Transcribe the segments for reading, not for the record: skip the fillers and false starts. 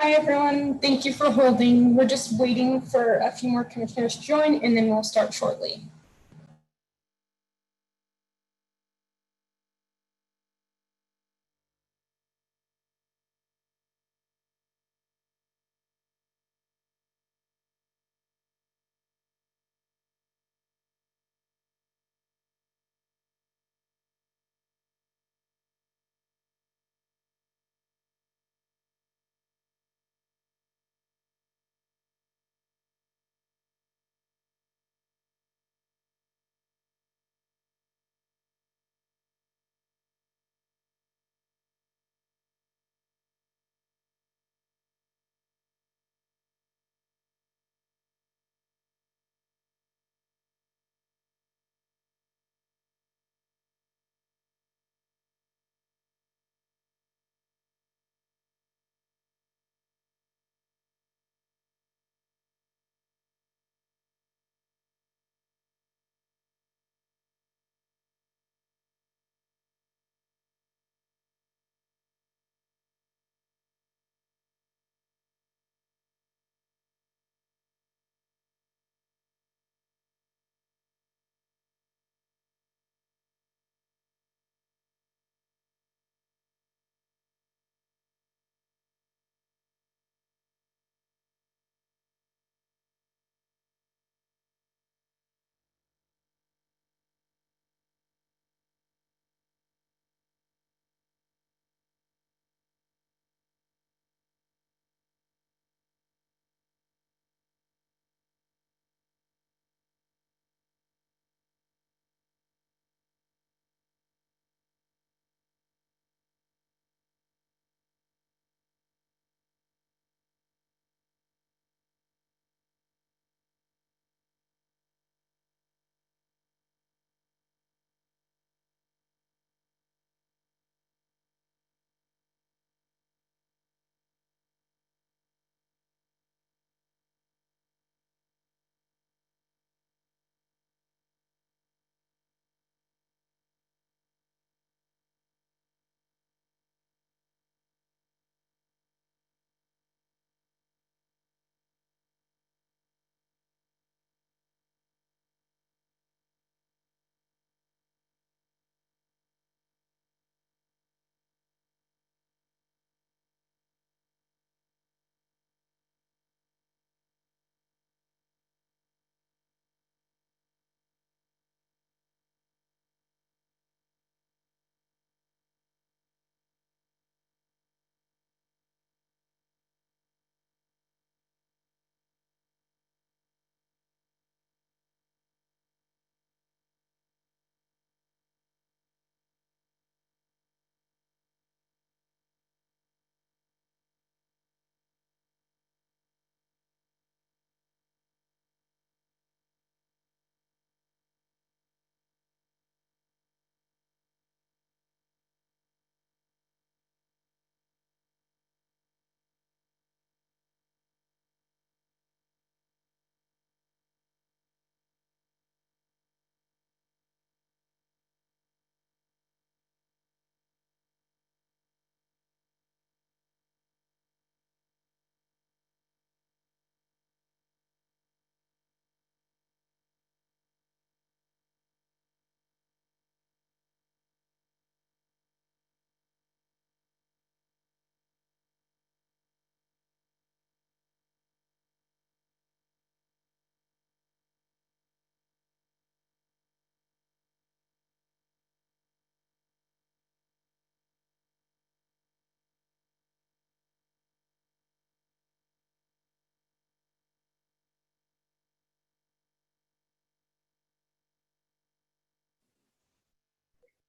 Hi, everyone. Thank you for holding. We're just waiting for a few more commissioners to join, and then we'll start shortly.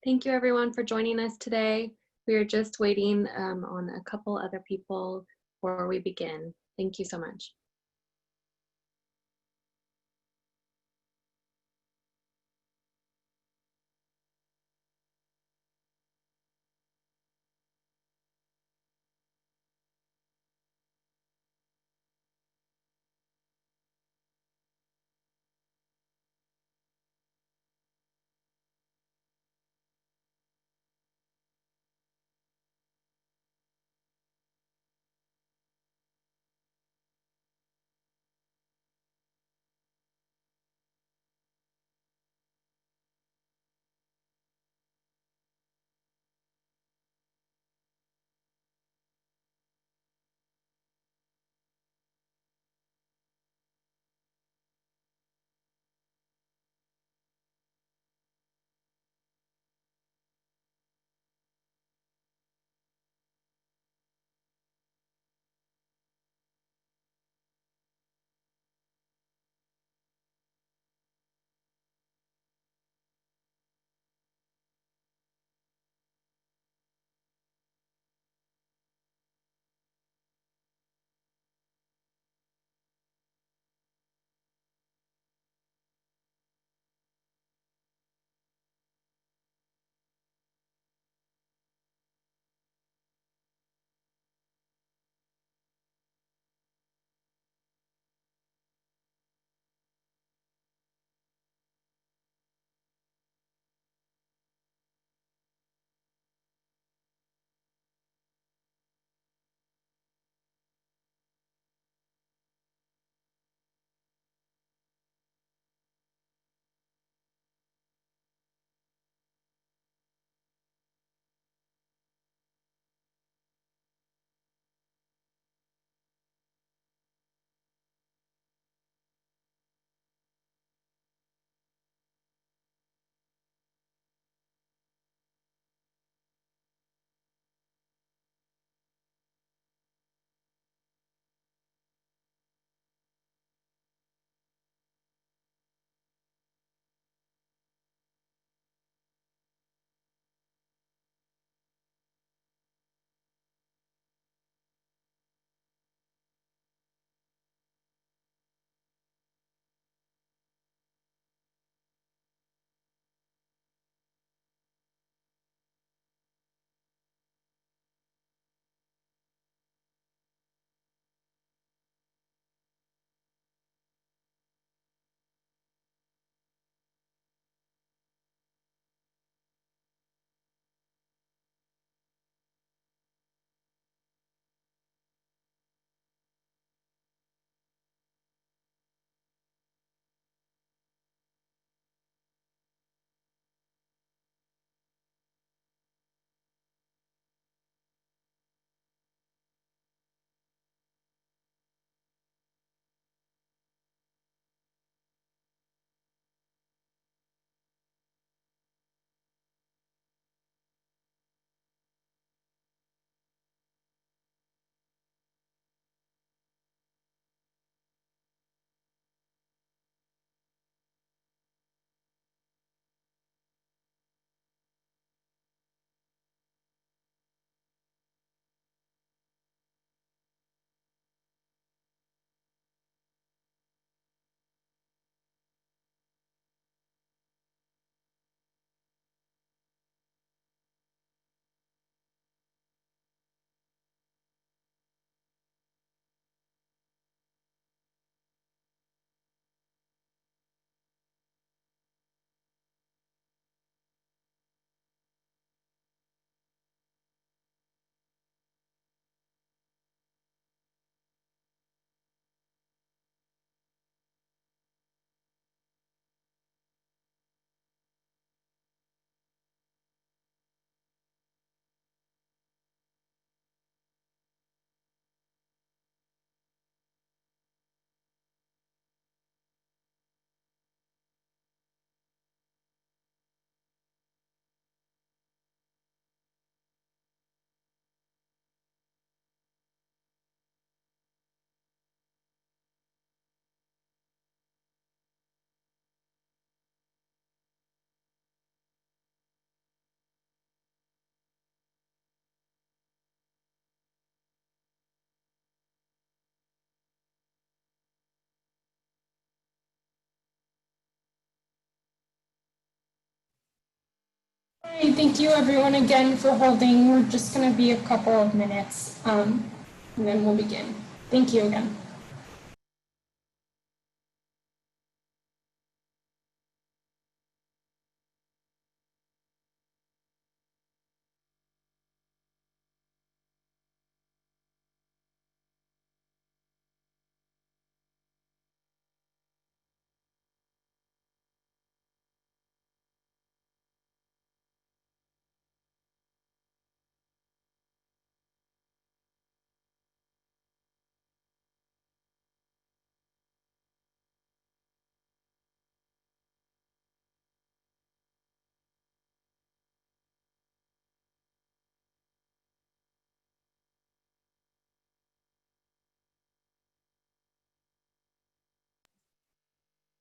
Thank you everyone for joining us today. We are just waiting on a couple other people before we begin. Thank you so much. All right, thank you everyone again for holding. We're just going to be a couple of minutes and then we'll begin. Thank you again.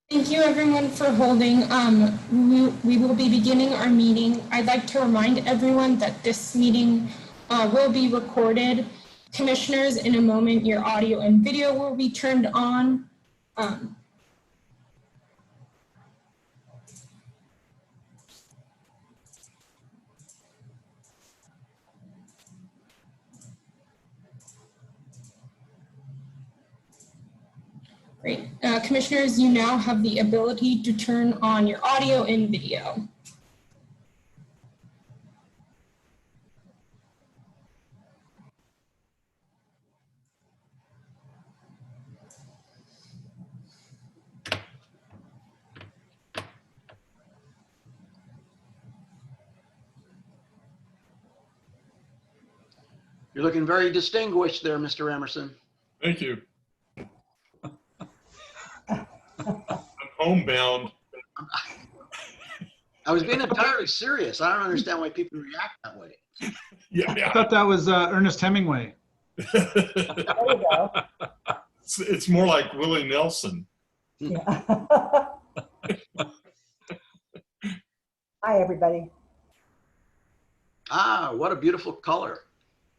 Thank you everyone for holding. We will be beginning our meeting. I'd like to remind everyone that this meeting will be recorded. Commissioners, in a moment, your audio and video will be turned on. Great. Commissioners, you now have the ability to turn on your audio and video. You're looking very distinguished there, Mr. Emerson. Thank you. I'm homebound. I was being entirely serious. I don't understand why people react that way. Yeah. I thought that was Ernest Hemingway. There you go. It's more like Willie Nelson. Yeah. Hi, everybody. Ah, what a beautiful color.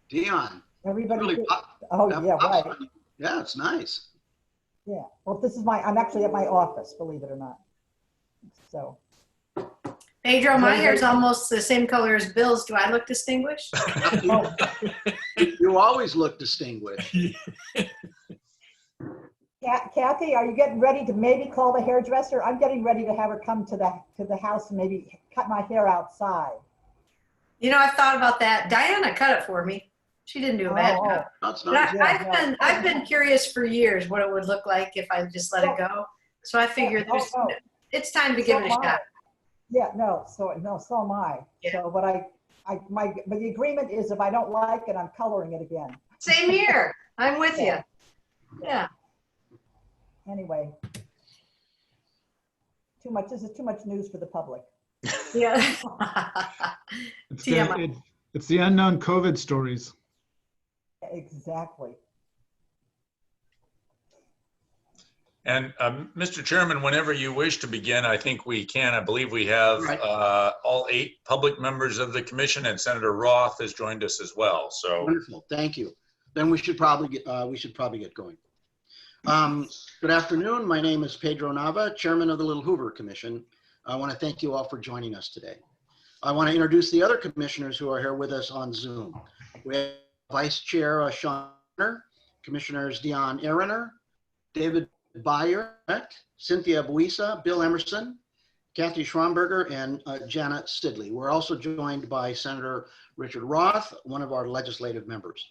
Dion. Everybody. Really Oh, yeah, right. Yeah, it's nice. Yeah. Well, this is I'm actually at my office, believe it or not. So. Pedro, my hair's almost the same color as Bill's. Do I look distinguished? You always look distinguished. Kathy, are you getting ready to maybe call the hairdresser? I'm getting ready to have her come to the house and maybe cut my hair outside. You know, I've thought about that. Diana cut it for me. She didn't do a bad job. That's But nice. I've been curious for years what it would look like if I just let it go. So I figured it's time to give it a shot. Yeah, so am I. Yeah. So, but but the agreement is if I don't like it, I'm coloring it again. Same here. I'm with you. Yeah. Anyway, this is too much news for the public. Yeah. It's the unknown COVID stories. Exactly. And Mr. Chairman, whenever you wish to begin, I think we can. I believe we have all 8 public members of the commission, and Senator Roth has joined us as well. So Wonderful, thank you. Then we should probably get going. Good afternoon. My name is Pedro Nava, Chairman of the Little Hoover Commission. I want to thank you all for joining us today. I want to introduce the other commissioners who are here with us on Zoom. We have Vice Chair Sean, Commissioners Dion Ehrener, David Beyer, Cynthia Buisa, Bill Emerson, Kathy Schramberger, and Janet Sidley. We're also joined by Senator Richard Roth, one of our legislative members.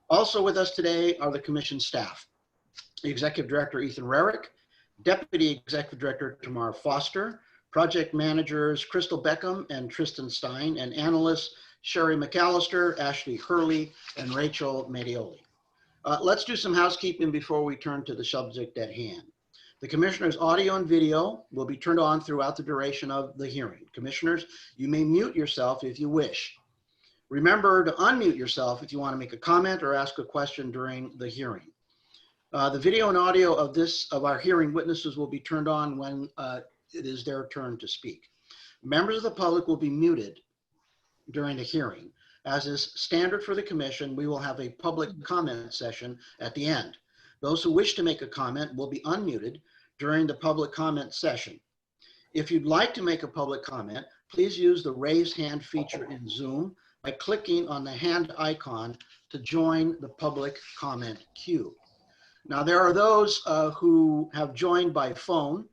Also with us today are the commission staff. Executive Director Ethan Rarick, Deputy Executive Director Tamar Foster, Project Managers Crystal Beckham and Tristan Stein, and Analysts Sherry McAllister, Ashley Hurley, and Rachel Medioli. Let's do some housekeeping before we turn to the subject at hand. The commissioner's audio and video will be turned on throughout the duration of the hearing. Commissioners, you may mute yourself if you wish. Remember to unmute yourself if you want to make a comment or ask a question during the hearing. The video and audio of our hearing witnesses will be turned on when it is their turn to speak. Members of the public will be muted during the hearing. As is standard for the commission, we will have a public comment session at the end. Those who wish to make a comment will be unmuted during the public comment session. If you'd like to make a public comment, please use the raise hand feature in Zoom by clicking on the hand icon to join the public comment queue. Now, there are those who have joined by phone.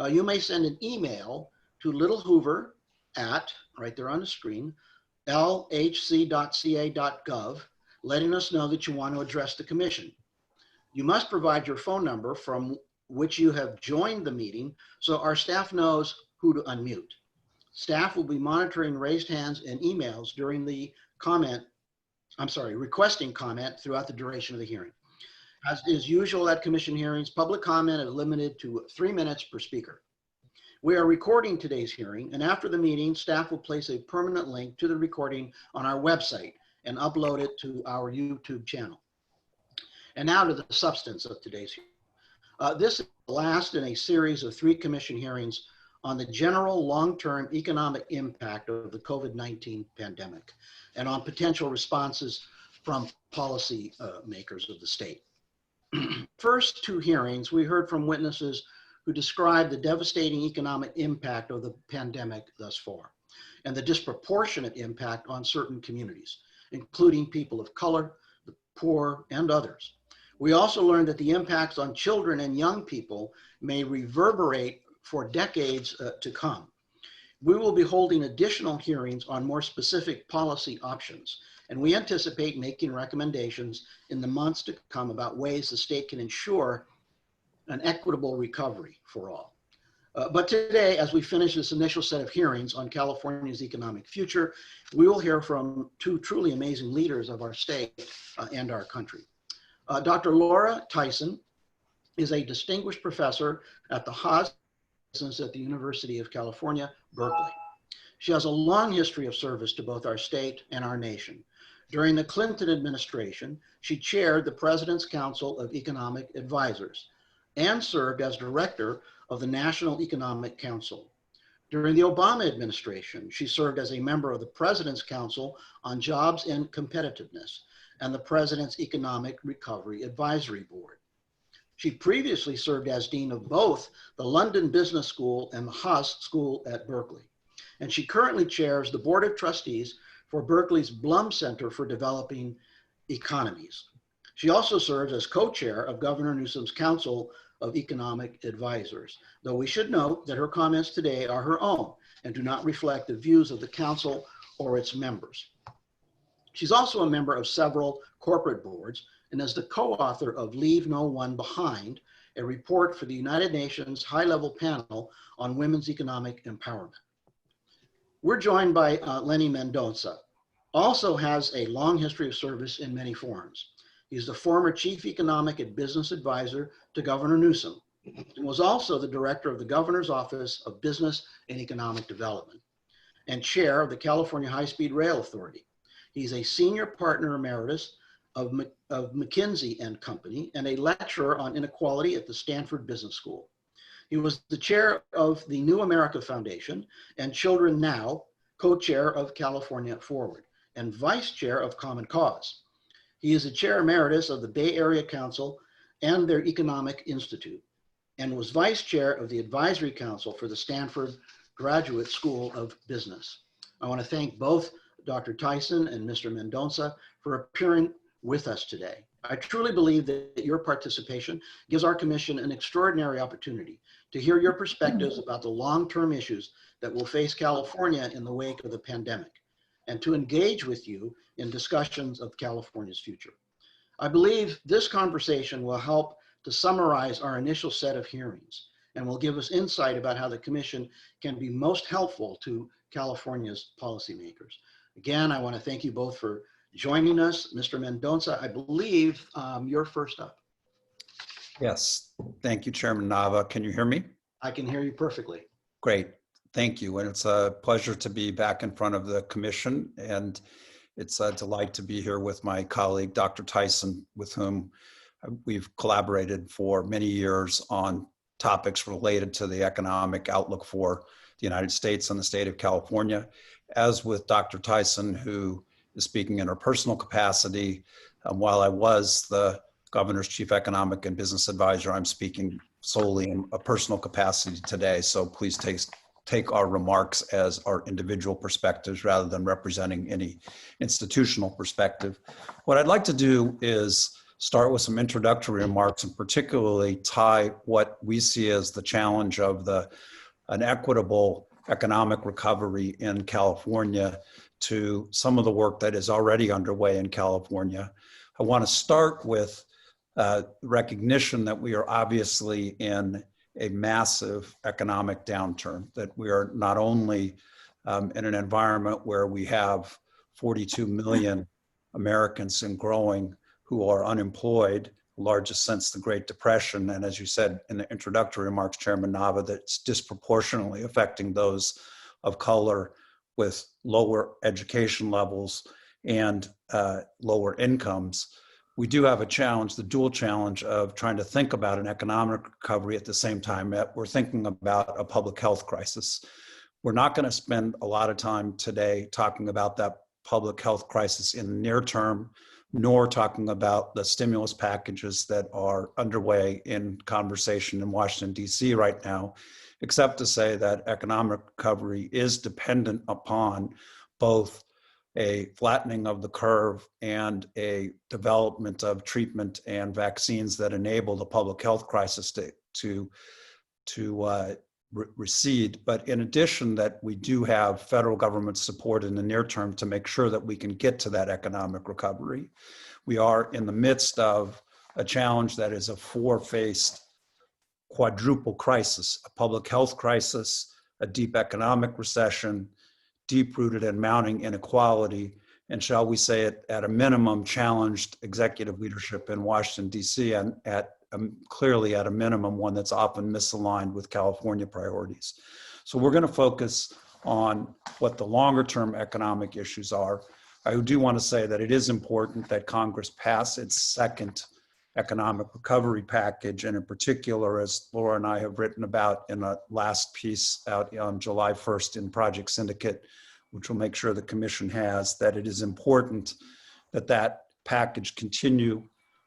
You may send an email to littlehoover at, right there on the screen, lhc.ca.gov, letting us know that you want to address the commission. You must provide your phone number from which you have joined the meeting so our staff knows who to unmute. Staff will be monitoring raised hands and emails during the requesting comment throughout the duration of the hearing. As is usual at commission hearings, public comment is limited to 3 minutes per speaker. We are recording today's hearing, and after the meeting, staff will place a permanent link to the recording on our website and upload it to our YouTube channel. And now to the substance of today's hearing. This is the last in a series of 3 commission hearings on the general long-term economic impact of the COVID-19 pandemic and on potential responses from policy makers of the state. First 2 hearings, we heard from witnesses who described the devastating economic impact of the pandemic thus far and the disproportionate impact on certain communities, including people of color, the poor, and others. We also learned that the impacts on children and young people may reverberate for decades to come. We will be holding additional hearings on more specific policy options, and we anticipate making recommendations in the months to come about ways the state can ensure an equitable recovery for all. But today, as we finish this initial set of hearings on California's economic future, we will hear from 2 truly amazing leaders of our state and our country. Dr. Laura Tyson is a distinguished professor at the Haas at the University of California, Berkeley. She has a long history of service to both our state and our nation. During the Clinton administration, she chaired the President's Council of Economic Advisors and served as director of the National Economic Council. During the Obama administration, she served as a member of the President's Council on Jobs and Competitiveness and the President's Economic Recovery Advisory Board. She previously served as dean of both the London Business School and the Haas School at Berkeley. And she currently chairs the Board of Trustees for Berkeley's Blum Center for Developing Economies. She also serves as co-chair of Governor Newsom's Council of Economic Advisors, though we should note that her comments today are her own and do not reflect the views of the council or its members. She's also a member of several corporate boards and is the co-author of Leave No One Behind, a report for the United Nations High-Level Panel on Women's Economic Empowerment. We're joined by Lenny Mendonca, also has a long history of service in many forums. He's the former Chief Economic and Business Advisor to Governor Newsom and was also the Director of the Governor's Office of Business and Economic Development and Chair of the California High-Speed Rail Authority. He's a Senior Partner Emeritus of McKinsey & Company and a lecturer on inequality at the Stanford Business School. He was the chair of the New America Foundation and Children Now, co-chair of California Forward, and vice chair of Common Cause. He is the chair emeritus of the Bay Area Council and their Economic Institute, and was vice chair of the Advisory Council for the Stanford Graduate School of Business. I want to thank both Dr. Tyson and Mr. Mendonca for appearing with us today. I truly believe that your participation gives our commission an extraordinary opportunity to hear your perspectives about the long-term issues that will face California in the wake of the pandemic, and to engage with you in discussions of California's future. I believe this conversation will help to summarize our initial set of hearings and will give us insight about how the commission can be most helpful to California's policymakers. Again, I want to thank you both for joining us. Mr. Mendonca, I believe you're first up. Yes, thank you, Chairman Nava. Can you hear me? I can hear you perfectly. Great, thank you. And it's a pleasure to be back in front of the commission. And it's a delight to be here with my colleague, Dr. Tyson, with whom we've collaborated for many years on topics related to the economic outlook for the United States and the state of California. As with Dr. Tyson, who is speaking in her personal capacity, while I was the Governor's Chief Economic and Business Advisor, I'm speaking solely in a personal capacity today. So please take take our remarks as our individual perspectives rather than representing any institutional perspective. What I'd like to do is start with some introductory remarks and particularly tie what we see as the challenge of an equitable economic recovery in California to some of the work that is already underway in California. I want to start with recognition that we are obviously in a massive economic downturn, that we are not only in an environment where we have 42 million Americans and growing who are unemployed, largest since the Great Depression, and as you said in the introductory remarks, Chairman Nava, that's disproportionately affecting those of color with lower education levels and lower incomes. We do have a challenge, the dual challenge of trying to think about an economic recovery at the same time that we're thinking about a public health crisis. We're not going to spend a lot of time today talking about that public health crisis in the near term, nor talking about the stimulus packages that are underway in conversation in Washington, D.C. right now, except to say that economic recovery is dependent upon both a flattening of the curve and a development of treatment and vaccines that enable the public health crisis to recede. But in addition, that we do have federal government support in the near term to make sure that we can get to that economic recovery. We are in the midst of a challenge that is a four-faced quadruple crisis: a public health crisis, a deep economic recession, deep-rooted and mounting inequality, and shall we say it, at a minimum, challenged executive leadership in Washington, D.C., and clearly at a minimum, one that's often misaligned with California priorities. So we're going to focus on what the longer-term economic issues are. I do want to say that it is important that Congress pass its second economic recovery package, and in particular, as Laura and I have written about in a last piece out on July 1st in Project Syndicate, which will make sure the Commission has, that it is important that that package continue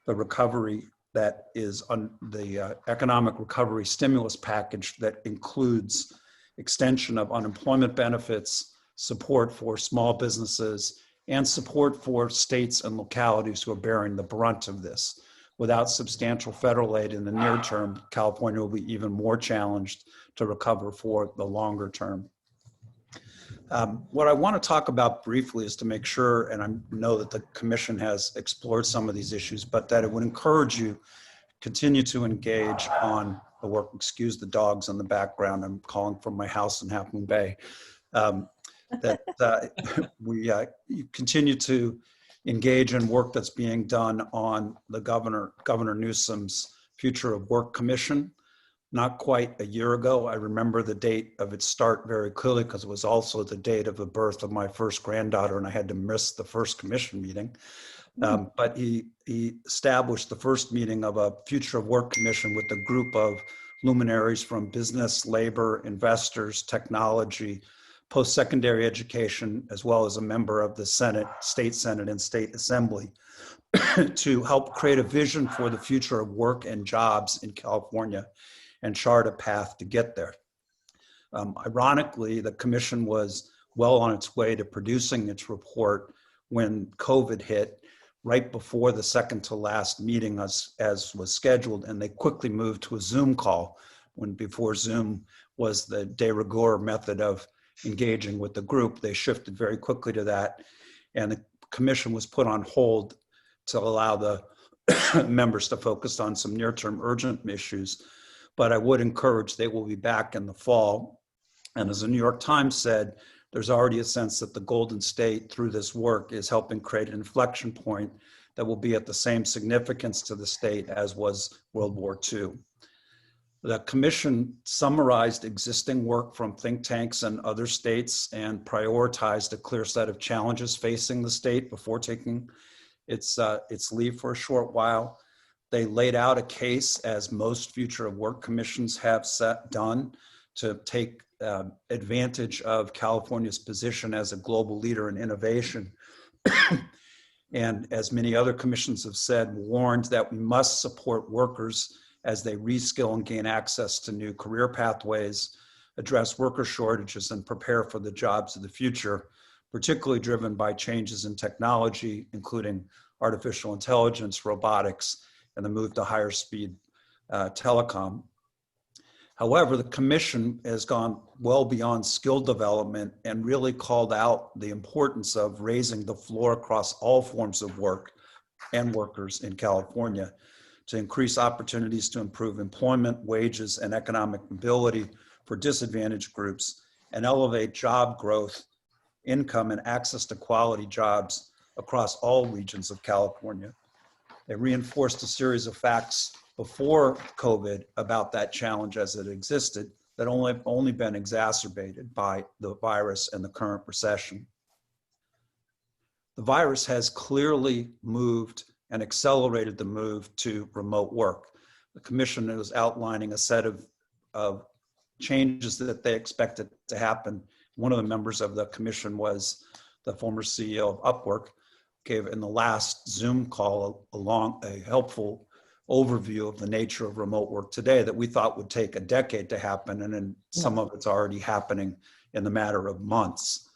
the recovery that is on the economic recovery stimulus package that includes extension of unemployment benefits, support for small businesses, and support for states and localities who are bearing the brunt of this. Without substantial federal aid in the near term, California will be even more challenged to recover for the longer term. What I want to talk about briefly is to make sure, and I know that the Commission has explored some of these issues, but that it would encourage you continue to engage on the work. Excuse the dogs in the background. I'm calling from my house in Half Moon Bay. We continue to engage in work that's being done on the Governor Newsom's Future of Work Commission. Not quite a year ago, I remember the date of its start very clearly because it was also the date of the birth of my first granddaughter, and I had to miss the first commission meeting. But he established the first meeting of a Future of Work Commission with a group of luminaries from business, labor, investors, technology, post-secondary education, as well as a member of the Senate, State Senate, and State Assembly to help create a vision for the future of work and jobs in California and chart a path to get there. Ironically, the Commission was well on its way to producing its report when COVID hit, right before the second to last meeting as was scheduled, and they quickly moved to a Zoom call when before Zoom was the de rigueur method of engaging with the group. They shifted very quickly to that, and the Commission was put on hold to allow the members to focus on some near-term urgent issues. But I would encourage, they will be back in the fall. And as the New York Times said, there's already a sense that the Golden State, through this work, is helping create an inflection point that will be at the same significance to the state as was World War II. The Commission summarized existing work from think tanks and other states and prioritized a clear set of challenges facing the state before taking its leave for a short while. They laid out a case, as most Future of Work Commissions have done, to take advantage of California's position as a global leader in innovation. And as many other commissions have said, warned that we must support workers as they reskill and gain access to new career pathways. address worker shortages and prepare for the jobs of the future, particularly driven by changes in technology, including artificial intelligence, robotics, and the move to higher speed telecom. However, the commission has gone well beyond skill development and really called out the importance of raising the floor across all forms of work and workers in California to increase opportunities to improve employment, wages, and economic mobility for disadvantaged groups and elevate job growth, income, and access to quality jobs across all regions of California. They reinforced a series of facts before COVID about that challenge as it existed that only been exacerbated by the virus and the current recession. The virus has clearly moved and accelerated the move to remote work. The commission is outlining a set of changes that they expected to happen. One of the members of the commission was the former CEO of Upwork, gave in the last Zoom call a helpful overview of the nature of remote work today that we thought would take a decade to happen, and then some of it's already happening in the matter of months.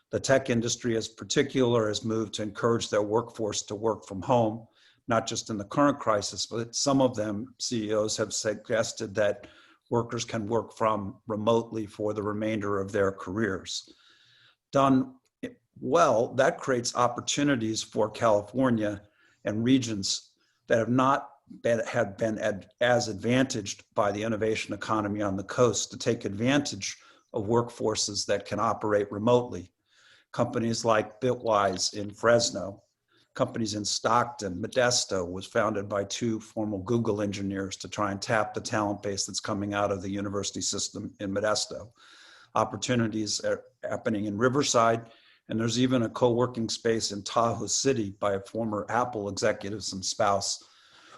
The tech industry in particular has moved to encourage their workforce to work from home, not just in the current crisis, but some of them, CEOs, have suggested that workers can work from remotely for the remainder of their careers. Done well, that creates opportunities for California and regions that have not been as advantaged by the innovation economy on the coast to take advantage of workforces that can operate remotely. Companies like Bitwise in Fresno, companies in Stockton. Modesto was founded by two former Google engineers to try and tap the talent base that's coming out of the university system in Modesto. Opportunities are happening in Riverside, and there's even a co-working space in Tahoe City by a former Apple executive and spouse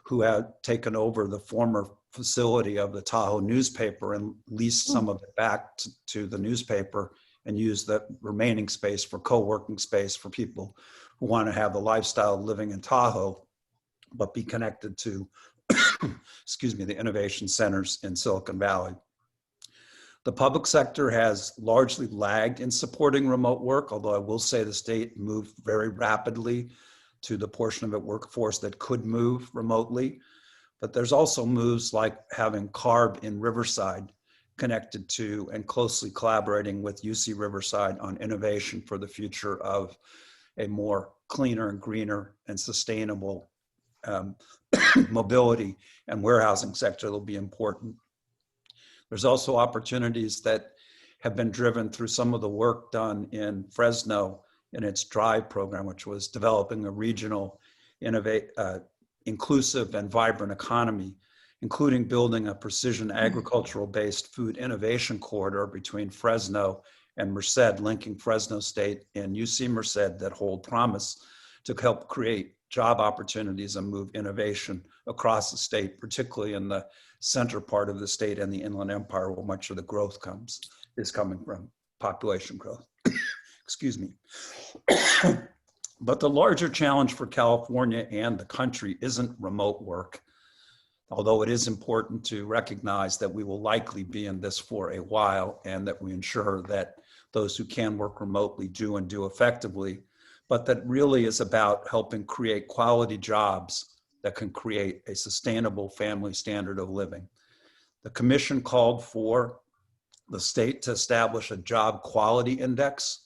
who had taken over the former facility of the Tahoe newspaper and leased some of it back to the newspaper and used the remaining space for co-working space for people who want to have the lifestyle of living in Tahoe, but be connected to, excuse me, the innovation centers in Silicon Valley. The public sector has largely lagged in supporting remote work, although I will say the state moved very rapidly to the portion of its workforce that could move remotely. But there's also moves like having CARB in Riverside connected to and closely collaborating with UC Riverside on innovation for the future of a more cleaner and greener and sustainable mobility and warehousing sector that will be important. There's also opportunities that have been driven through some of the work done in Fresno in its DRIVE program, which was developing a regional, inclusive and vibrant economy, including building a precision agricultural-based food innovation corridor between Fresno and Merced, linking Fresno State and UC Merced that hold promise to help create job opportunities and move innovation across the state, particularly in the center part of the state and the Inland Empire, where much of the growth is coming from, population growth. Excuse me. But the larger challenge for California and the country isn't remote work, although it is important to recognize that we will likely be in this for a while and that we ensure that those who can work remotely do and do effectively, but that really is about helping create quality jobs that can create a sustainable family standard of living. The commission called for the state to establish a job quality index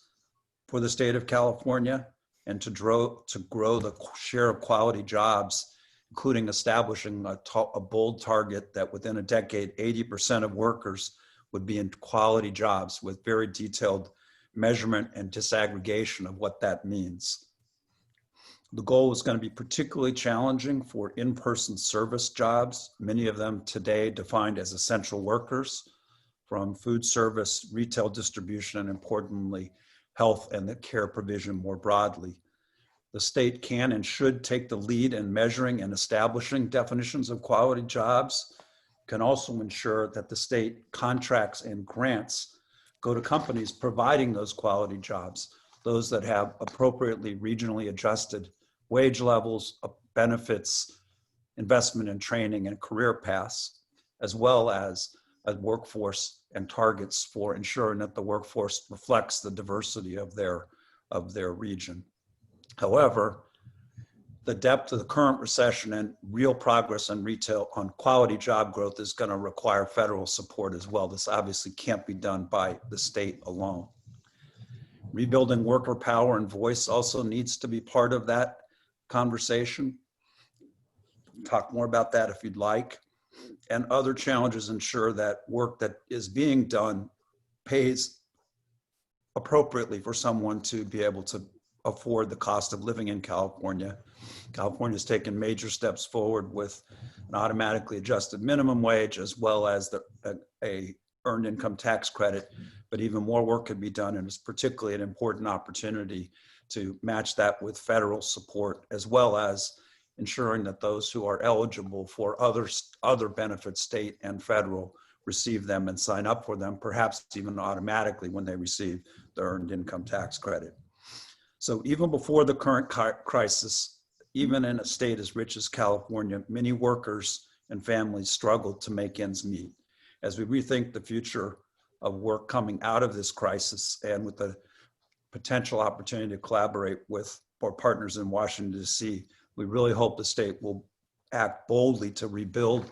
for the state of California and to grow the share of quality jobs, including establishing a bold target that within a decade, 80% of workers would be in quality jobs with very detailed measurement and disaggregation of what that means. The goal is going to be particularly challenging for in-person service jobs, many of them today defined as essential workers, from food service, retail distribution, and importantly, health and the care provision more broadly. The state can and should take the lead in measuring and establishing definitions of quality jobs, can also ensure that the state contracts and grants go to companies providing those quality jobs, those that have appropriately regionally adjusted wage levels, benefits, investment in training and career paths, as well as a workforce and targets for ensuring that the workforce reflects the diversity of their region. However, the depth of the current recession and real progress on quality job growth is going to require federal support as well. This obviously can't be done by the state alone. Rebuilding worker power and voice also needs to be part of that conversation. Talk more about that if you'd like. And other challenges ensure that work that is being done pays appropriately for someone to be able to afford the cost of living in California. California's taken major steps forward with an automatically adjusted minimum wage, as well as a earned income tax credit, but even more work could be done, and it's particularly an important opportunity to match that with federal support, as well as ensuring that those who are eligible for other benefits, state and federal, receive them and sign up for them, perhaps even automatically when they receive the earned income tax credit. So even before the current crisis, even in a state as rich as California, many workers and families struggled to make ends meet. As we rethink the future of work coming out of this crisis, and with the potential opportunity to collaborate with our partners in Washington, D.C., we really hope the state will act boldly to rebuild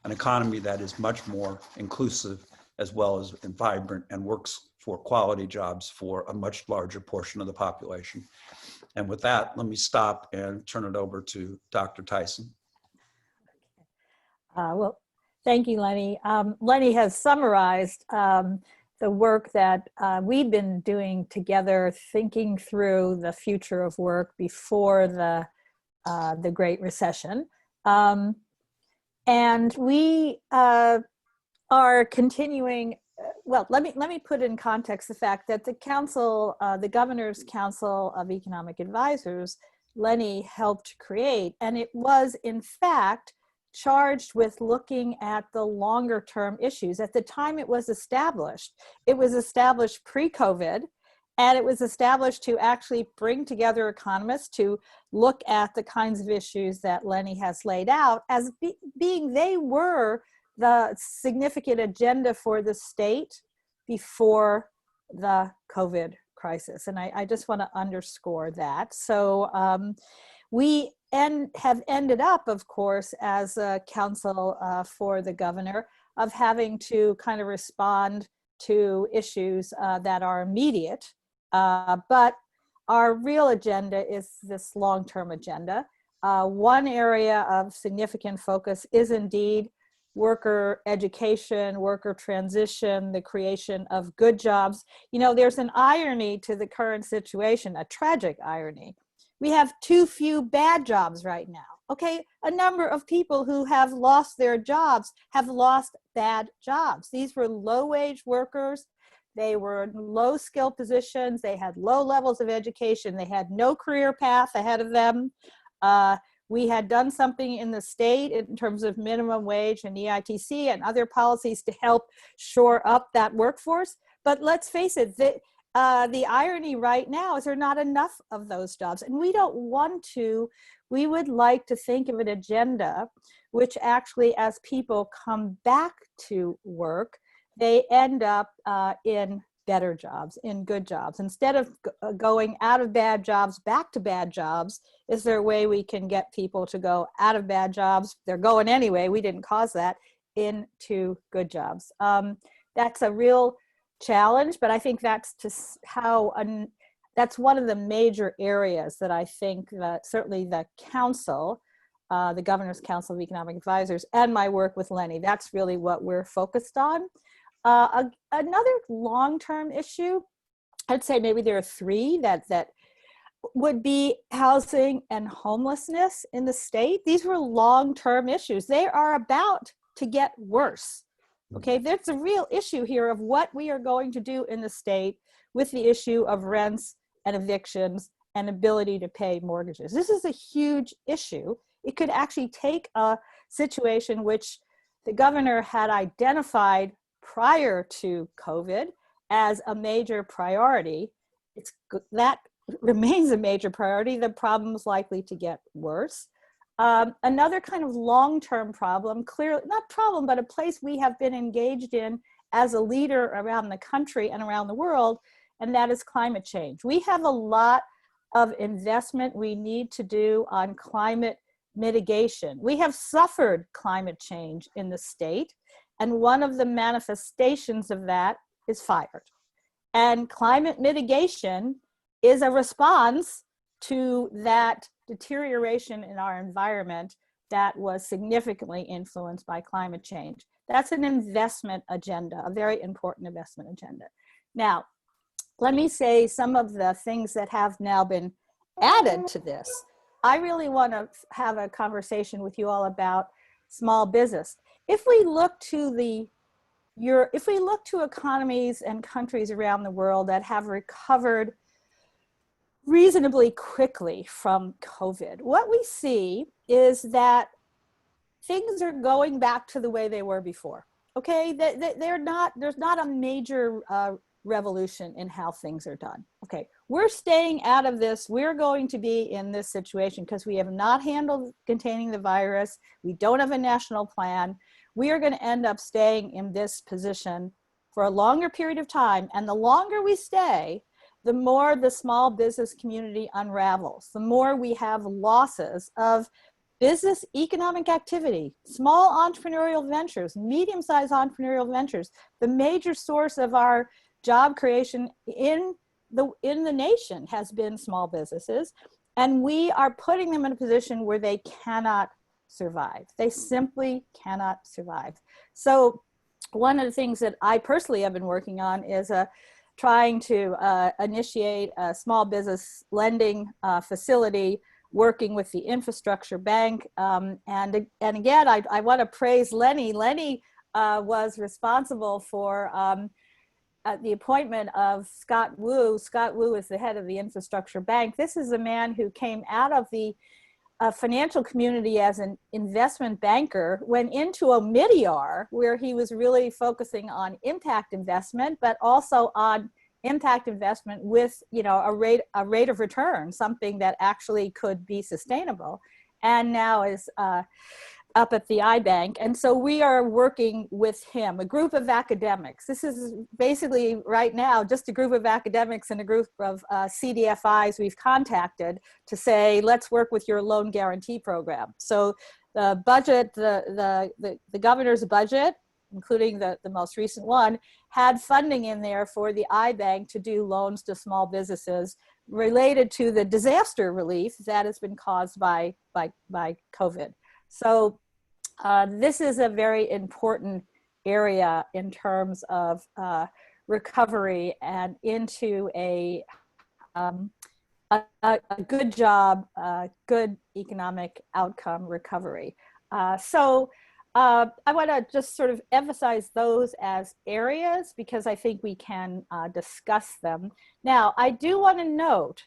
an economy that is much more inclusive, as well as vibrant, and works for quality jobs for a much larger portion of the population. And with that, let me stop and turn it over to Dr. Tyson. Well, thank you, Lenny. Lenny has summarized the work that we've been doing together, thinking through the future of work before the Great Recession. And we are continuing. Well, let me put in context the fact that the council, the Governor's Council of Economic Advisors, Lenny helped create, and it was in fact charged with looking at the longer term issues. At the time it was established pre-COVID, and it was established to actually bring together economists to look at the kinds of issues that Lenny has laid out as being they were the significant agenda for the state before the COVID crisis. And I just want to underscore that. So we have ended up, of course, as a council for the governor, of having to kind of respond to issues that are immediate. But our real agenda is this long-term agenda. One area of significant focus is indeed worker education, worker transition, the creation of good jobs. You know, there's an irony to the current situation, a tragic irony. We have too few bad jobs right now. Okay, a number of people who have lost their jobs have lost bad jobs. These were low-wage workers. They were in low-skill positions. They had low levels of education. They had no career path ahead of them. We had done something in the state in terms of minimum wage and EITC and other policies to help shore up that workforce. But let's face it, the irony right now is there are not enough of those jobs. And we don't want to. We would like to think of an agenda which actually, as people come back to work, they end up in better jobs, in good jobs. Instead of going out of bad jobs back to bad jobs, is there a way we can get people to go out of bad jobs? They're going anyway, we didn't cause that, into good jobs. That's a real challenge, but I think that's just how, that's one of the major areas that I think that certainly the council, the Governor's Council of Economic Advisors, and my work with Lenny, that's really what we're focused on. Another long-term issue, I'd say maybe there are three that would be housing and homelessness in the state. These were long-term issues. They are about to get worse. Okay, there's a real issue here of what we are going to do in the state with the issue of rents and evictions and ability to pay mortgages. This is a huge issue. It could actually take a situation which the governor had identified prior to COVID as a major priority. That remains a major priority. The problem is likely to get worse. Another kind of long-term problem, clearly not problem, but a place we have been engaged in as a leader around the country and around the world, and that is climate change. We have a lot of investment we need to do on climate mitigation. We have suffered climate change in the state, and one of the manifestations of that is fire. And climate mitigation is a response to that deterioration in our environment that was significantly influenced by climate change. That's an investment agenda, a very important investment agenda. Now, let me say some of the things that have now been added to this. I really want to have a conversation with you all about small business. If we look to economies and countries around the world that have recovered reasonably quickly from COVID, what we see is that things are going back to the way they were before. Okay, there's not a major revolution in how things are done. Okay, we're staying out of this. We're going to be in this situation because we have not handled containing the virus. We don't have a national plan. We are going to end up staying in this position for a longer period of time. And the longer we stay, the more the small business community unravels, the more we have losses of business economic activity, small entrepreneurial ventures, medium-sized entrepreneurial ventures. The major source of our job creation in the nation has been small businesses, and we are putting them in a position where they cannot survive. They simply cannot survive. So one of the things that I personally have been working on is trying to initiate a small business lending facility, working with the infrastructure bank. And again, I want to praise Lenny. Lenny was responsible for the appointment of Scott Wu. Scott Wu is the head of the infrastructure bank. This is a man who came out of the financial community as an investment banker, went into Omidyar, where he was really focusing on impact investment, but also on impact investment with, you know, a rate of return, something that actually could be sustainable, and now is up at the iBank. And so we are working with him, a group of academics. This is basically right now just a group of academics and a group of CDFIs we've contacted to say, let's work with your loan guarantee program. So the budget, the governor's budget, including the most recent one, had funding in there for the iBank to do loans to small businesses related to the disaster relief that has been caused by COVID. So this is a very important area in terms of recovery and into a good job, good economic outcome recovery. So I want to just sort of emphasize those as areas because I think we can discuss them. Now, I do want to note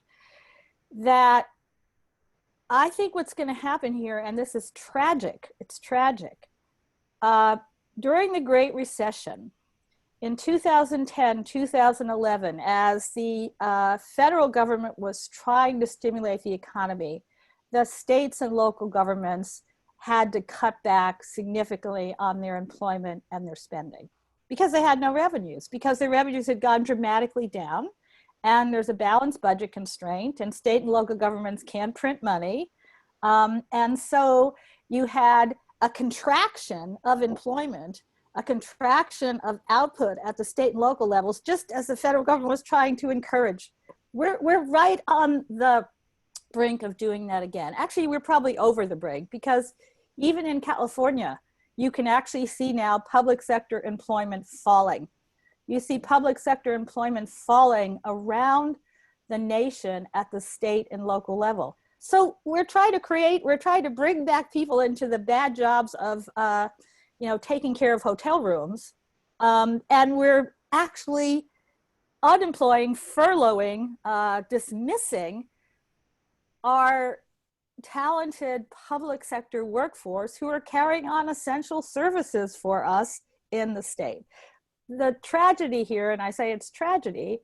that I think what's going to happen here, and this is tragic, it's tragic. During the Great Recession in 2010, 2011, as the federal government was trying to stimulate the economy, the states and local governments had to cut back significantly on their employment and their spending because they had no revenues, because their revenues had gone dramatically down. And there's a balanced budget constraint, and state and local governments can't print money. And so you had a contraction of employment, a contraction of output at the state and local levels, just as the federal government was trying to encourage. We're right on the brink of doing that again. Actually, we're probably over the brink, because even in California, you can actually see now public sector employment falling. You see public sector employment falling around the nation at the state and local level. So we're trying to bring back people into the bad jobs of, taking care of hotel rooms. And we're actually unemploying, furloughing, dismissing our talented public sector workforce who are carrying on essential services for us in the state. The tragedy here, and I say it's tragedy,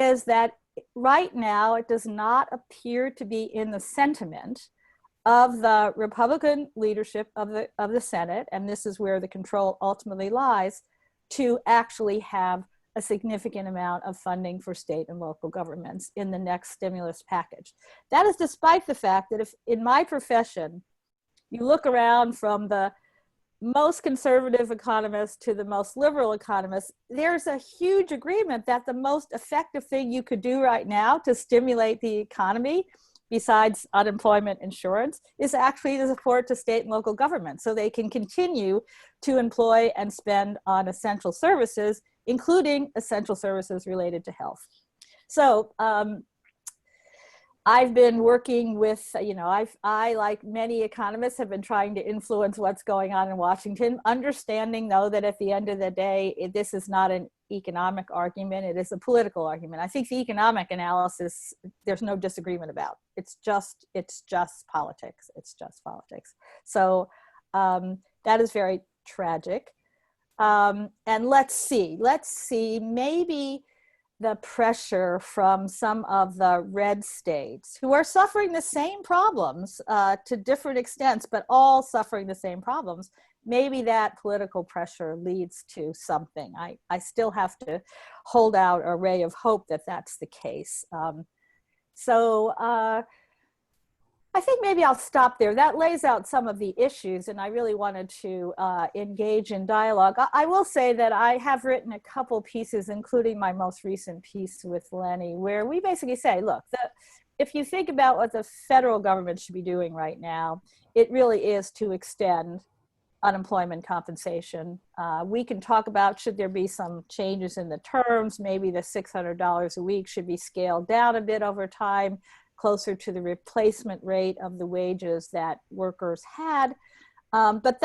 is that right now it does not appear to be in the sentiment of the Republican leadership of the Senate, and this is where the control ultimately lies, to actually have a significant amount of funding for state and local governments in the next stimulus package. That is despite the fact that if in my profession, you look around from the most conservative economists to the most liberal economists, there's a huge agreement that the most effective thing you could do right now to stimulate the economy, besides unemployment insurance, is actually to support to state and local governments so they can continue to employ and spend on essential services, including essential services related to health. So I've been working with, I, like many economists, have been trying to influence what's going on in Washington, understanding, though, that at the end of the day, this is not an economic argument, it is a political argument. I think the economic analysis, there's no disagreement about. It's just politics. It's just politics. So that is very tragic. And let's see, maybe the pressure from some of the red states who are suffering the same problems to different extents, but all suffering the same problems, maybe that political pressure leads to something. I still have to hold out a ray of hope that that's the case. I think maybe I'll stop there. That lays out some of the issues, and I really wanted to engage in dialogue. I will say that I have written a couple pieces, including my most recent piece with Lenny, where we basically say, look, if you think about what the federal government should be doing right now, it really is to extend unemployment compensation. We can talk about, should there be some changes in the terms? Maybe the $600 a week should be scaled down a bit over time, closer to the replacement rate of the wages that workers had. But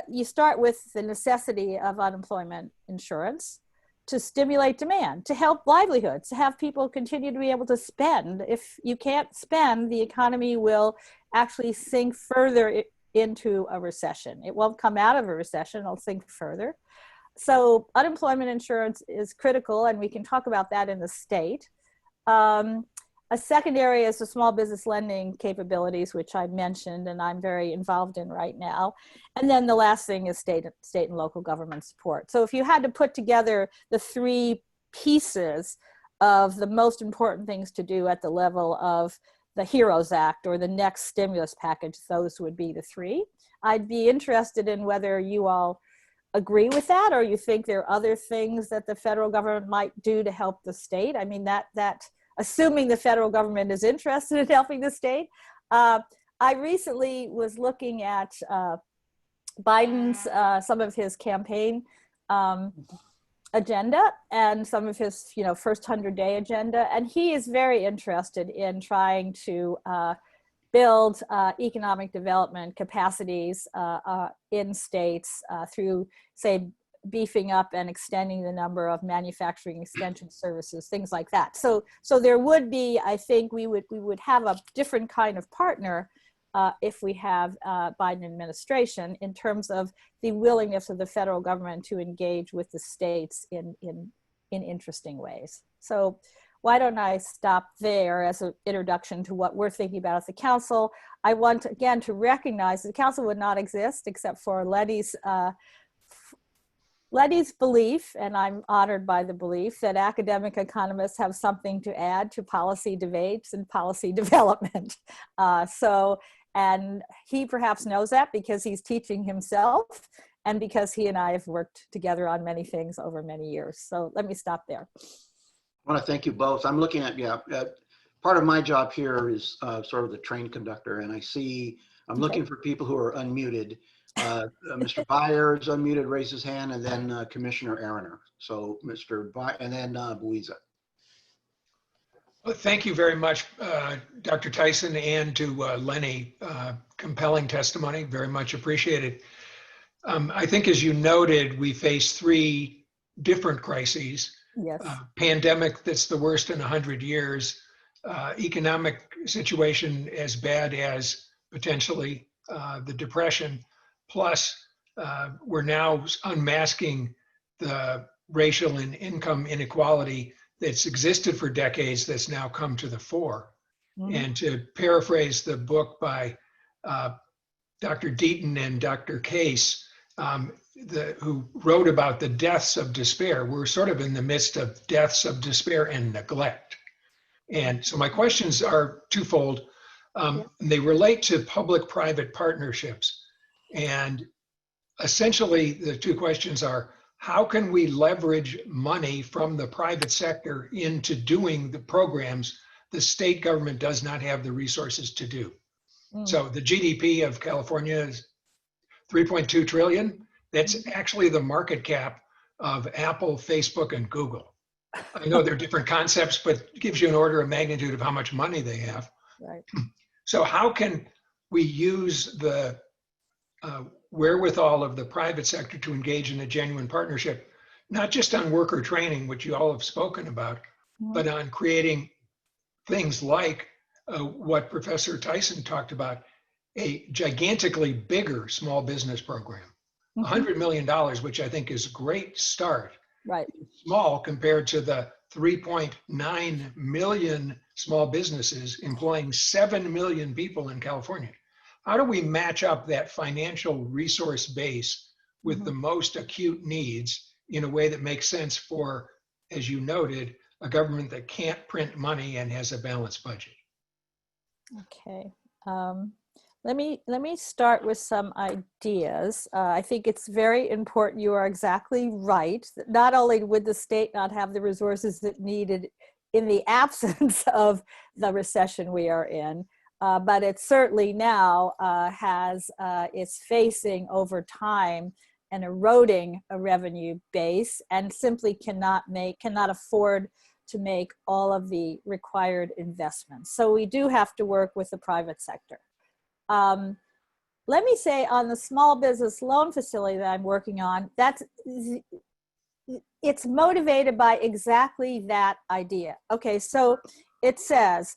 you start with the necessity of unemployment insurance to stimulate demand, to help livelihoods, to have people continue to be able to spend. If you can't spend, the economy will actually sink further into a recession. It won't come out of a recession, it'll sink further. So unemployment insurance is critical, and we can talk about that in the state. A second area is the small business lending capabilities, which I mentioned and I'm very involved in right now. And then the last thing is state and local government support. So if you had to put together the three pieces of the most important things to do at the level of the HEROES Act or the next stimulus package, those would be the three. I'd be interested in whether you all agree with that, or you think there are other things that the federal government might do to help the state. I mean, that assuming the federal government is interested in helping the state. I recently was looking at Biden's, some of his campaign agenda and some of his, first 100-day agenda. And he is very interested in trying to build economic development capacities in states through, say, beefing up and extending the number of manufacturing extension services, things like that. So there would be, I think we would have a different kind of partner if we have Biden administration in terms of the willingness of the federal government to engage with the states in interesting ways. So why don't I stop there as an introduction to what we're thinking about as the council. I want, again, to recognize the council would not exist except for Lenny's belief, and I'm honored by the belief, that academic economists have something to add to policy debates and policy development. And he perhaps knows that because he's teaching himself and because he and I have worked together on many things over many years. So let me stop there. I want to thank you both. I'm looking at, part of my job here is sort of the train conductor, and I'm looking for people who are unmuted. Mr. Byers is unmuted, raise his hand, and then Commissioner Aroner. So Mr. Byers, and then Buiza. Well, thank you very much, Dr. Tyson, and to Lenny. Compelling testimony, very much appreciated. I think, as you noted, we face three different crises. Yes. Pandemic that's the worst in 100 years, economic situation as bad as potentially the Depression, plus we're now unmasking the racial and income inequality that's existed for decades that's now come to the fore. Mm-hmm. And to paraphrase the book by Dr. Deaton and Dr. Case, who wrote about the deaths of despair. We're sort of in the midst of deaths of despair and neglect. And so my questions are twofold. They relate to public-private partnerships. And essentially, the two questions are, how can we leverage money from the private sector into doing the programs the state government does not have the resources to do? So the GDP of California is 3.2 trillion. That's actually the market cap of Apple, Facebook, and Google. I know they're different concepts, but it gives you an order of magnitude of how much money they have. Right. So how can we use the wherewithal of the private sector to engage in a genuine partnership, not just on worker training, which you all have spoken about, but on creating things like what Professor Tyson talked about, a gigantically bigger small business program, $100 million, which I think is a great start. Right. Small compared to the 3.9 million small businesses employing 7 million people in California. How do we match up that financial resource base with the most acute needs in a way that makes sense for, as you noted, a government that can't print money and has a balanced budget? Okay. Let me start with some ideas. I think it's very important. You are exactly right. Not only would the state not have the resources that needed in the absence of the recession we are in, but it certainly now is facing over time an eroding revenue base and simply cannot afford to make all of the required investments. So we do have to work with the private sector. Let me say on the small business loan facility that I'm working on, it's motivated by exactly that idea. Okay, so it says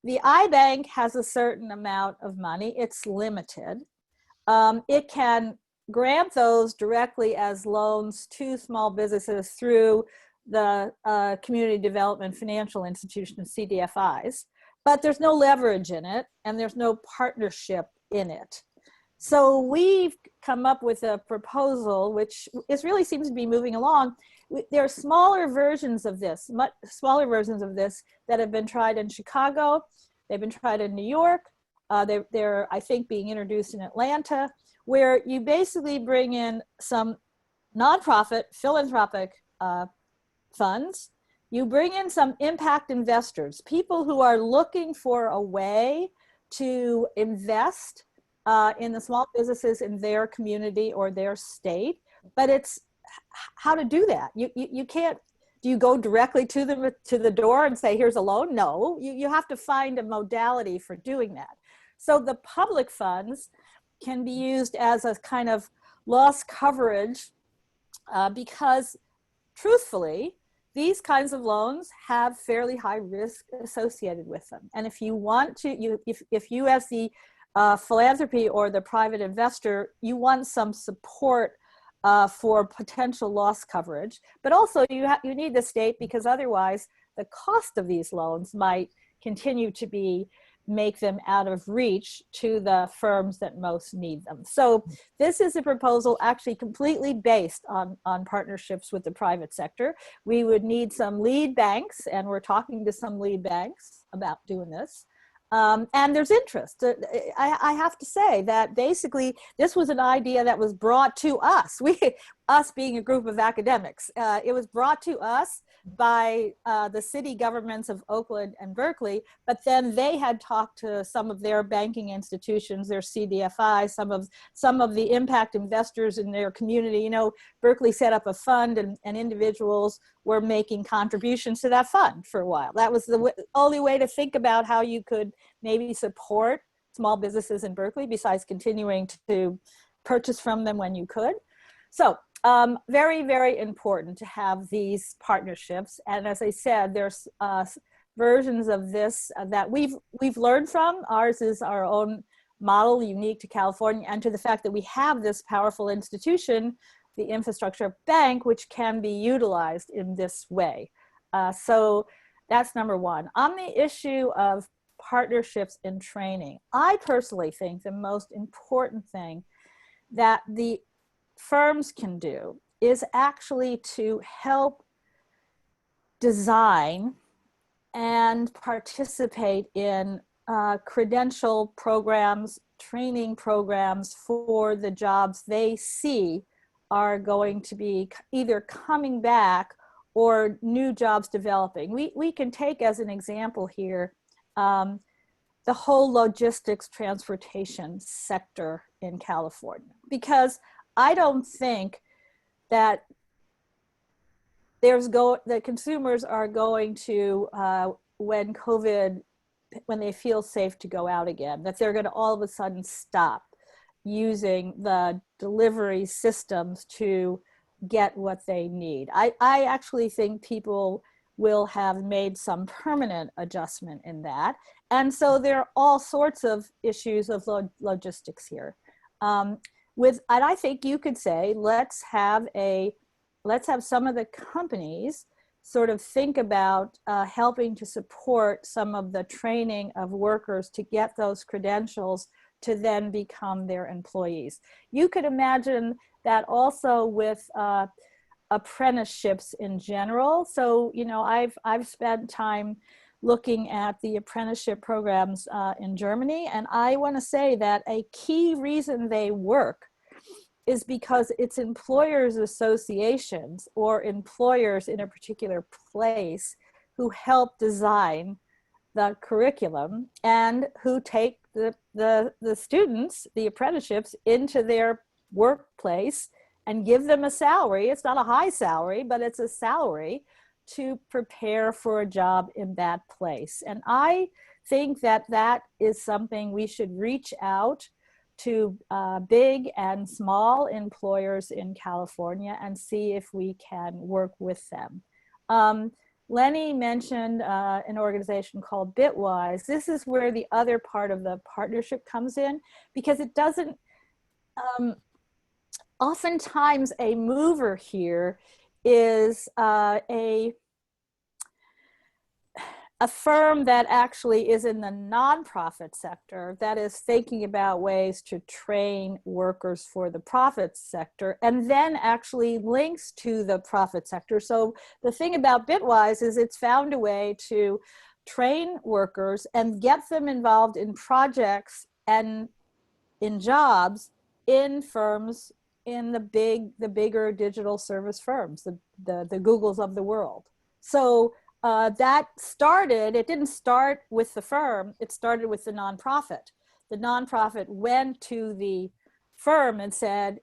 the iBank has a certain amount of money. It's limited. It can grant those directly as loans to small businesses through the Community Development Financial Institution, CDFIs. But there's no leverage in it and there's no partnership in it. So we've come up with a proposal, which really seems to be moving along. There are smaller versions of this, much smaller versions of this that have been tried in Chicago. They've been tried in New York. They're, I think, being introduced in Atlanta, where you basically bring in some nonprofit philanthropic funds. You bring in some impact investors, people who are looking for a way to invest in the small businesses in their community or their state, but it's how to do that. You can't, do you go directly to them to the door and say, here's a loan? No, you have to find a modality for doing that. So the public funds can be used as a kind of loss coverage because truthfully, these kinds of loans have fairly high risk associated with them. And if you want to, if you as the philanthropy or the private investor, you want some support for potential loss coverage, but also you need the state because otherwise the cost of these loans might continue to make them out of reach to the firms that most need them. So this is a proposal actually completely based on partnerships with the private sector. We would need some lead banks, and we're talking to some lead banks about doing this. And there's interest. I have to say that basically this was an idea that was brought to us. Us being a group of academics, it was brought to us by the city governments of Oakland and Berkeley, but then they had talked to some of their banking institutions, their CDFI, some of the impact investors in their community. You know, Berkeley set up a fund and individuals were making contributions to that fund for a while. That was the only way to think about how you could maybe support small businesses in Berkeley besides continuing to purchase from them when you could. So very, very important to have these partnerships. And as I said, there's versions of this that we've learned from. Ours is our own model, unique to California, and to the fact that we have this powerful institution, the infrastructure bank, which can be utilized in this way. So that's number one. On the issue of partnerships in training, I personally think the most important thing that the firms can do is actually to help design and participate in credential programs, training programs for the jobs they see are going to be either coming back or new jobs developing. We can take as an example here the whole logistics transportation sector in California, because I don't think that the consumers are going to, when they feel safe to go out again, that they're going to all of a sudden stop using the delivery systems to get what they need. I actually think people will have made some permanent adjustment in that. And so there are all sorts of issues of logistics here. And I think you could say, let's have some of the companies sort of think about helping to support some of the training of workers to get those credentials to then become their employees. You could imagine that also with apprenticeships in general. So, you know, I've spent time looking at the apprenticeship programs in Germany, and I want to say that a key reason they work is because it's employers associations or employers in a particular place who help design the curriculum and who take the students, the apprenticeships, into their workplace and give them a salary. It's not a high salary, but it's a salary to prepare for a job in that place. And I think that that is something we should reach out to big and small employers in California and see if we can work with them. Lenny mentioned an organization called Bitwise. This is where the other part of the partnership comes in, because it doesn't, oftentimes a mover here is a firm that actually is in the nonprofit sector that is thinking about ways to train workers for the profit sector and then actually links to the profit sector. So the thing about Bitwise is it's found a way to train workers and get them involved in projects and in jobs in firms, in the bigger digital service firms, the Googles of the world. So that started, it didn't start with the firm, it started with the nonprofit. The nonprofit went to the firm and said,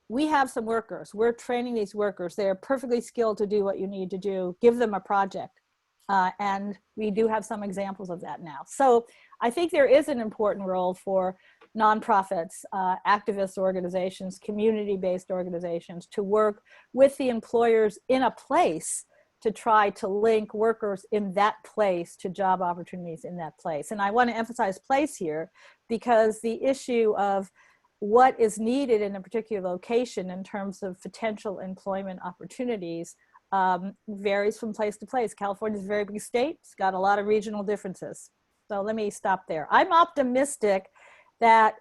we have some workers, we're training these workers, they're perfectly skilled to do what you need to do, give them a project. And we do have some examples of that now. So I think there is an important role for nonprofits, activist organizations, community-based organizations to work with the employers in a place to try to link workers in that place to job opportunities in that place. And I want to emphasize place here because the issue of what is needed in a particular location in terms of potential employment opportunities varies from place to place. California is a very big state. It's got a lot of regional differences. So let me stop there. I'm optimistic that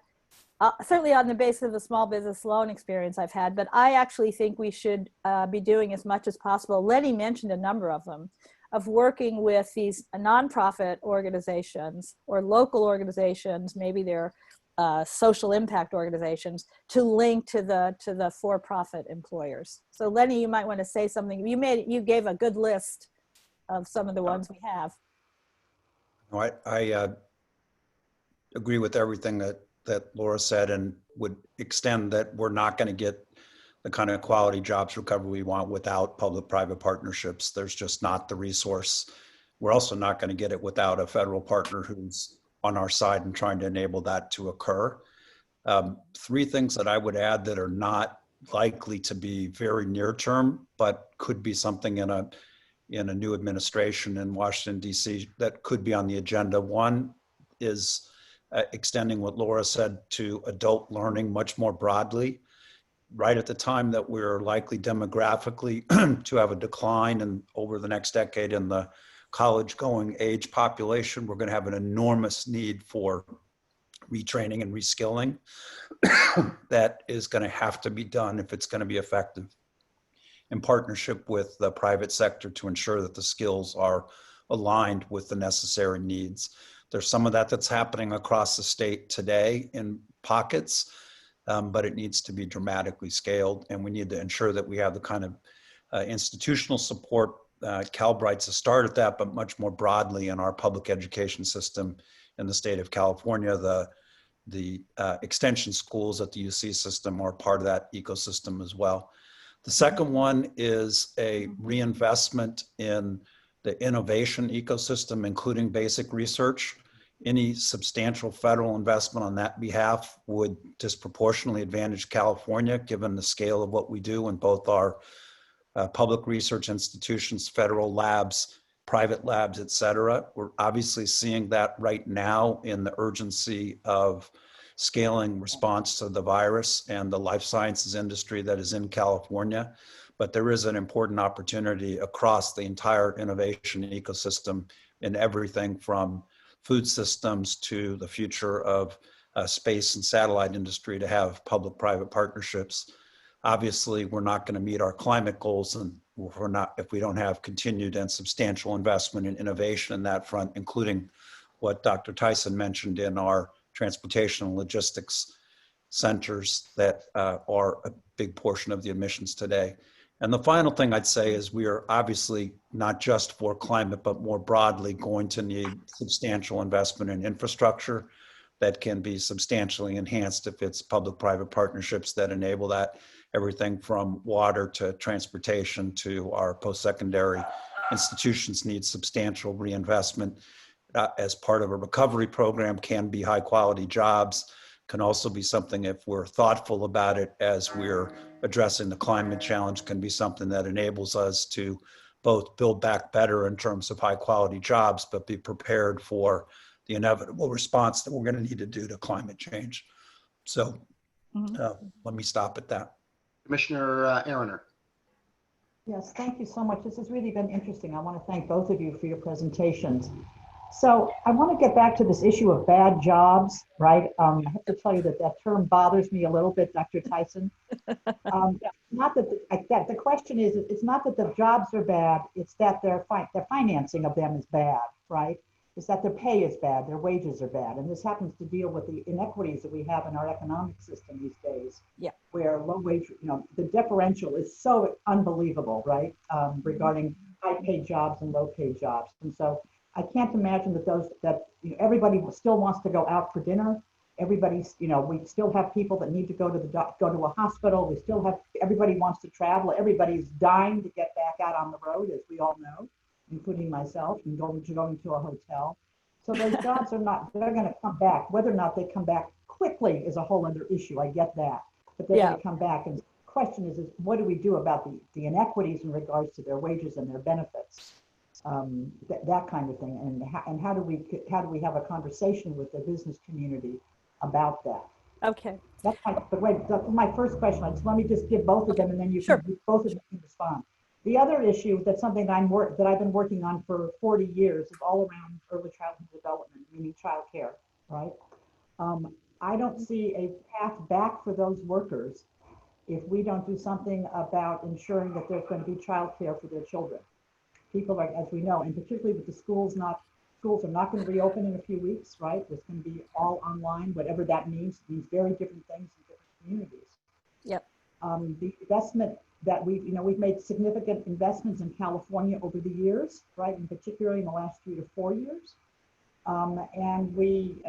certainly on the basis of the small business loan experience I've had, but I actually think we should be doing as much as possible. Lenny mentioned a number of them, of working with these nonprofit organizations or local organizations, maybe they're social impact organizations, to link to the for-profit employers. So Lenny, you might want to say something. You gave a good list of some of the ones we have. I agree with everything that Laura said, and would extend that we're not going to get the kind of quality jobs recovery we want without public-private partnerships. There's just not the resource. We're also not going to get it without a federal partner who's on our side and trying to enable that to occur. Three things that I would add that are not likely to be very near term, but could be something in a new administration in Washington, D.C. that could be on the agenda. One is extending what Laura said to adult learning much more broadly. Right at the time that we're likely demographically to have a decline and over the next decade in the college going age population, we're going to have an enormous need for retraining and reskilling that is going to have to be done if it's going to be effective, in partnership with the private sector to ensure that the skills are aligned with the necessary needs. There's some of that that's happening across the state today in pockets, but it needs to be dramatically scaled, and we need to ensure that we have the kind of institutional support. Calbright's a start at that, but much more broadly in our public education system in the state of California. The extension schools at the UC system are part of that ecosystem as well. The second one is a reinvestment in the innovation ecosystem, including basic research. Any substantial federal investment on that behalf would disproportionately advantage California, given the scale of what we do in both our public research institutions, federal labs, private labs, et cetera. We're obviously seeing that right now in the urgency of scaling response to the virus and the life sciences industry that is in California. But there is an important opportunity across the entire innovation ecosystem in everything from food systems to the future of space and satellite industry to have public-private partnerships. Obviously, we're not going to meet our climate goals and if we don't have continued and substantial investment in innovation in that front, including what Dr. Tyson mentioned in our transportation and logistics centers that are a big portion of the emissions today. And the final thing I'd say is we are obviously not just for climate, but more broadly going to need substantial investment in infrastructure that can be substantially enhanced if it's public-private partnerships that enable that. Everything from water to transportation to our post-secondary institutions need substantial reinvestment as part of a recovery program, can be high-quality jobs, can also be something, if we're thoughtful about it as we're addressing the climate challenge, can be something that enables us to both build back better in terms of high-quality jobs, but be prepared for the inevitable response that we're going to need to do to climate change. So let me stop at that. Commissioner Aaroner. Yes, thank you so much. This has really been interesting. I want to thank both of you for your presentations. So I want to get back to this issue of bad jobs, right? I have to tell you that that term bothers me a little bit, Dr. Tyson. Not that the question is, it's not that the jobs are bad, it's that their financing of them is bad, right? It's that their pay is bad, their wages are bad. And this happens to deal with the inequities that we have in our economic system these days, where low wage, the differential is so unbelievable, right? Regarding high paid jobs and low paid jobs. And so I can't imagine that everybody still wants to go out for dinner. Everybody's, we still have people that need to go to a hospital. We still have, everybody wants to travel. Everybody's dying to get back out on the road, as we all know, including myself, and going to a hotel. So those jobs they're going to come back. Whether or not they come back quickly is a whole other issue. I get that, but they're going to come back. And the question is what do we do about the inequities in regards to their wages and their benefits? That kind of thing, and how do we have a conversation with the business community about that? Okay. That's my first question. Let me just give both of them, and then both of you can respond. The other issue that's something that I've been working on for 40 years is all around early childhood development, meaning child care, right? I don't see a path back for those workers if we don't do something about ensuring that there's going to be child care for their children. People are, as we know, and particularly with the schools are not going to reopen in a few weeks, right? It's going to be all online, whatever that means. It means very different things in different communities. Yep. The investment that we've made significant investments in California over the years, right? And particularly in the last 3 to 4 years. And we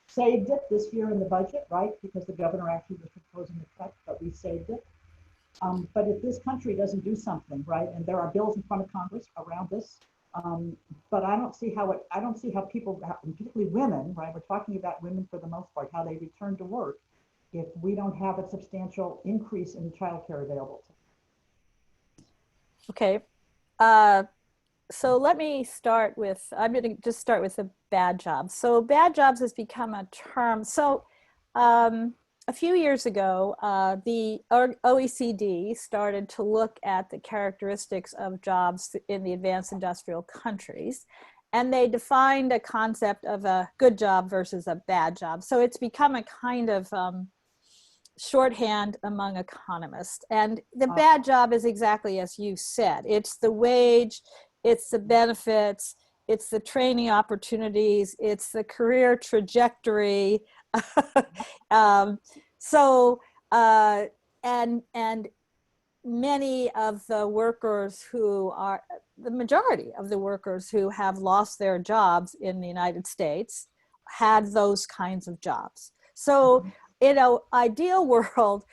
saved it this year in the budget, right? Because the governor actually was proposing a cut, but we saved it. But if this country doesn't do something, right, and there are bills in front of Congress around this, but I don't see how people, particularly women, right, we're talking about women for the most part, how they return to work if we don't have a substantial increase in child care available. Okay. So let me start with, I'm going to just start with the bad jobs. So bad jobs has become a term. So a few years ago, the OECD started to look at the characteristics of jobs in the advanced industrial countries. and they defined a concept of a good job versus a bad job. So it's become a kind of shorthand among economists. And the bad job is exactly as you said. It's the wage, it's the benefits, it's the training opportunities, it's the career trajectory. And many of the workers who are, the majority of the workers who have lost their jobs in the United States had those kinds of jobs. So in an ideal world,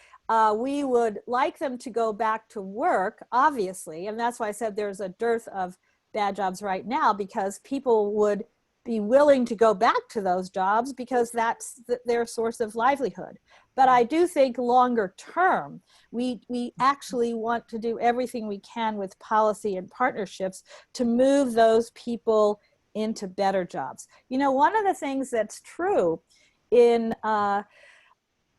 we would like them to go back to work, obviously, and that's why I said there's a dearth of bad jobs right now, because people would be willing to go back to those jobs because that's their source of livelihood. But I do think longer term, we actually want to do everything we can with policy and partnerships to move those people into better jobs. You know, one of the things that's true in the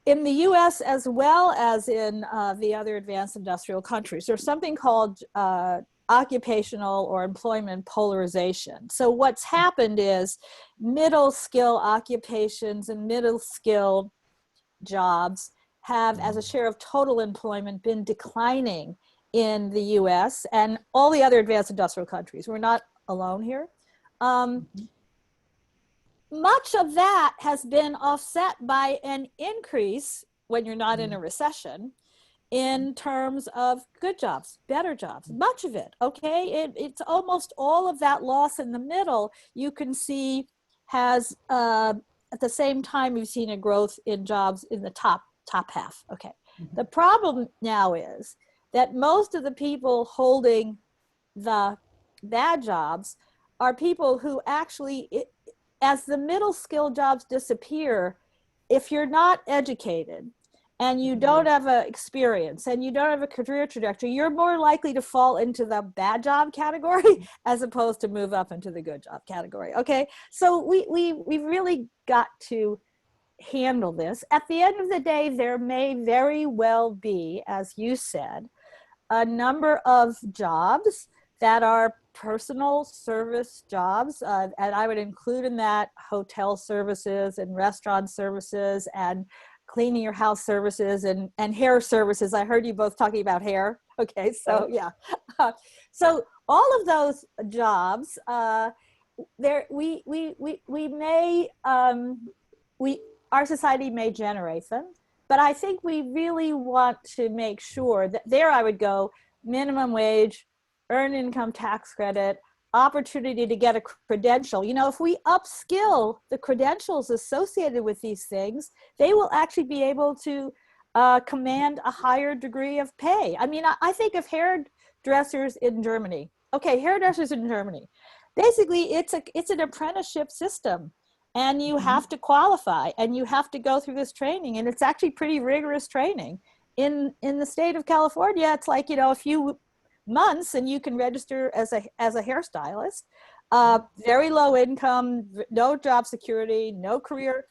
US as well as in the other advanced industrial countries, there's something called occupational or employment polarization. So what's happened is middle skill occupations and middle skill jobs have, as a share of total employment, been declining in the US and all the other advanced industrial countries. We're not alone here. Much of that has been offset by an increase, when you're not in a recession, in terms of good jobs, better jobs, much of it, okay? It's almost all of that loss in the middle, you can see has, at the same time, you've seen a growth in jobs in the top half, okay? The problem now is that most of the people holding the bad jobs are people who actually, as the middle skill jobs disappear, if you're not educated, and you don't have an experience and you don't have a career trajectory, you're more likely to fall into the bad job category as opposed to move up into the good job category, okay? So we've really got to handle this. At the end of the day, there may very well be, as you said, a number of jobs that are personal service jobs, and I would include in that hotel services and restaurant services and cleaning your house services and hair services. I heard you both talking about hair. Okay, so yeah. So all of those jobs, our society may generate them, but I think we really want to make sure that there I would go minimum wage, earned income tax credit, opportunity to get a credential. You know, if we upskill the credentials associated with these things, they will actually be able to command a higher degree of pay. I mean, I think of hairdressers in Germany. Okay, hairdressers in Germany. Basically, it's an apprenticeship system, and you have to qualify, and you have to go through this training, and it's actually pretty rigorous training. In the state of California, it's like, you know, a few months and you can register as a hairstylist. Very low income, no job security, no career.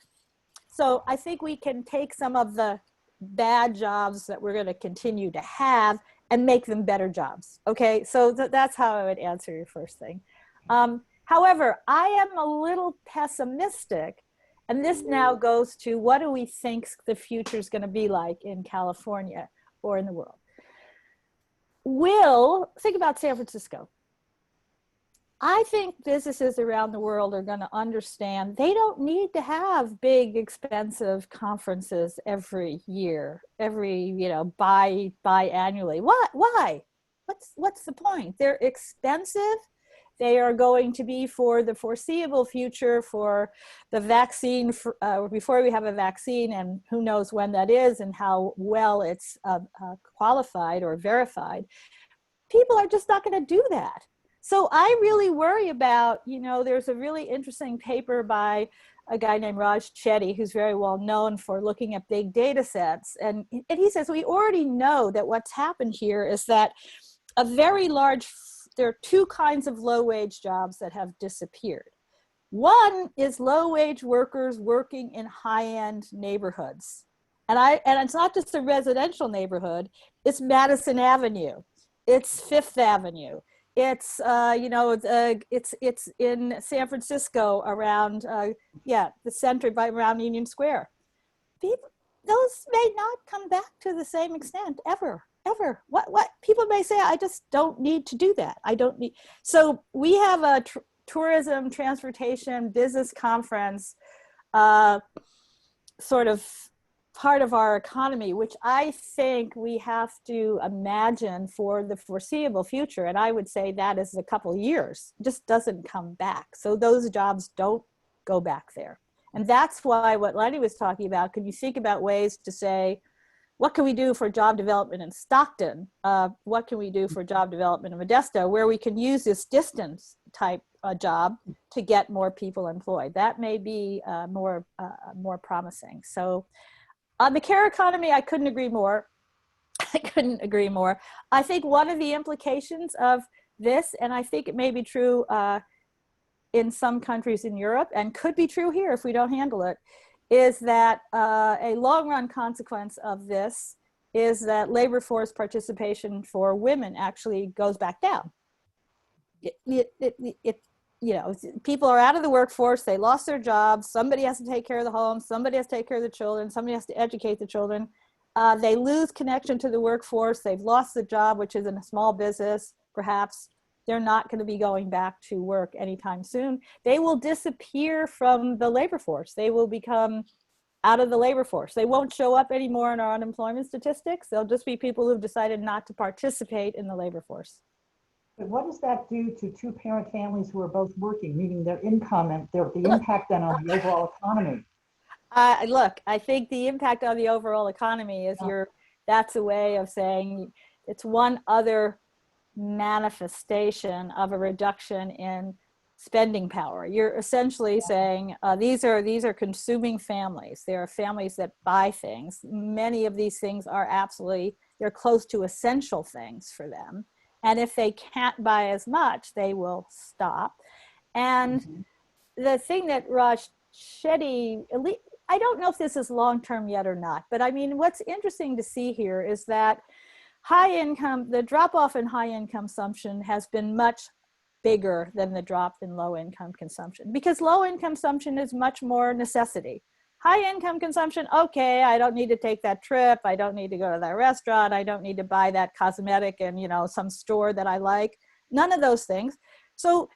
So I think we can take some of the bad jobs that we're going to continue to have and make them better jobs. Okay, so that's how I would answer your first thing. However, I am a little pessimistic, and this now goes to what do we think the future is going to be like in California or in the world. Think about San Francisco. I think businesses around the world are going to understand they don't need to have big, expensive conferences every year, biannually. Why? What's the point? They're expensive. They are going to be for the foreseeable future for the vaccine, before we have a vaccine, and who knows when that is and how well it's qualified or verified. People are just not going to do that. So I really worry about, there's a really interesting paper by a guy named Raj Chetty, who's very well known for looking at big data sets. And he says, we already know that what's happened here is that there are two kinds of low-wage jobs that have disappeared. One is low-wage workers working in high-end neighborhoods. And it's not just a residential neighborhood, it's Madison Avenue, it's Fifth Avenue, it's it's in San Francisco around the center around Union Square. Those may not come back to the same extent ever. What people may say, I just don't need to do that. I don't need. So we have a tourism, transportation, business conference, sort of part of our economy, which I think we have to imagine for the foreseeable future. And I would say that is a couple of years, just doesn't come back. So those jobs don't go back there. And that's why what Lenny was talking about, could you think about ways to say, what can we do for job development in Stockton? What can we do for job development in Modesto, where we can use this distance type job to get more people employed? That may be more promising. So on the care economy, I couldn't agree more. I think one of the implications of this, and I think it may be true in some countries in Europe and could be true here if we don't handle it, is that a long run consequence of this is that labor force participation for women actually goes back down. People are out of the workforce, they lost their jobs, somebody has to take care of the home, somebody has to take care of the children, somebody has to educate the children. They lose connection to the workforce, they've lost the job, which is in a small business, perhaps. They're not going to be going back to work anytime soon. They will disappear from the labor force. They will become out of the labor force. They won't show up anymore in our unemployment statistics. They'll just be people who've decided not to participate in the labor force. But what does that do to two-parent families who are both working, meaning their income and the impact then on the overall economy? Look, I think the impact on the overall economy is that's a way of saying it's one other manifestation of a reduction in spending power. You're essentially saying these are consuming families. They are families that buy things. Many of these things are they're close to essential things for them. And if they can't buy as much, they will stop. And the thing that Raj Shetty, I don't know if this is long-term yet or not, but I mean, what's interesting to see here is that the drop-off in high-income consumption has been much bigger than the drop in low-income consumption, because low-income consumption is much more necessity. High-income consumption, okay, I don't need to take that trip, I don't need to go to that restaurant, I don't need to buy that cosmetic in some store that I like, none of those things. So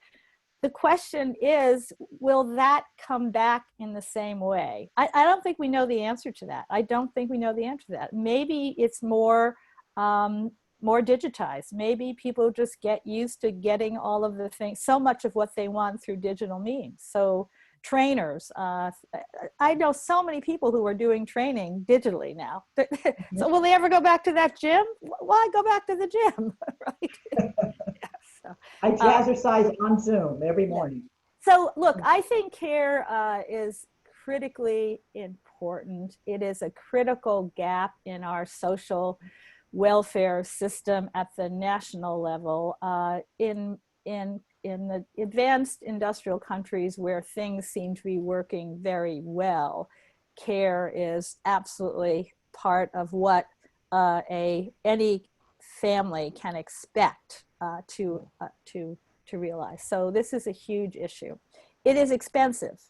the question is, will that come back in the same way? I don't think we know the answer to that. Maybe it's more digitized. Maybe people just get used to getting all of the things, so much of what they want through digital means. So trainers, I know so many people who are doing training digitally now. So will they ever go back to that gym? Why go back to the gym, right? I jazzercise on Zoom every morning. So look, I think care is critically important. It is a critical gap in our social welfare system at the national level. In the advanced industrial countries where things seem to be working very well, care is absolutely part of what any family can expect to realize. So this is a huge issue. It is expensive.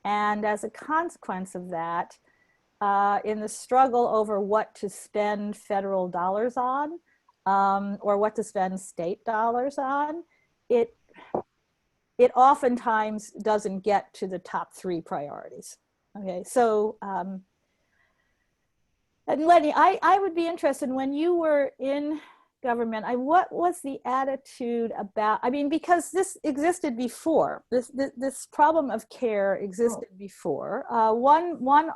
And as a consequence of that, in the struggle over what to spend federal dollars on, or what to spend state dollars on, it oftentimes doesn't get to the top three priorities. Okay, so and Lenny, I would be interested, when you were in government, what was the attitude about, because this existed before, this problem of care existed before. One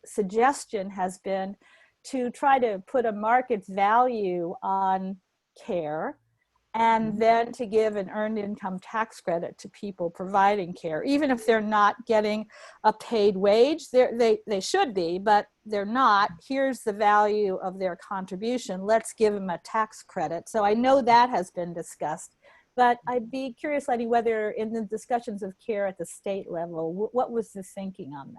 suggestion has been to try to put a market value on care, and then to give an earned income tax credit to people providing care, even if they're not getting a paid wage. They should be, but they're not. Here's the value of their contribution. Let's give them a tax credit. So I know that has been discussed, but I'd be curious, Lenny, whether in the discussions of care at the state level, what was the thinking on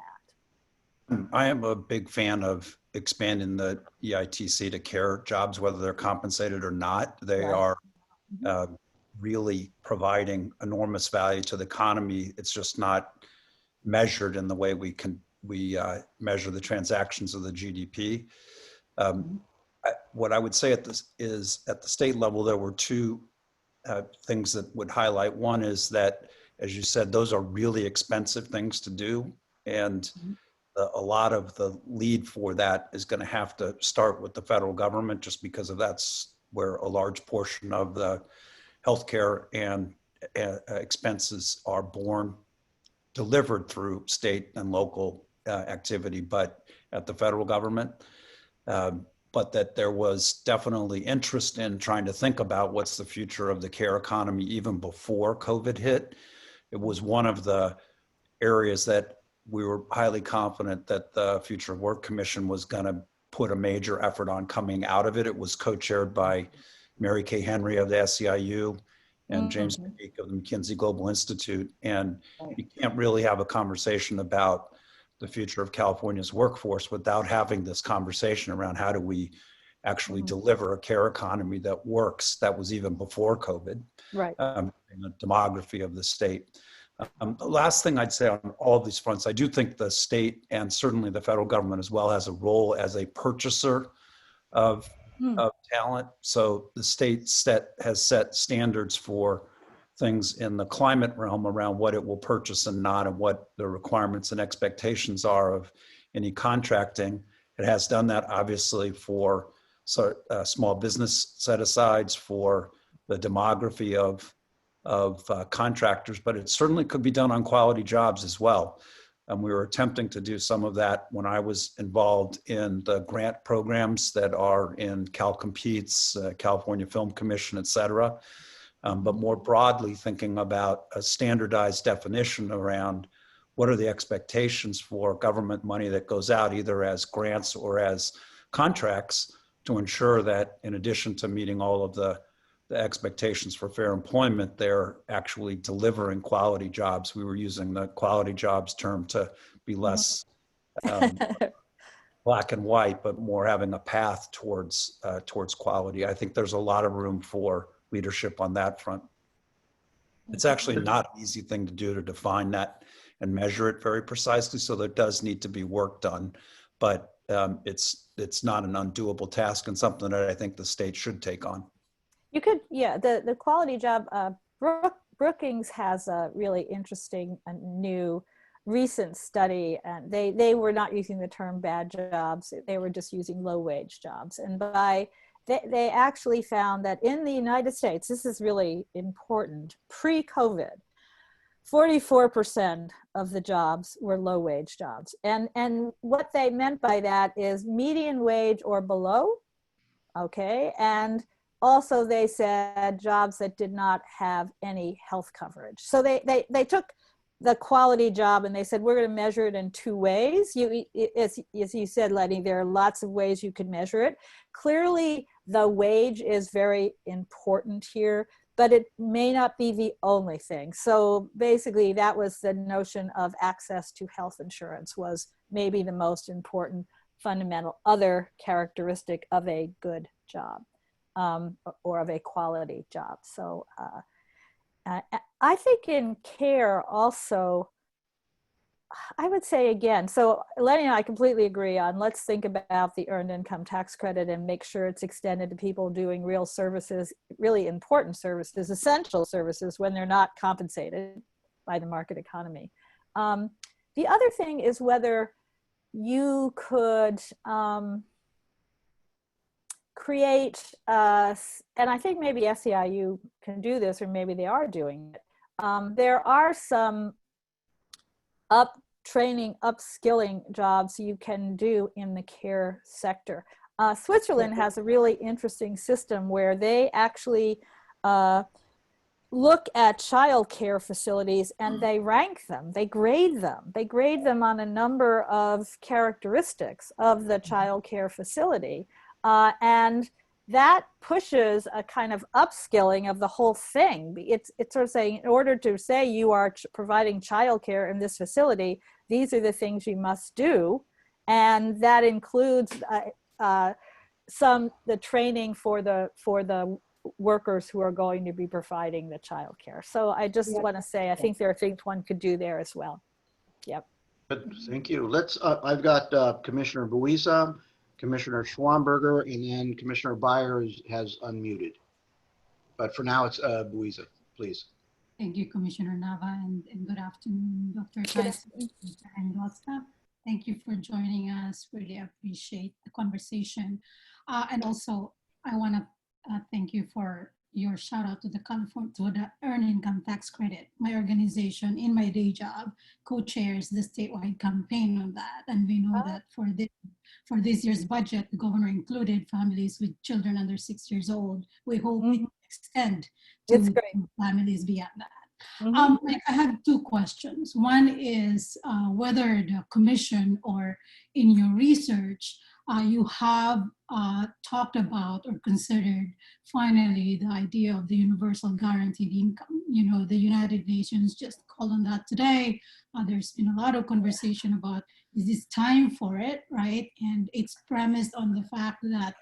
that? I am a big fan of expanding the EITC to care jobs, whether they're compensated or not. They are really providing enormous value to the economy. It's just not measured in the way we measure the transactions of the GDP. What I would say at the state level, there were two things that would highlight. One is that, as you said, those are really expensive things to do. And a lot of the lead for that is going to have to start with the federal government, just because of that's where a large portion of the healthcare and expenses are delivered through state and local activity, but at the federal government. But that there was definitely interest in trying to think about what's the future of the care economy even before COVID hit. It was one of the areas that we were highly confident that the Future of Work Commission was going to put a major effort on coming out of it. It was co-chaired by Mary Kay Henry of the SEIU and James McPeak of the McKinsey Global Institute. And you can't really have a conversation about the future of California's workforce without having this conversation around how do we actually deliver a care economy that works. That was even before COVID, right? And the demography of the state. The last thing I'd say on all of these fronts, I do think the state and certainly the federal government as well has a role as a purchaser of talent. So the state has set standards for things in the climate realm around what it will purchase and not, and what the requirements and expectations are of any contracting. It has done that obviously for small business set-asides, for the demography of contractors, but it certainly could be done on quality jobs as well. And we were attempting to do some of that when I was involved in the grant programs that are in Cal Competes, California Film Commission, et cetera. But more broadly, thinking about a standardized definition around what are the expectations for government money that goes out either as grants or as contracts, to ensure that in addition to meeting all of the expectations for fair employment, they're actually delivering quality jobs. We were using the quality jobs term to be less black and white, but more having a path towards quality. I think there's a lot of room for leadership on that front. It's actually not an easy thing to do, to define that and measure it very precisely. So there does need to be work done, but it's not an undoable task, and something that I think the state should take on. You could, yeah, the quality job, Brookings has a really interesting new recent study, and they were not using the term bad jobs, they were just using low wage jobs. And they actually found that in the United States, this is really important, pre-COVID, 44% of the jobs were low wage jobs. And what they meant by that is median wage or below, okay? And also they said jobs that did not have any health coverage. So they took the quality job and they said, we're going to measure it in two ways. As you said, Lenny, there are lots of ways you could measure it. Clearly, the wage is very important here, but it may not be the only thing. So basically, that was the notion of access to health insurance was maybe the most important fundamental other characteristic of a good job or of a quality job. So I think in care also, I would say again, so Lenny and I completely agree on let's think about the earned income tax credit and make sure it's extended to people doing real services, really important services, essential services when they're not compensated by the market economy. The other thing is whether you could create, and I think maybe SEIU can do this, or maybe they are doing it. There are some training, upskilling jobs you can do in the care sector. Switzerland has a really interesting system where they actually look at child care facilities and they rank them, they grade them on a number of characteristics of the child care facility. And that pushes a kind of upskilling of the whole thing. It's sort of saying, in order to say you are providing childcare in this facility, these are the things you must do. And that includes the training for the workers who are going to be providing the childcare. So I just want to say, I think there are things one could do there as well. Yep. Good, thank you. Let's, I've got Commissioner Buisa, Commissioner Schwamberger, and then Commissioner Byer has unmuted. But for now, it's Buisa, please. Thank you, Commissioner Nava, and good afternoon, Dr. Tyson and Rosca. Thank you for joining us. Really appreciate the conversation. And also, I want to thank you for your shout out to the Earned Income Tax Credit. My organization, in my day job, co-chairs the statewide campaign on that. And we know that for this year's budget, the governor included families with children under 6 years old. We hope it extend to families beyond that. I have two questions. One is whether the commission or in your research, you have talked about or considered finally the idea of the universal guaranteed income. You know, the United Nations just called on that today. There's been a lot of conversation about, is this time for it, right? And it's premised on the fact that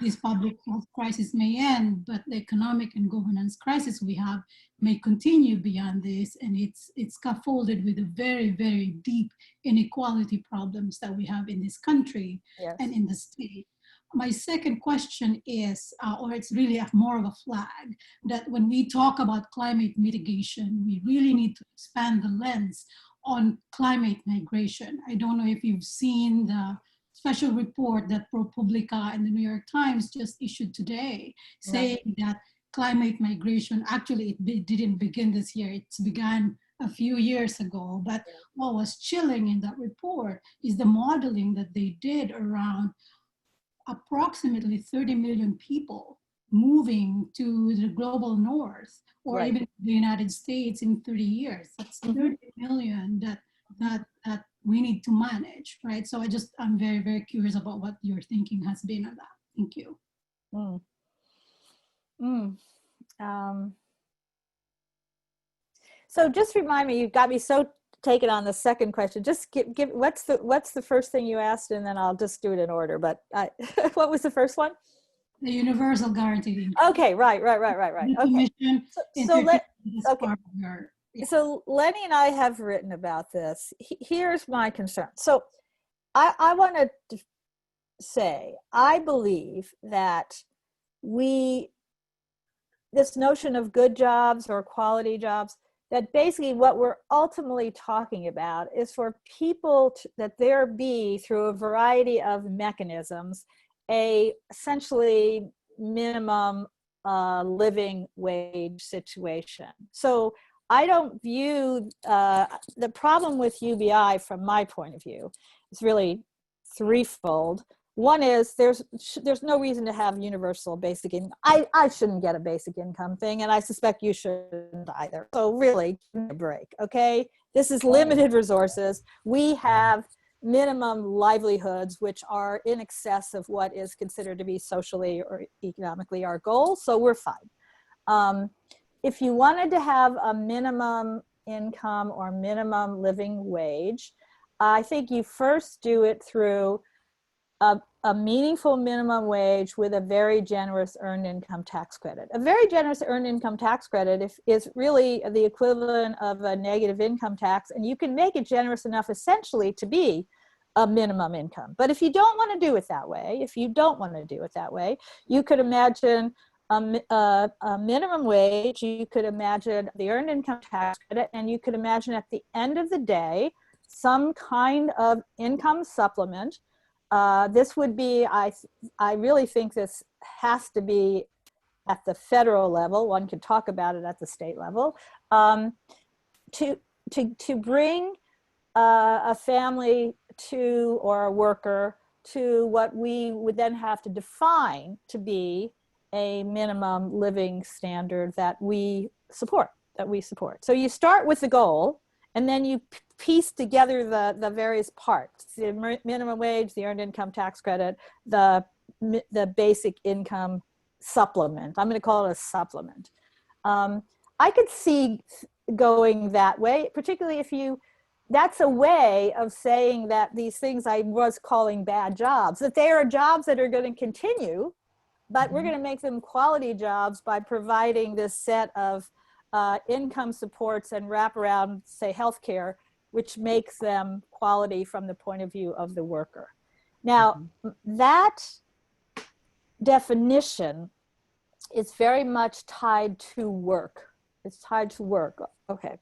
this public health crisis may end, but the economic and governance crisis we have may continue beyond this, and it's scaffolded with the very, very deep inequality problems that we have in this country and in the state. My second question is, or it's really more of a flag, that when we talk about climate mitigation, we really need to expand the lens on climate migration. I don't know if you've seen the special report that ProPublica and the New York Times just issued today, saying that climate migration, actually it didn't begin this year, it's began a few years ago, but what was chilling in that report is the modeling that they did around approximately 30 million people moving to the global north, or even the United States in 30 years. That's 30 million that we need to manage, right? So I'm very, very curious about what your thinking has been on that. Thank you. So just remind me, you've got me so taken on the second question. Just give what's the first thing you asked, and then I'll just do it in order. But what was the first one? The universal guaranteed income. Okay, right. Okay. So Lenny and I have written about this. Here's my concern. So I want to say, I believe that this notion of good jobs or quality jobs, that basically what we're ultimately talking about is for people that there be, through a variety of mechanisms, essentially minimum living wage situation. So I don't view the problem with UBI, from my point of view, is really threefold. One is there's no reason to have universal basic income. I shouldn't get a basic income thing, and I suspect you shouldn't either. So really, give me a break, okay? This is limited resources. We have minimum livelihoods, which are in excess of what is considered to be socially or economically our goal, so we're fine. If you wanted to have a minimum income or minimum living wage, I think you first do it through a meaningful minimum wage with a very generous earned income tax credit. A very generous earned income tax credit is really the equivalent of a negative income tax, and you can make it generous enough essentially to be a minimum income. But if you don't want to do it that way, you could imagine a minimum wage, you could imagine the earned income tax credit, and you could imagine at the end of the day, some kind of income supplement. This would be, I really think this has to be at the federal level. One could talk about it at the state level, to bring a family to, or a worker to, what we would then have to define to be a minimum living standard that we support. So you start with the goal, and then you piece together the various parts: the minimum wage, the earned income tax credit, the basic income supplement. I'm going to call it a supplement. I could see going that way, particularly if you that's a way of saying that these things I was calling bad jobs, that they are jobs that are going to continue, but we're going to make them quality jobs by providing this set of income supports and wraparound, say, healthcare, which makes them quality from the point of view of the worker. Now, that definition is very much tied to work. It's tied to work. Okay.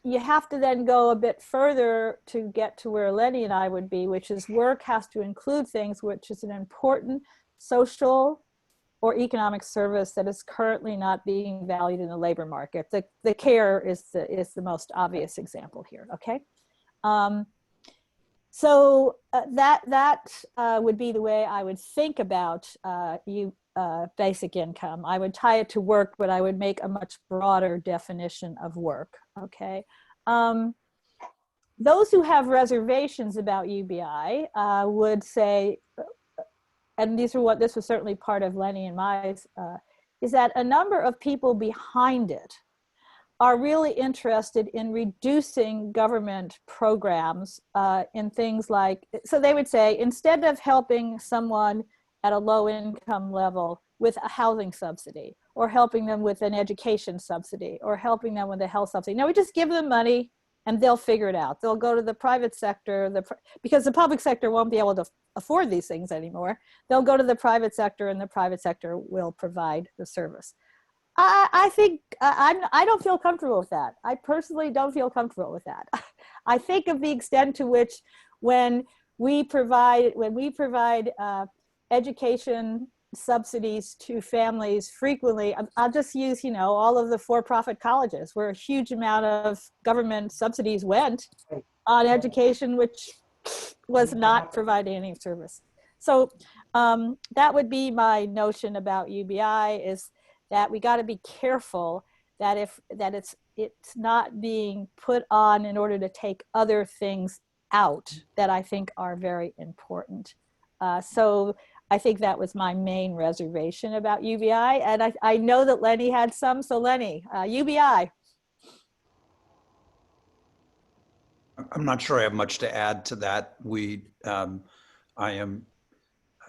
You have to then go a bit further to get to where Lenny and I would be, which is work has to include things which is an important social or economic service that is currently not being valued in the labor market. The care is the most obvious example here, okay? So that would be the way I would think about basic income. I would tie it to work, but I would make a much broader definition of work, okay? Those who have reservations about UBI would say, and this was certainly part of Lenny and my, is that a number of people behind it are really interested in reducing government programs in things like, so they would say, instead of helping someone at a low income level with a housing subsidy, or helping them with an education subsidy, or helping them with a health subsidy, no, we just give them money and they'll figure it out. They'll go to the private sector, because the public sector won't be able to afford these things anymore. They'll go to the private sector and the private sector will provide the service. I think I don't feel comfortable with that. I personally don't feel comfortable with that. I think of the extent to which when we provide education subsidies to families frequently, I'll just use, all of the for-profit colleges where a huge amount of government subsidies went on education, which was not providing any service. So that would be my notion about UBI, is that we got to be careful that it's not being put on in order to take other things out that I think are very important. So I think that was my main reservation about UBI. And I know that Lenny had some. So Lenny, UBI. I'm not sure I have much to add to that. I am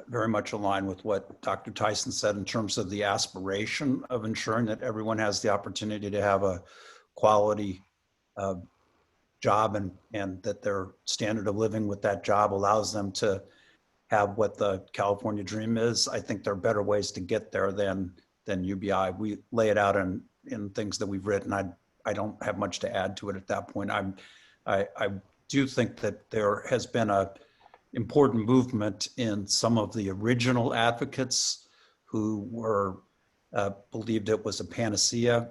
very much aligned with what Dr. Tyson said in terms of the aspiration of ensuring that everyone has the opportunity to have a quality job and that their standard of living with that job allows them to have what the California dream is. I think there are better ways to get there than UBI. We lay it out in things that we've written. I don't have much to add to it at that point. I do think that there has been a important movement in some of the original advocates who were believed it was a panacea,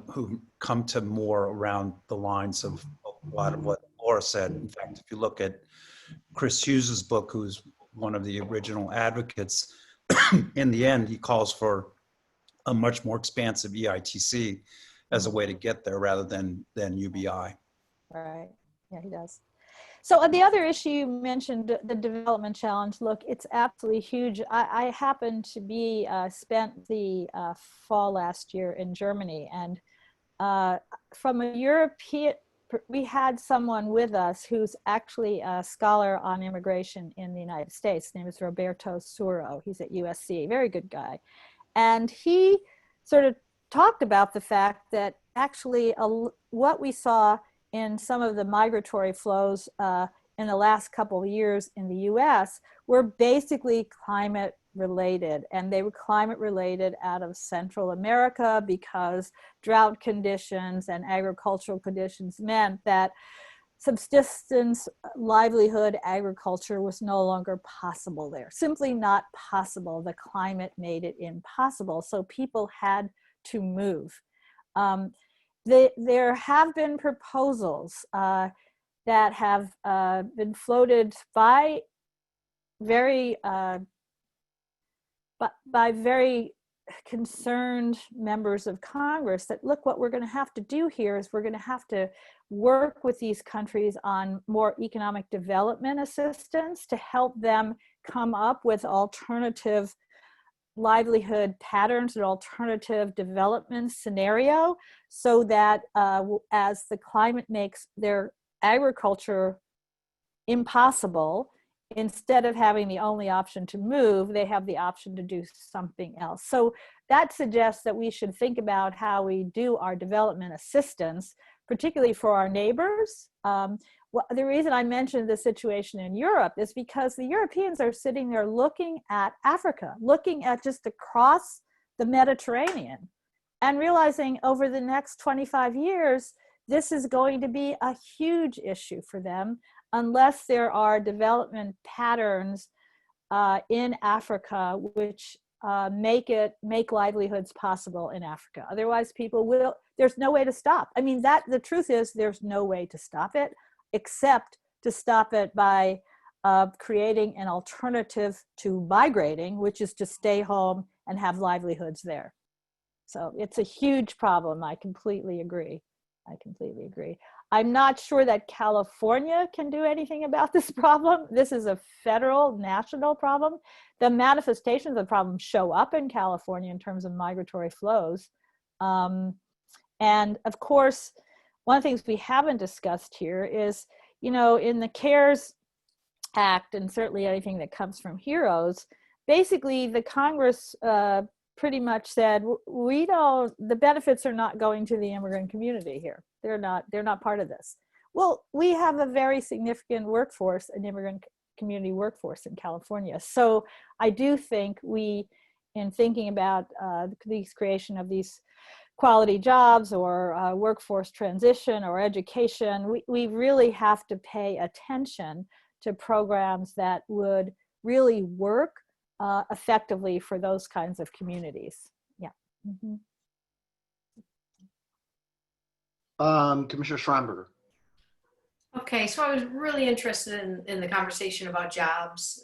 who come to more around the lines of a lot of what Laura said. In fact, if you look at Chris Hughes's book, who's one of the original advocates, in the end, he calls for a much more expansive EITC as a way to get there rather than UBI. Right. Yeah, he does. So the other issue you mentioned, the development challenge, look, it's absolutely huge. I happened to be, spent the fall last year in Germany, and from a European, we had someone with us who's actually a scholar on immigration in the United States. His name is Roberto Suro. He's at USC, very good guy. And he sort of talked about the fact that actually what we saw in some of the migratory flows in the last couple of years in the US were basically climate related, and they were climate related out of Central America because drought conditions and agricultural conditions meant that subsistence, livelihood, agriculture was no longer possible there. Simply not possible. The climate made it impossible. So people had to move. There have been proposals that have been floated by very concerned members of Congress that, look, what we're going to have to do here is we're going to have to work with these countries on more economic development assistance to help them come up with alternative livelihood patterns and alternative development scenario so that as the climate makes their agriculture impossible, instead of having the only option to move, they have the option to do something else. So that suggests that we should think about how we do our development assistance, particularly for our neighbors. The reason I mentioned the situation in Europe is because the Europeans are sitting there looking at Africa, looking at just across the Mediterranean, and realizing over the next 25 years, this is going to be a huge issue for them unless there are development patterns in Africa which make livelihoods possible in Africa. Otherwise, there's no way to stop. I mean, the truth is there's no way to stop it, except to stop it by creating an alternative to migrating, which is to stay home and have livelihoods there. So it's a huge problem. I completely agree. I'm not sure that California can do anything about this problem. This is a federal, national problem. The manifestations of the problem show up in California in terms of migratory flows. And of course, one of the things we haven't discussed here is, in the CARES Act, and certainly anything that comes from HEROES, basically the Congress pretty much said, the benefits are not going to the immigrant community here. They're not part of this. Well, we have a very significant workforce, an immigrant community workforce in California. So I do think in thinking about the creation of these quality jobs or workforce transition or education, we really have to pay attention to programs that would really work effectively for those kinds of communities. Yeah. Mm-hmm. Commissioner Schronberger. Okay, so I was really interested in the conversation about jobs,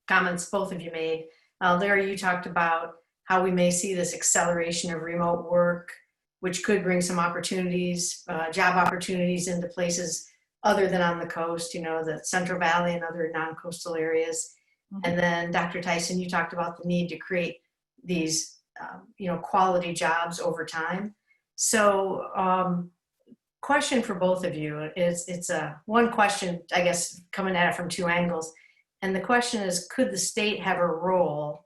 comments both of you made. Larry, you talked about how we may see this acceleration of remote work, which could bring some opportunities, job opportunities into places other than on the coast, the Central Valley and other non-coastal areas. Mm-hmm. And then Dr. Tyson, you talked about the need to create these, quality jobs over time. So question for both of you is, it's one question, I guess, coming at it from two angles. And the question is, could the state have a role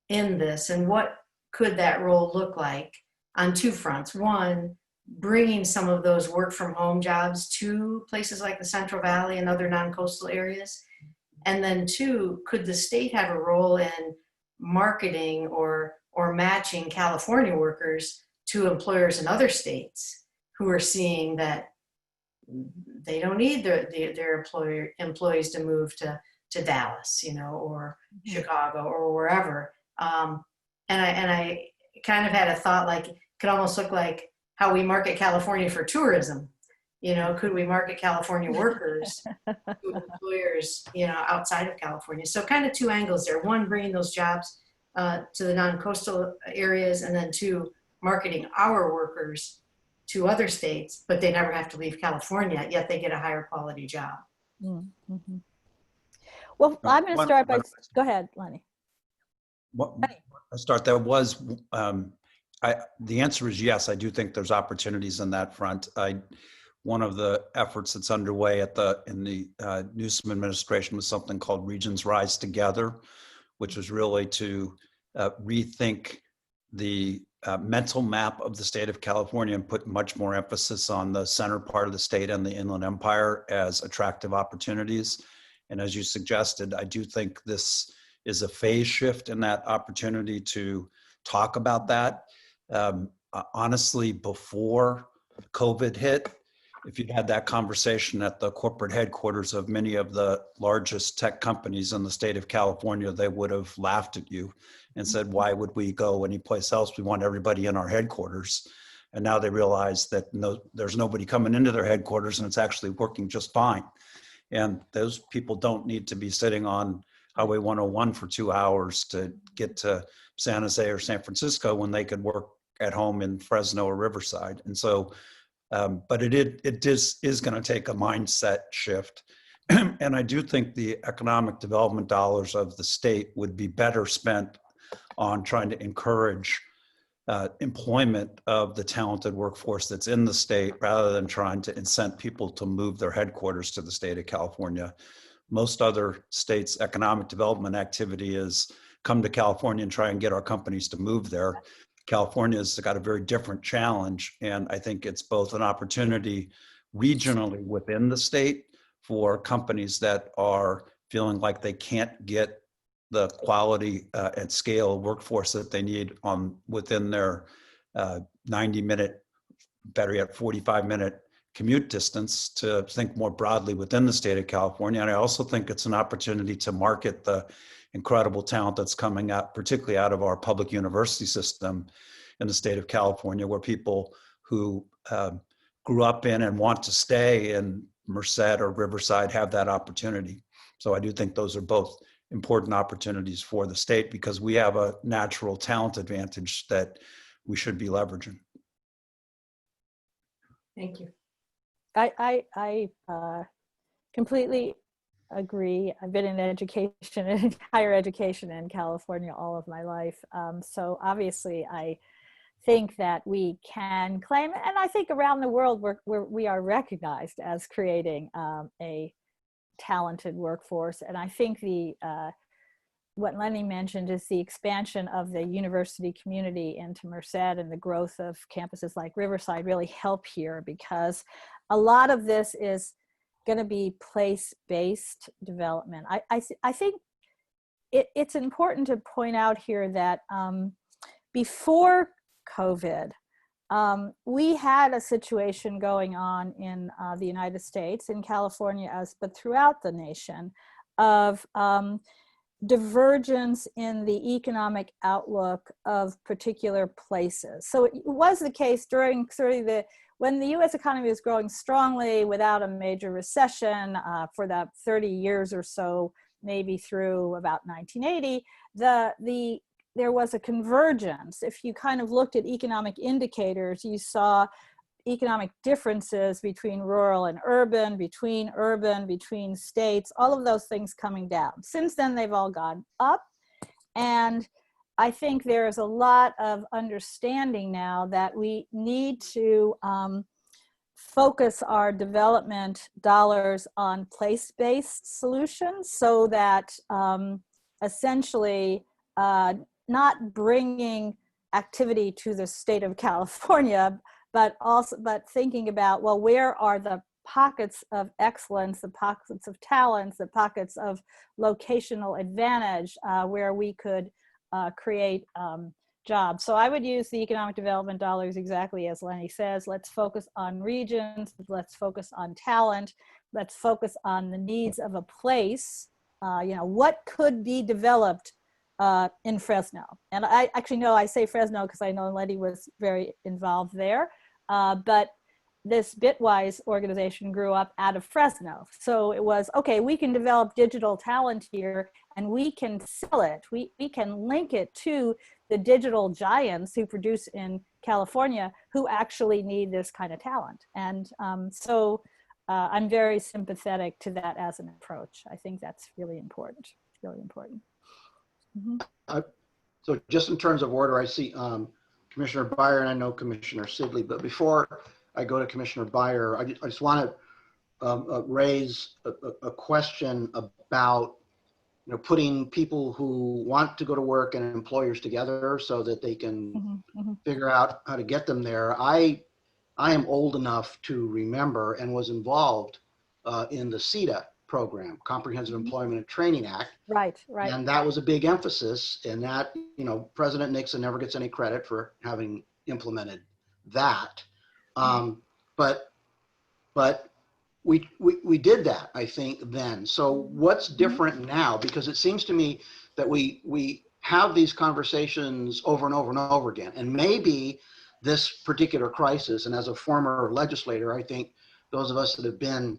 in this? And what could that role look like on two fronts? One, bringing some of those work from home jobs to places like the Central Valley and other non-coastal areas. And then two, could the state have a role in marketing or matching California workers to employers in other states who are seeing that they don't need their employees to move to Dallas, or Chicago or wherever. And I kind of had a thought, like, it could almost look like how we market California for tourism. Could we market California workers to employers, outside of California? So kind of two angles there. One, bringing those jobs to the non-coastal areas, and then two, marketing our workers to other states, but they never have to leave California, yet they get a higher quality job. Mm-hmm. Well, I'm going to start by, go ahead, Lenny. I'll start. There was, the answer is yes, I do think there's opportunities on that front. One of the efforts that's underway in the Newsom administration was something called Regions Rise Together, which was really to rethink the mental map of the state of California and put much more emphasis on the center part of the state and the Inland Empire as attractive opportunities. And as you suggested, I do think this is a phase shift in that opportunity to talk about that. Honestly, before COVID hit, if you'd had that conversation at the corporate headquarters of many of the largest tech companies in the state of California, they would have laughed at you and said, why would we go anyplace else? We want everybody in our headquarters. And now they realize that there's nobody coming into their headquarters and it's actually working just fine. And those people don't need to be sitting on Highway 101 for 2 hours to get to San Jose or San Francisco when they could work at home in Fresno or Riverside. And so, but it is going to take a mindset shift. And I do think the economic development dollars of the state would be better spent on trying to encourage employment of the talented workforce that's in the state rather than trying to incent people to move their headquarters to the state of California. Most other states' economic development activity is come to California and try and get our companies to move there. California's got a very different challenge, and I think it's both an opportunity regionally within the state for companies that are feeling like they can't get the quality and scale workforce that they need within their 90-minute, better yet 45-minute commute distance, to think more broadly within the state of California. And I also think it's an opportunity to market the incredible talent that's coming out, particularly out of our public university system in the state of California, where people who grew up in and want to stay in Merced or Riverside have that opportunity. So I do think those are both important opportunities for the state, because we have a natural talent advantage that we should be leveraging. Thank you. I completely agree. I've been in education and higher education in California all of my life. So obviously I think that we can claim, and I think around the world we are recognized as creating a talented workforce. And I think what Lenny mentioned is the expansion of the university community into Merced and the growth of campuses like Riverside really help here, because a lot of this is going to be place-based development. I think it's important to point out here that before COVID, we had a situation going on in the United States, in California, but throughout the nation, of divergence in the economic outlook of particular places. So it was the case during when the US economy was growing strongly without a major recession for that 30 years or so, maybe through about 1980, there was a convergence. If you kind of looked at economic indicators, you saw economic differences between rural and urban, between states, all of those things coming down. Since then, they've all gone up. And I think there is a lot of understanding now that we need to focus our development dollars on place-based solutions, so that essentially not bringing activity to the state of California, but thinking about, well, where are the pockets of excellence, the pockets of talents, the pockets of locational advantage where we could create jobs. So I would use the economic development dollars exactly as Lenny says. Let's focus on regions, let's focus on talent, let's focus on the needs of a place. What could be developed in Fresno? And I actually know I say Fresno because I know Lenny was very involved there. But this Bitwise organization grew up out of Fresno. So it was, okay, we can develop digital talent here and we can sell it. We can link it to the digital giants who produce in California who actually need this kind of talent. And so I'm very sympathetic to that as an approach. I think that's really important, really important. Mm-hmm. So just in terms of order, I see Commissioner Byer and I know Commissioner Sidley, but before I go to Commissioner Byer, I just want to raise a question about putting people who want to go to work and employers together so that they can figure out how to get them there. I am old enough to remember and was involved in the CETA program, Comprehensive Employment and Training Act. Right. And that was a big emphasis, and that, President Nixon never gets any credit for having implemented that. But we did that, I think, then. So what's different now? Because it seems to me that we have these conversations over and over and over again. And maybe this particular crisis, and as a former legislator, I think those of us that have been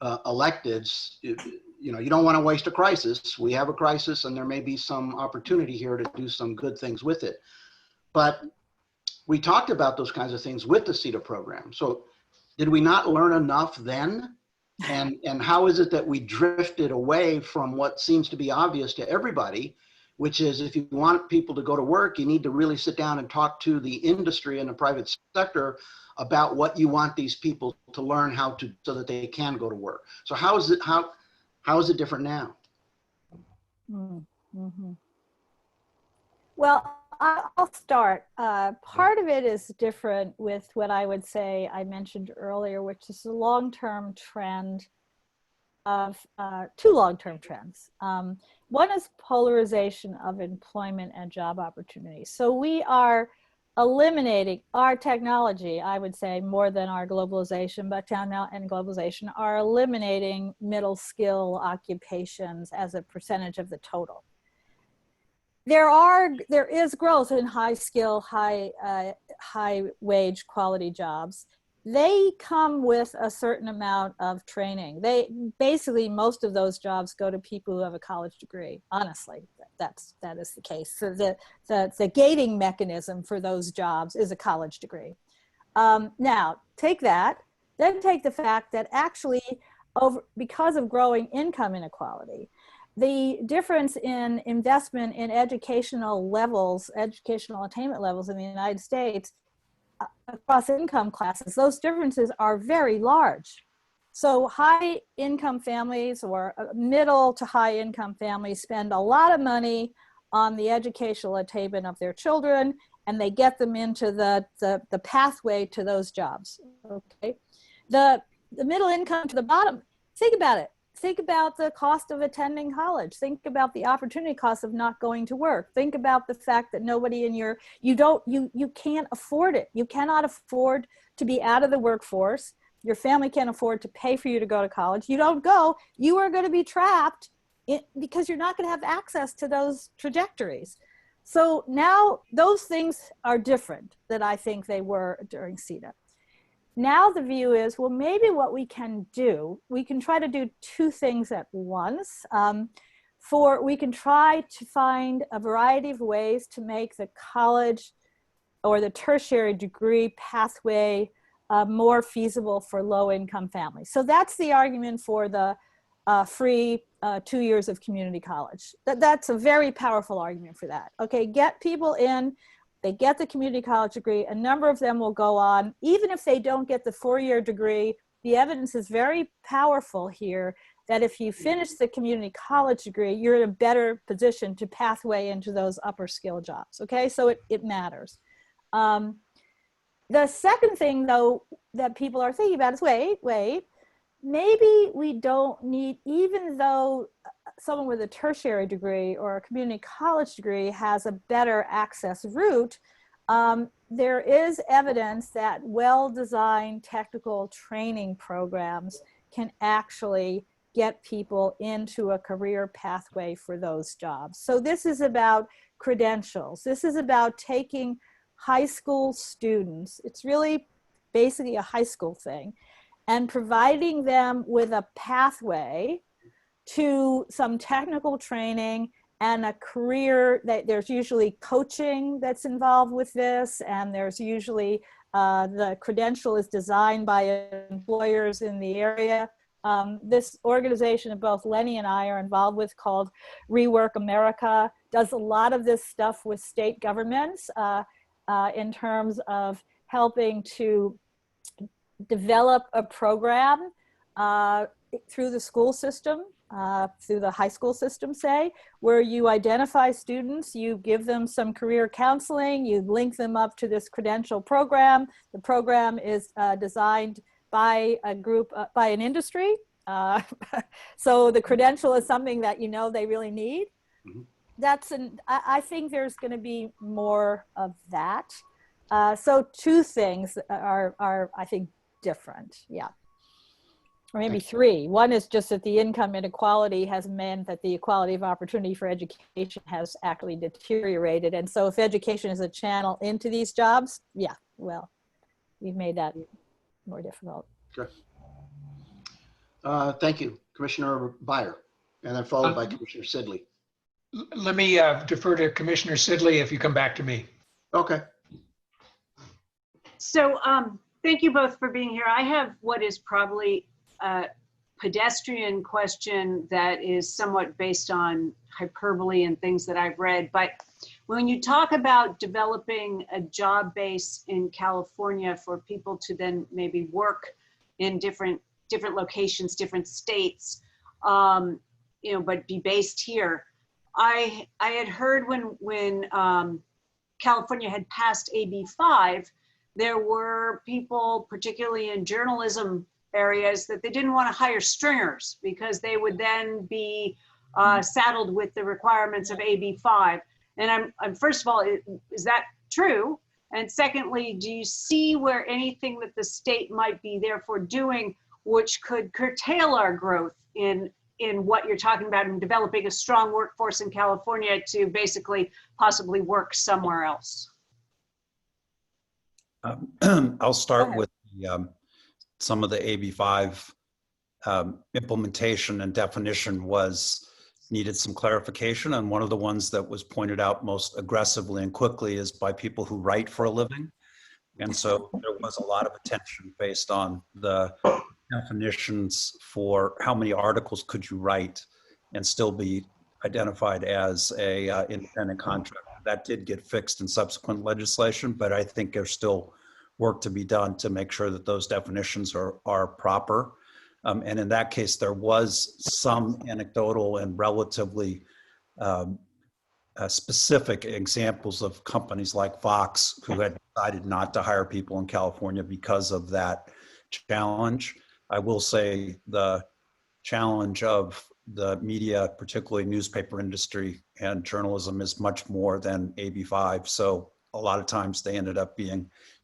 electeds, you don't want to waste a crisis. We have a crisis and there may be some opportunity here to do some good things with it. But we talked about those kinds of things with the CETA program. So did we not learn enough then? And how is it that we drifted away from what seems to be obvious to everybody, which is if you want people to go to work, you need to really sit down and talk to the industry and the private sector about what you want these people to learn how to, so that they can go to work. So how is it different now? Mm-hmm. Well, I'll start. Part of it is different with what I would say I mentioned earlier, which is the long-term trend of two long-term trends. One is polarization of employment and job opportunities. So we are eliminating our technology, I would say, more than our globalization, but now and globalization are eliminating middle skill occupations as a percentage of the total. There is growth in high skill, high wage quality jobs. They come with a certain amount of training. Basically, most of those jobs go to people who have a college degree. Honestly, that is the case. So the gating mechanism for those jobs is a college degree. Now, take that, then take the fact that actually, because of growing income inequality, the difference in investment in educational levels, educational attainment levels in the United States across income classes, those differences are very large. So high income families or middle to high income families spend a lot of money on the educational attainment of their children, and they get them into the pathway to those jobs, okay? The middle income to the bottom, think about it. Think about the cost of attending college. Think about the opportunity cost of not going to work. Think about the fact that nobody in you can't afford it. You cannot afford to be out of the workforce. Your family can't afford to pay for you to go to college. You don't go, you are going to be trapped because you're not going to have access to those trajectories. So now those things are different than I think they were during CETA. Now the view is, well, maybe what we can do, we can try to do two things at once. We can try to find a variety of ways to make the college or the tertiary degree pathway more feasible for low-income families. So that's the argument for the free 2 years of community college. That's a very powerful argument for that. Okay, get people in. They get the community college degree. A number of them will go on. Even if they don't get the 4-year degree, the evidence is very powerful here that if you finish the community college degree, you're in a better position to pathway into those upper skill jobs, okay? So it matters. The second thing, though, that people are thinking about is, wait, maybe we don't need, even though someone with a tertiary degree or a community college degree has a better access route, there is evidence that well-designed technical training programs can actually get people into a career pathway for those jobs. So this is about credentials. This is about taking high school students, it's really basically a high school thing, and providing them with a pathway to some technical training and a career. That there's usually coaching that's involved with this, and there's usually the credential is designed by employers in the area. This organization that both Lenny and I are involved with, called Rework America, does a lot of this stuff with state governments in terms of helping to develop a program through the school system, through the high school system, say, where you identify students, you give them some career counseling, you link them up to this credential program. The program is designed by a group, by an industry. So the credential is something that they really need. Mm-hmm. I think there's going to be more of that. So two things are I think, different, yeah. Or maybe three. One is just that the income inequality has meant that the equality of opportunity for education has actually deteriorated. And so if education is a channel into these jobs, yeah, well, we've made that more difficult. Sure. Thank you, Commissioner Byer, and then followed by Commissioner Sidley. Let me defer to Commissioner Sidley if you come back to me. Okay. So thank you both for being here. I have what is probably pedestrian question that is somewhat based on hyperbole and things that I've read. But when you talk about developing a job base in California for people to then maybe work in different locations, different states, but be based here, I had heard when California had passed AB 5, there were people, particularly in journalism areas, that they didn't want to hire stringers because they would then be saddled with the requirements of AB 5. And I'm first of all, is that true? And secondly, do you see where anything that the state might be therefore doing which could curtail our growth in what you're talking about in developing a strong workforce in California to basically possibly work somewhere else? I'll start with some of the AB 5 implementation and definition needed some clarification. And one of the ones that was pointed out most aggressively and quickly is by people who write for a living. And so there was a lot of attention based on the definitions for how many articles could you write and still be identified as a independent contractor. That did get fixed in subsequent legislation, but I think there's still work to be done to make sure that those definitions are proper. And in that case, there was some anecdotal and relatively specific examples of companies like Fox who had decided not to hire people in California because of that challenge. I will say the challenge of the media, particularly newspaper industry and journalism, is much more than AB 5. So a lot of times they ended up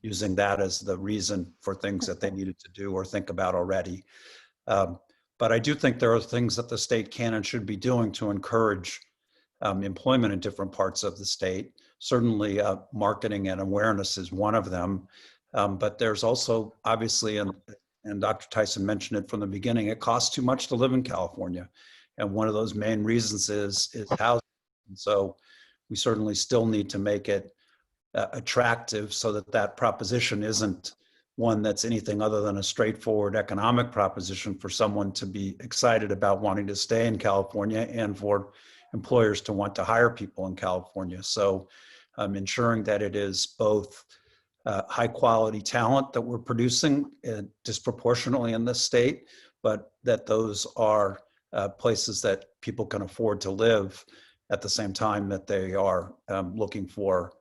using that as the reason for things that they needed to do or think about already. But I do think there are things that the state can and should be doing to encourage employment in different parts of the state. Certainly marketing and awareness is one of them. But there's also obviously, and Dr. Tyson mentioned it from the beginning, it costs too much to live in California. And one of those main reasons is housing. And so we certainly still need to make it attractive so that proposition isn't one that's anything other than a straightforward economic proposition for someone to be excited about wanting to stay in California and for employers to want to hire people in California. So ensuring that it is both high quality talent that we're producing disproportionately in this state, but that those are places that people can afford to live at the same time that they are looking for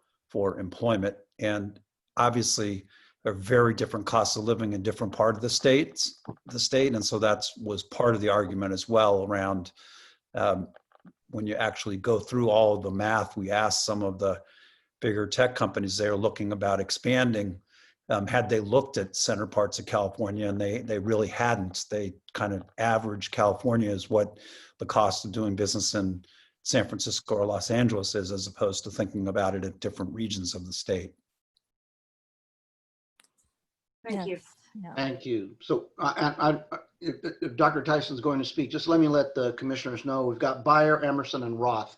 employment. And obviously there are very different costs of living in different parts of the state. And so that was part of the argument as well around when you actually go through all of the math. We asked some of the bigger tech companies they are looking about expanding, had they looked at center parts of California, and they really hadn't. They kind of averaged California as what the cost of doing business in San Francisco or Los Angeles is, as opposed to thinking about it at different regions of the state. Thank you. Yeah. Thank you. So if Dr. Tyson's going to speak, just let me let the commissioners know. We've got Beyer, Emerson, and Roth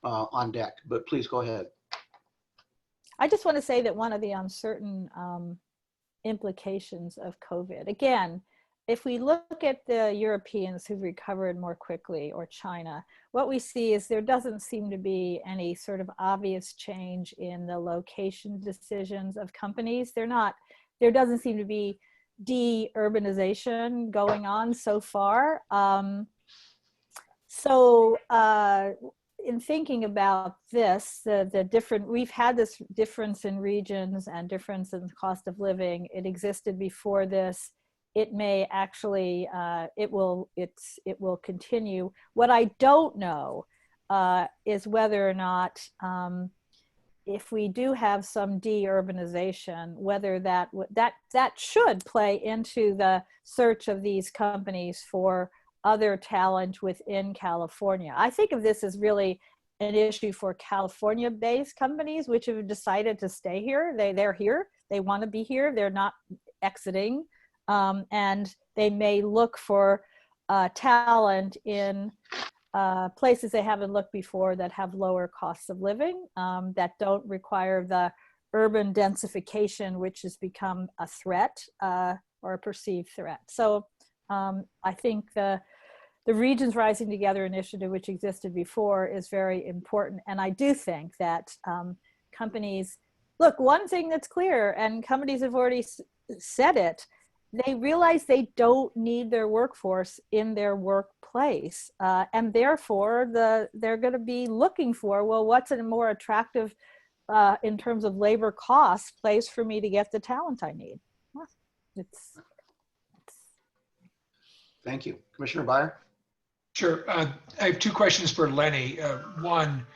on deck, but please go ahead. I just want to say that one of the uncertain implications of COVID, again, if we look at the Europeans who've recovered more quickly, or China, what we see is there doesn't seem to be any sort of obvious change in the location decisions of companies. There doesn't seem to be de-urbanization going on so far. In thinking about this, we've had this difference in regions and difference in the cost of living. It existed before this. It may actually, it will continue. What I don't know is whether or not, if we do have some de-urbanization, whether that should play into the search of these companies for other talent within California. I think of this as really an issue for California-based companies which have decided to stay here. They're here, they want to be here, they're not exiting, and they may look for talent in places they haven't looked before that have lower costs of living, that don't require the urban densification which has become a threat or a perceived threat. So I think the Regions Rising Together initiative, which existed before, is very important. And I do think that companies, look, one thing that's clear, and companies have already said it, they realize they don't need their workforce in their workplace. And therefore, they're going to be looking for, well, what's a more attractive, in terms of labor costs, place for me to get the talent I need? Well, Thank you. Commissioner Byer? Sure. I have two questions for Lenny. One,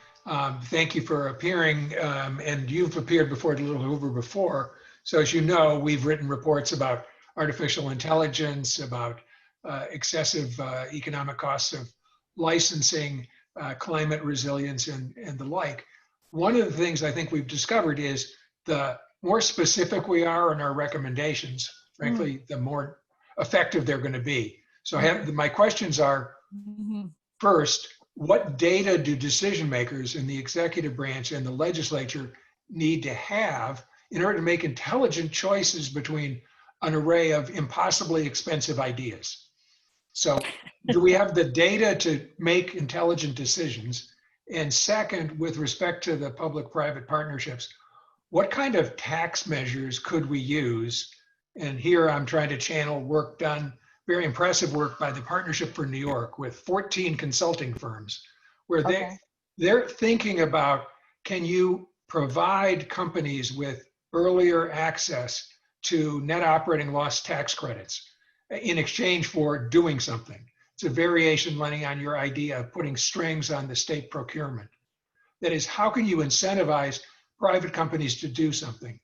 thank you for appearing, and you've appeared before at Little Hoover before. So as you know, we've written reports about artificial intelligence, about excessive economic costs of licensing, climate resilience, and the like. One of the things I think we've discovered is the more specific we are in our recommendations, frankly, the more effective they're going to be. So my questions are, first, what data do decision makers in the executive branch and the legislature need to have in order to make intelligent choices between an array of impossibly expensive ideas? So do we have the data to make intelligent decisions? And second, with respect to the public-private partnerships, what kind of tax measures could we use? And here I'm trying to channel work done, very impressive work by the Partnership for New York with 14 consulting firms, where they're thinking about, can you provide companies with earlier access to net operating loss tax credits in exchange for doing something? It's a variation, Lenny, on your idea of putting strings on the state procurement. That is, how can you incentivize private companies to do something?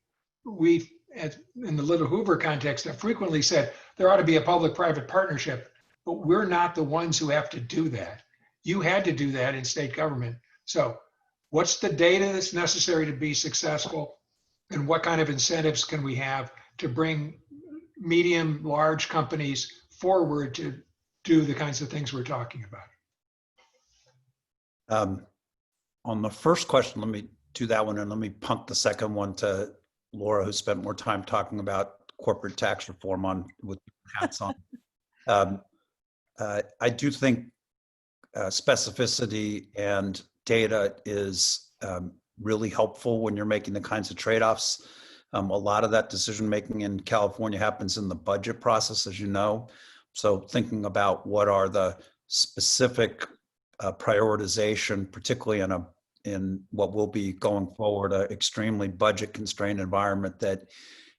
We've, in the Little Hoover context, have frequently said there ought to be a public-private partnership, but we're not the ones who have to do that. You had to do that in state government. So what's the data that's necessary to be successful? And what kind of incentives can we have to bring medium, large companies forward to do the kinds of things we're talking about? On the first question, let me do that one, and let me punt the second one to Laura, who spent more time talking about corporate tax reform with hats on. I do think specificity and data is really helpful when you're making the kinds of trade-offs. A lot of that decision-making in California happens in the budget process, as you know. So thinking about what are the specific prioritization, particularly in what will be going forward, an extremely budget-constrained environment that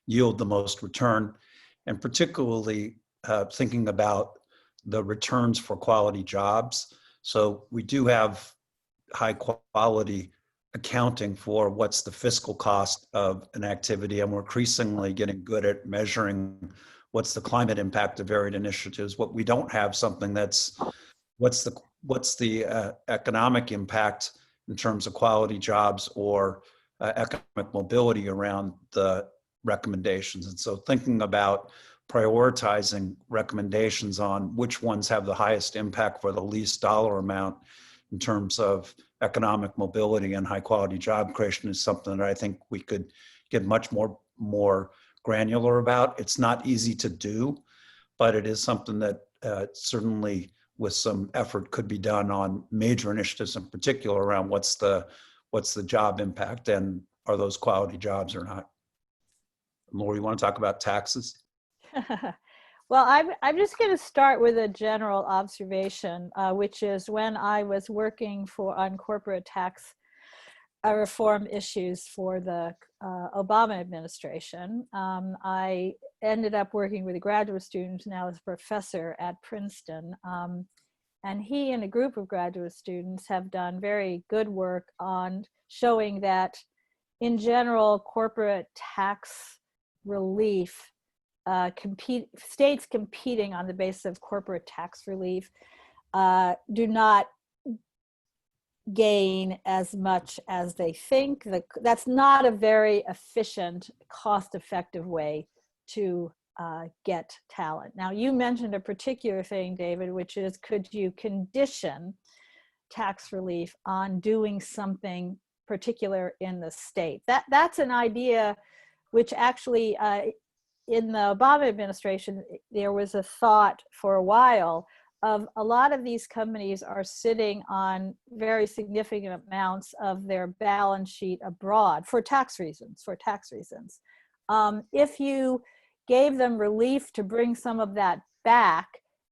yield the most return, and particularly thinking about the returns for quality jobs. So we do have high quality accounting for what's the fiscal cost of an activity, and we're increasingly getting good at measuring what's the climate impact of varied initiatives. What we don't have something that's what's the economic impact in terms of quality jobs or economic mobility around the recommendations. And so thinking about prioritizing recommendations on which ones have the highest impact for the least dollar amount in terms of economic mobility and high quality job creation is something that I think we could get much more granular about. It's not easy to do, but it is something that certainly with some effort could be done on major initiatives in particular around what's the job impact and are those quality jobs or not. Laura, you want to talk about taxes? Well, I'm just going to start with a general observation, which is when I was working on corporate tax reform issues for the Obama administration, I ended up working with a graduate student now as a professor at Princeton. And he and a group of graduate students have done very good work on showing that in general, corporate tax relief, states competing on the basis of corporate tax relief do not gain as much as they think. That's not a very efficient, cost-effective way to get talent. Now, you mentioned a particular thing, David, which is, could you condition tax relief on doing something particular in the state? That's an idea which actually in the Obama administration, there was a thought for a while of a lot of these companies are sitting on very significant amounts of their balance sheet abroad for tax reasons, if you gave them relief to bring some of that back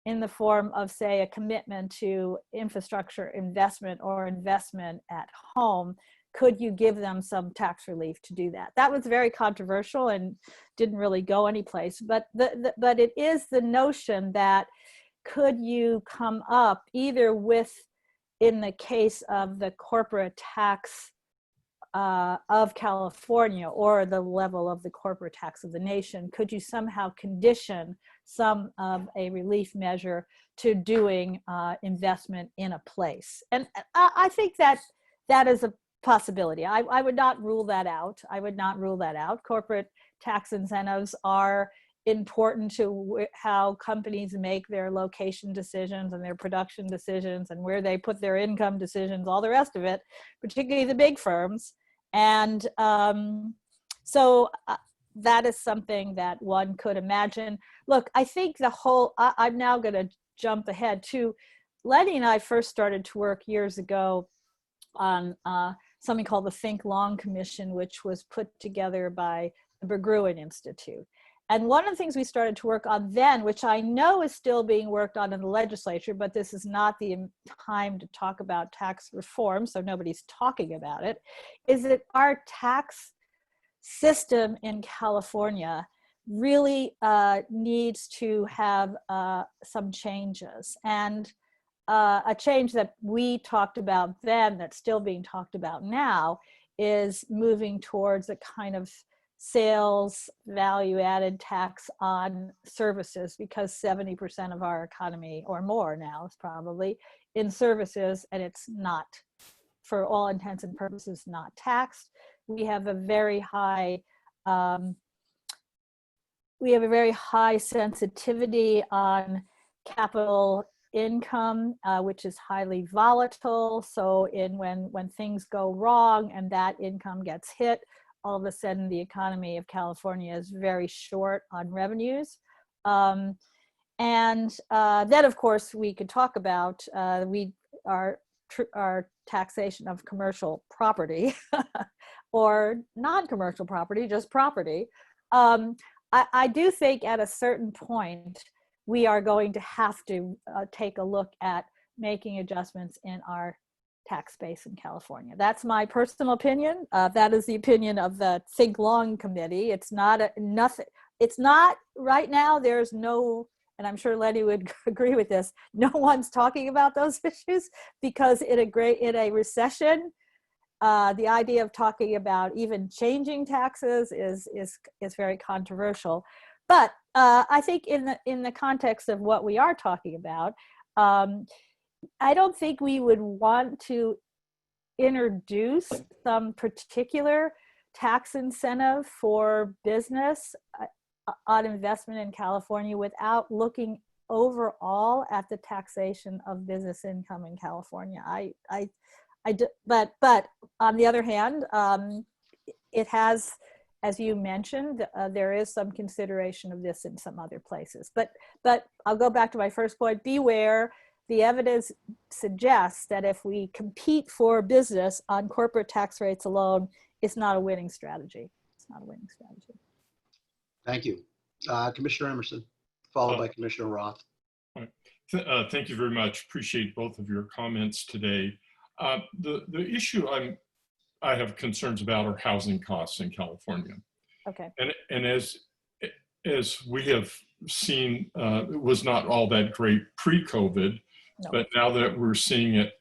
in the form of, say, a commitment to infrastructure investment or investment at home, could you give them some tax relief to do that? That was very controversial and didn't really go anyplace. But but it is the notion that could you come up either with, in the case of the corporate tax of California or the level of the corporate tax of the nation, could you somehow condition some of a relief measure to doing investment in a place? And I think that that is a possibility. I would not rule that out. Corporate tax incentives are important to how companies make their location decisions and their production decisions and where they put their income decisions, all the rest of it, particularly the big firms. And so that is something that one could imagine. Look, I think the whole, I'm now going to jump ahead to, Lenny and I first started to work years ago on something called the Think Long Commission, which was put together by the Berkeley Institute. And one of the things we started to work on then, which I know is still being worked on in the legislature, but this is not the time to talk about tax reform, so nobody's talking about it, is that our tax system in California really needs to have some changes. And a change that we talked about then, that's still being talked about now, is moving towards a kind of sales value added tax on services, because 70% of our economy or more now is probably in services, and it's not, for all intents and purposes, not taxed. We have a very high sensitivity on capital income, which is highly volatile. So when things go wrong and that income gets hit, all of a sudden the economy of California is very short on revenues. And then of course we could talk about our taxation of commercial property or non-commercial property, just property. I do think at a certain point we are going to have to take a look at making adjustments in our tax base in California. That's my personal opinion. That is the opinion of the Think Long Committee. It's not it's not right now. There's no, and I'm sure Lenny would agree with this, no one's talking about those issues, because in a recession, the idea of talking about even changing taxes is very controversial. But I think in the context of what we are talking about, I don't think we would want to introduce some particular tax incentive for business on investment in California without looking overall at the taxation of business income in California. But on the other hand, it has, as you mentioned, there is some consideration of this in some other places. But I'll go back to my first point, beware. The evidence suggests that if we compete for business on corporate tax rates alone, it's not a winning strategy. It's not a winning strategy. Thank you. Commissioner Emerson, followed by Commissioner Roth. Thank you very much. Appreciate both of your comments today. The issue I have concerns about are housing costs in California. Okay. And as we have seen, it was not all that great pre-COVID, no. But now that we're seeing it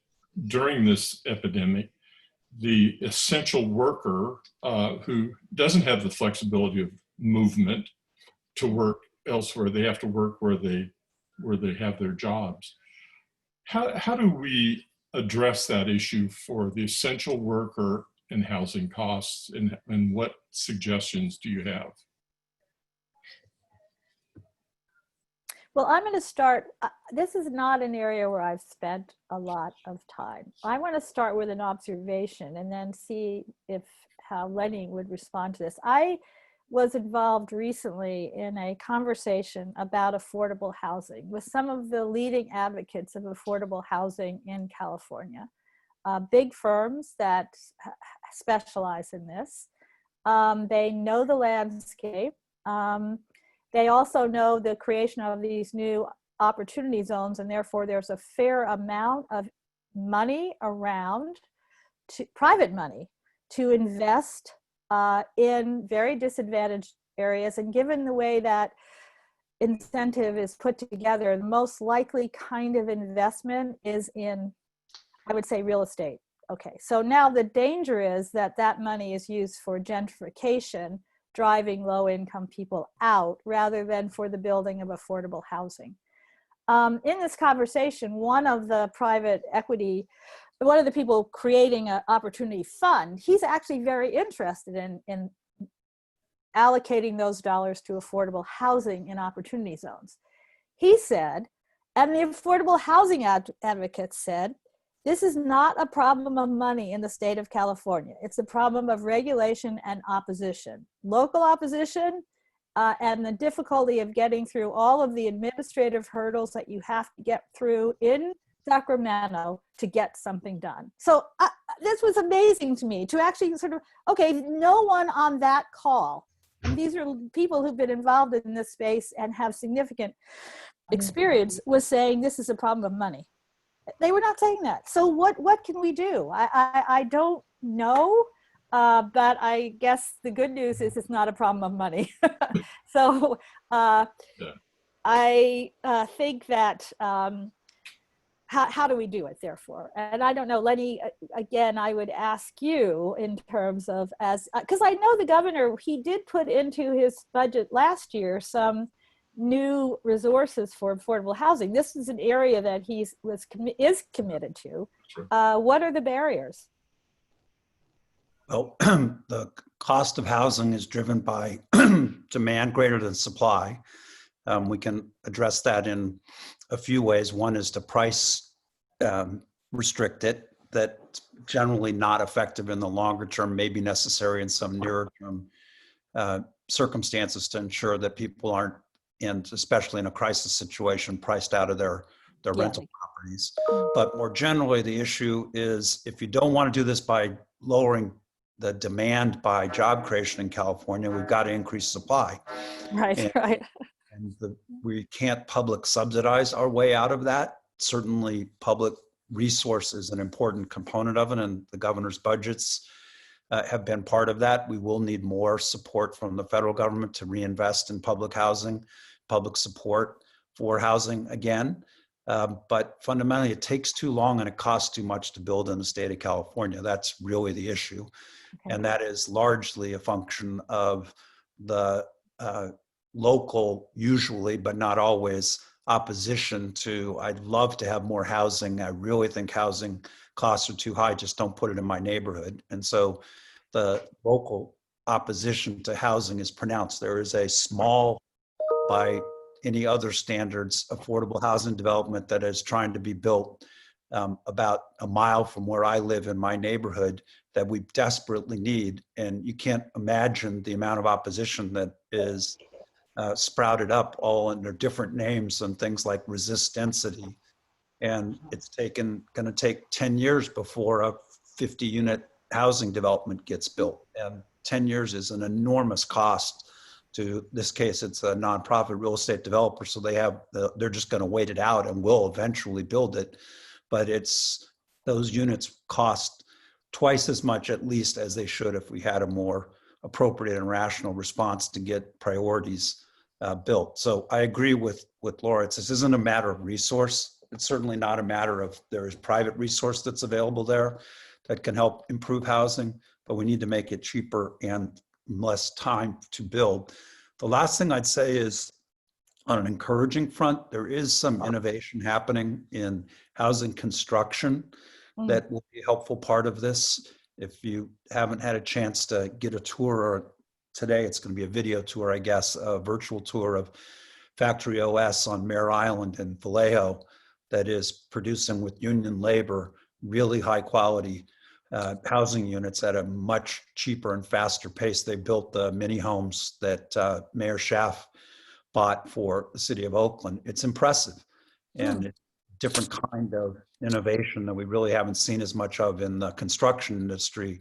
during this epidemic, the essential worker who doesn't have the flexibility of movement to work elsewhere, they have to work where they have their jobs. How do we address that issue for the essential worker and housing costs, and what suggestions do you have? Well, I'm going to start, this is not an area where I've spent a lot of time. I want to start with an observation and then see how Lenny would respond to this. I was involved recently in a conversation about affordable housing with some of the leading advocates of affordable housing in California. Big firms that specialize in this. They know the landscape. They also know the creation of these new opportunity zones, and therefore there's a fair amount of money around, private money, to invest in very disadvantaged areas. And given the way that incentive is put together, the most likely kind of investment is in, I would say, real estate. Okay, so now the danger is that that money is used for gentrification, driving low-income people out, rather than for the building of affordable housing. In this conversation, one of the private equity, one of the people creating an opportunity fund, he's actually very interested in allocating those dollars to affordable housing in opportunity zones. He said, and the affordable housing advocates said, this is not a problem of money in the state of California. It's a problem of regulation and opposition. Local opposition and the difficulty of getting through all of the administrative hurdles that you have to get through in Sacramento to get something done. So this was amazing to me to actually sort of, okay, no one on that call, and these are people who've been involved in this space and have significant experience, was saying this is a problem of money. They were not saying that. So what can we do? I don't know, but I guess the good news is it's not a problem of money. So I think that, how do we do it, therefore? And I don't know, Lenny, again, I would ask you in terms of, because I know the governor, he did put into his budget last year some new resources for affordable housing. This is an area that he is committed to. Sure. What are the barriers? Well, the cost of housing is driven by demand greater than supply. We can address that in a few ways. One is to price restrict it. That's generally not effective in the longer term, may be necessary in some nearer term circumstances to ensure that people aren't, and especially in a crisis situation, priced out of their rental properties. But more generally, the issue is, if you don't want to do this by lowering the demand by job creation in California, we've got to increase supply. Right, right. And we can't public subsidize our way out of that. Certainly public resource is an important component of it, and the governor's budgets have been part of that. We will need more support from the federal government to reinvest in public housing, public support for housing again. But fundamentally, it takes too long and it costs too much to build in the state of California. That's really the issue. Okay. And that is largely a function of the local, usually, but not always, opposition to, I'd love to have more housing. I really think housing costs are too high. Just don't put it in my neighborhood. And so the local opposition to housing is pronounced. There is a small, by any other standards, affordable housing development that is trying to be built about a mile from where I live in my neighborhood that we desperately need. And you can't imagine the amount of opposition that is sprouted up all under different names and things like resist density. And it's going to take 10 years before a 50-unit housing development gets built. And 10 years is an enormous cost. To this case, it's a nonprofit real estate developer, so they're just going to wait it out and will eventually build it. But those units cost twice as much, at least, as they should if we had a more appropriate and rational response to get priorities built. So I agree with Laura. This isn't a matter of resource. It's certainly not a matter of there is private resource that's available there that can help improve housing, but we need to make it cheaper and less time to build. The last thing I'd say is, on an encouraging front, there is some innovation happening in housing construction that will be a helpful part of this. If you haven't had a chance to get a tour, or today it's going to be a video tour, I guess, a virtual tour of Factory OS on Mare Island in Vallejo that is producing with union labor really high quality housing units at a much cheaper and faster pace. They built the mini homes that Mayor Schaaf bought for the city of Oakland. It's impressive, and it's a different kind of innovation that we really haven't seen as much of in the construction industry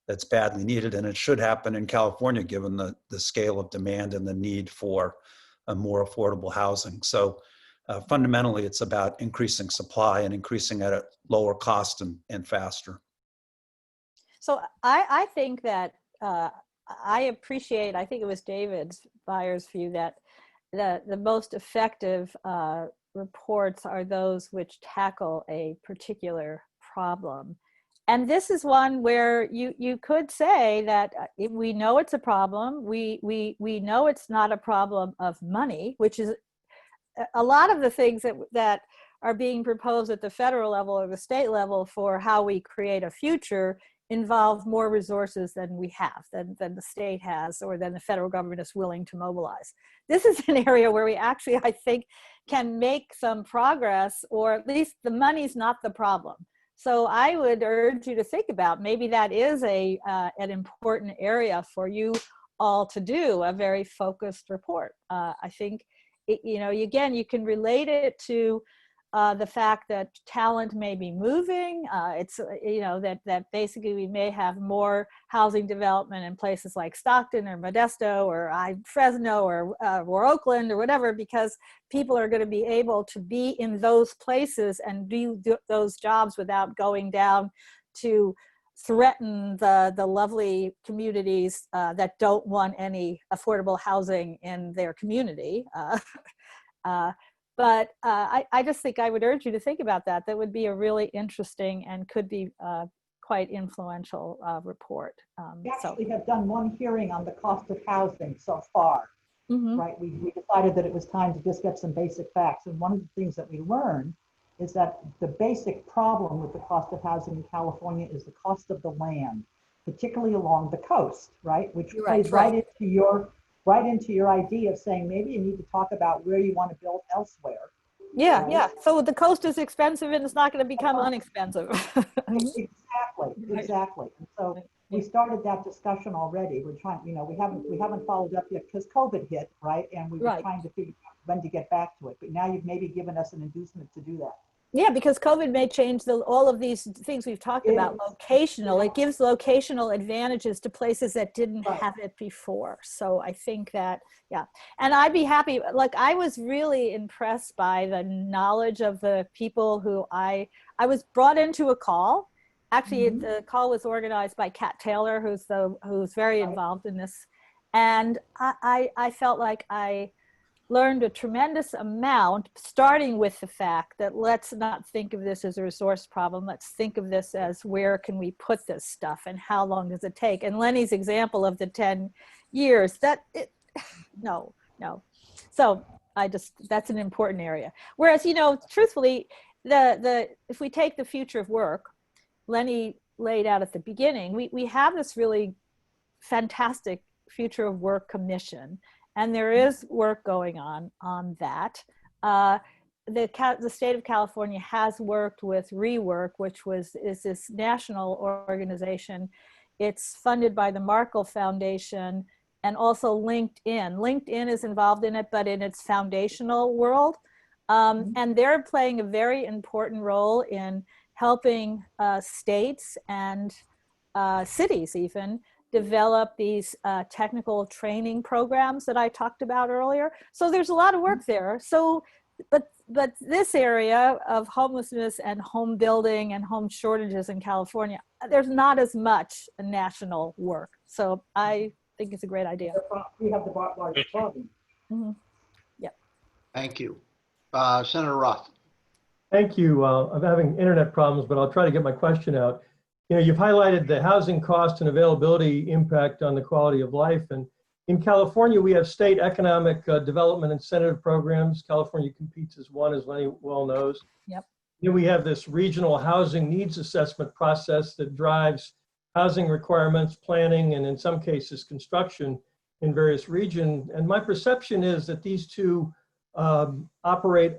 that's badly needed, and it should happen in California given the scale of demand and the need for a more affordable housing. So fundamentally, it's about increasing supply and increasing at a lower cost and faster. So I think that I appreciate, I think it was David Byers' view that the most effective reports are those which tackle a particular problem. And this is one where you could say that we know it's a problem. We know it's not a problem of money, which is a lot of the things that are being proposed at the federal level or the state level for how we create a future involve more resources than we have, than the state has, or than the federal government is willing to mobilize. This is an area where we actually, I think, can make some progress, or at least the money's not the problem. So I would urge you to think about, maybe that is an important area for you all to do, a very focused report. I think, again, you can relate it to the fact that talent may be moving. It's, that basically we may have more housing development in places like Stockton or Modesto or Fresno or Oakland or whatever, because people are going to be able to be in those places and do those jobs without going down to threaten the lovely communities that don't want any affordable housing in their community. But I just think I would urge you to think about that. That would be a really interesting and could be quite influential report. We actually have done one hearing on the cost of housing so far, right? We decided that it was time to just get some basic facts. And one of the things that we learned is that the basic problem with the cost of housing in California is the cost of the land, particularly along the coast, right? Which plays right into your idea of saying maybe you need to talk about where you want to build elsewhere. Yeah, right? Yeah. So the coast is expensive and it's not going to become unexpensive. Exactly. And so we started that discussion already. We're trying, we haven't followed up yet because COVID hit, right? And we were trying to figure out when to get back to it. But now you've maybe given us an inducement to do that. Yeah, because COVID may change all of these things we've talked about. Locational, it gives locational advantages to places that didn't have it before. So I think that, yeah. And I'd be happy, like I was really impressed by the knowledge of the people who I was brought into a call. Actually, the call was organized by Kat Taylor, who's very involved in this. And I felt like I learned a tremendous amount, starting with the fact that let's not think of this as a resource problem. Let's think of this as where can we put this stuff and how long does it take? And Lenny's example of the 10 years, no. So that's an important area. Whereas, truthfully, if we take the future of work, Lenny laid out at the beginning, we have this really fantastic future of work commission. And there is work going on that. The state of California has worked with Rework, which is this national organization. It's funded by the Markle Foundation and also LinkedIn. LinkedIn is involved in it, but in its foundational world. And they're playing a very important role in helping states and cities even develop these technical training programs that I talked about earlier. So there's a lot of work there. So, but this area of homelessness and home building and home shortages in California, there's not as much national work. So I think it's a great idea. We have the largest problem. Yeah. Thank you. Senator Roth. Thank you. I'm having internet problems, but I'll try to get my question out. You've highlighted the housing cost and availability impact on the quality of life. And in California, we have state economic development incentive programs. California Competes as one, as Lenny well knows. Yep. Then we have this regional housing needs assessment process that drives housing requirements, planning, and in some cases, construction in various regions. And my perception is that these two operate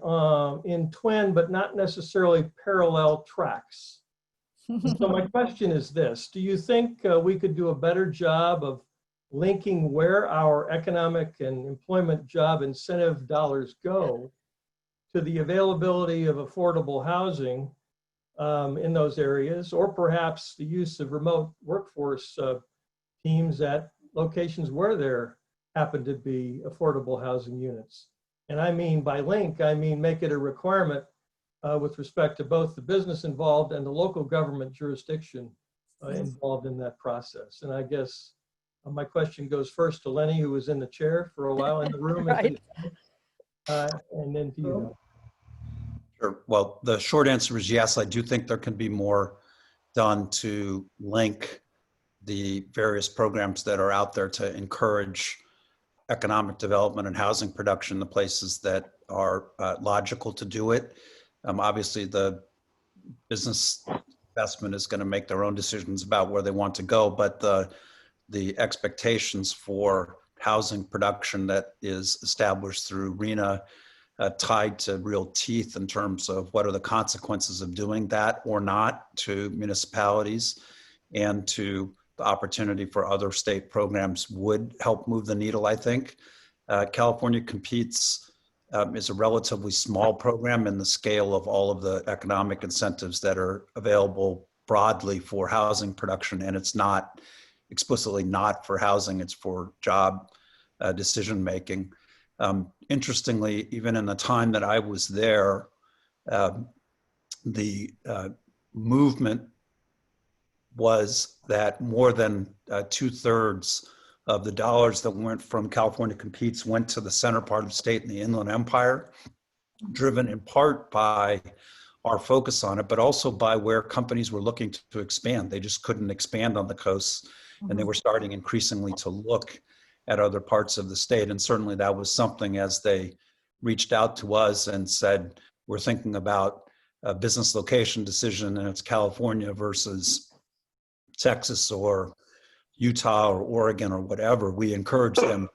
in twin, but not necessarily parallel tracks. So my question is this: do you think we could do a better job of linking where our economic and employment job incentive dollars go to the availability of affordable housing in those areas, or perhaps the use of remote workforce teams at locations where there happen to be affordable housing units? And I mean by link, I mean make it a requirement with respect to both the business involved and the local government jurisdiction involved in that process. And I guess my question goes first to Lenny, who was in the chair for a while in the room, Right. and then to you. Sure. Well, the short answer is yes. I do think there can be more done to link the various programs that are out there to encourage economic development and housing production in the places that are logical to do it. Obviously, the business investment is going to make their own decisions about where they want to go, but the expectations for housing production that is established through RENA tied to real teeth in terms of what are the consequences of doing that or not to municipalities and to the opportunity for other state programs would help move the needle, I think. California Competes is a relatively small program in the scale of all of the economic incentives that are available broadly for housing production, and it's not explicitly not for housing, it's for job decision making. Interestingly, even in the time that I was there, the movement was that more than 2/3 of the dollars that went from California Competes went to the center part of the state and the Inland Empire, driven in part by our focus on it, but also by where companies were looking to expand. They just couldn't expand on the coasts, and they were starting increasingly to look at other parts of the state. And certainly that was something as they reached out to us and said, we're thinking about a business location decision and it's California versus Texas or Utah or Oregon or whatever. We encourage them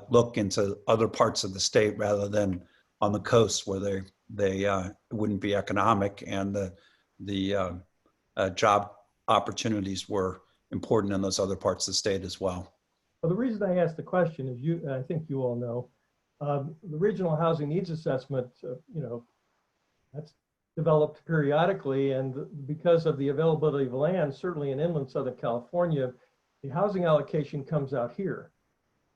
look into other parts of the state rather than on the coast where they wouldn't be economic, and the job opportunities were important in those other parts of the state as well. Well, the reason I asked the question is, I think you all know, the regional housing needs assessment, that's developed periodically, and because of the availability of land, certainly in inland Southern California, the housing allocation comes out here.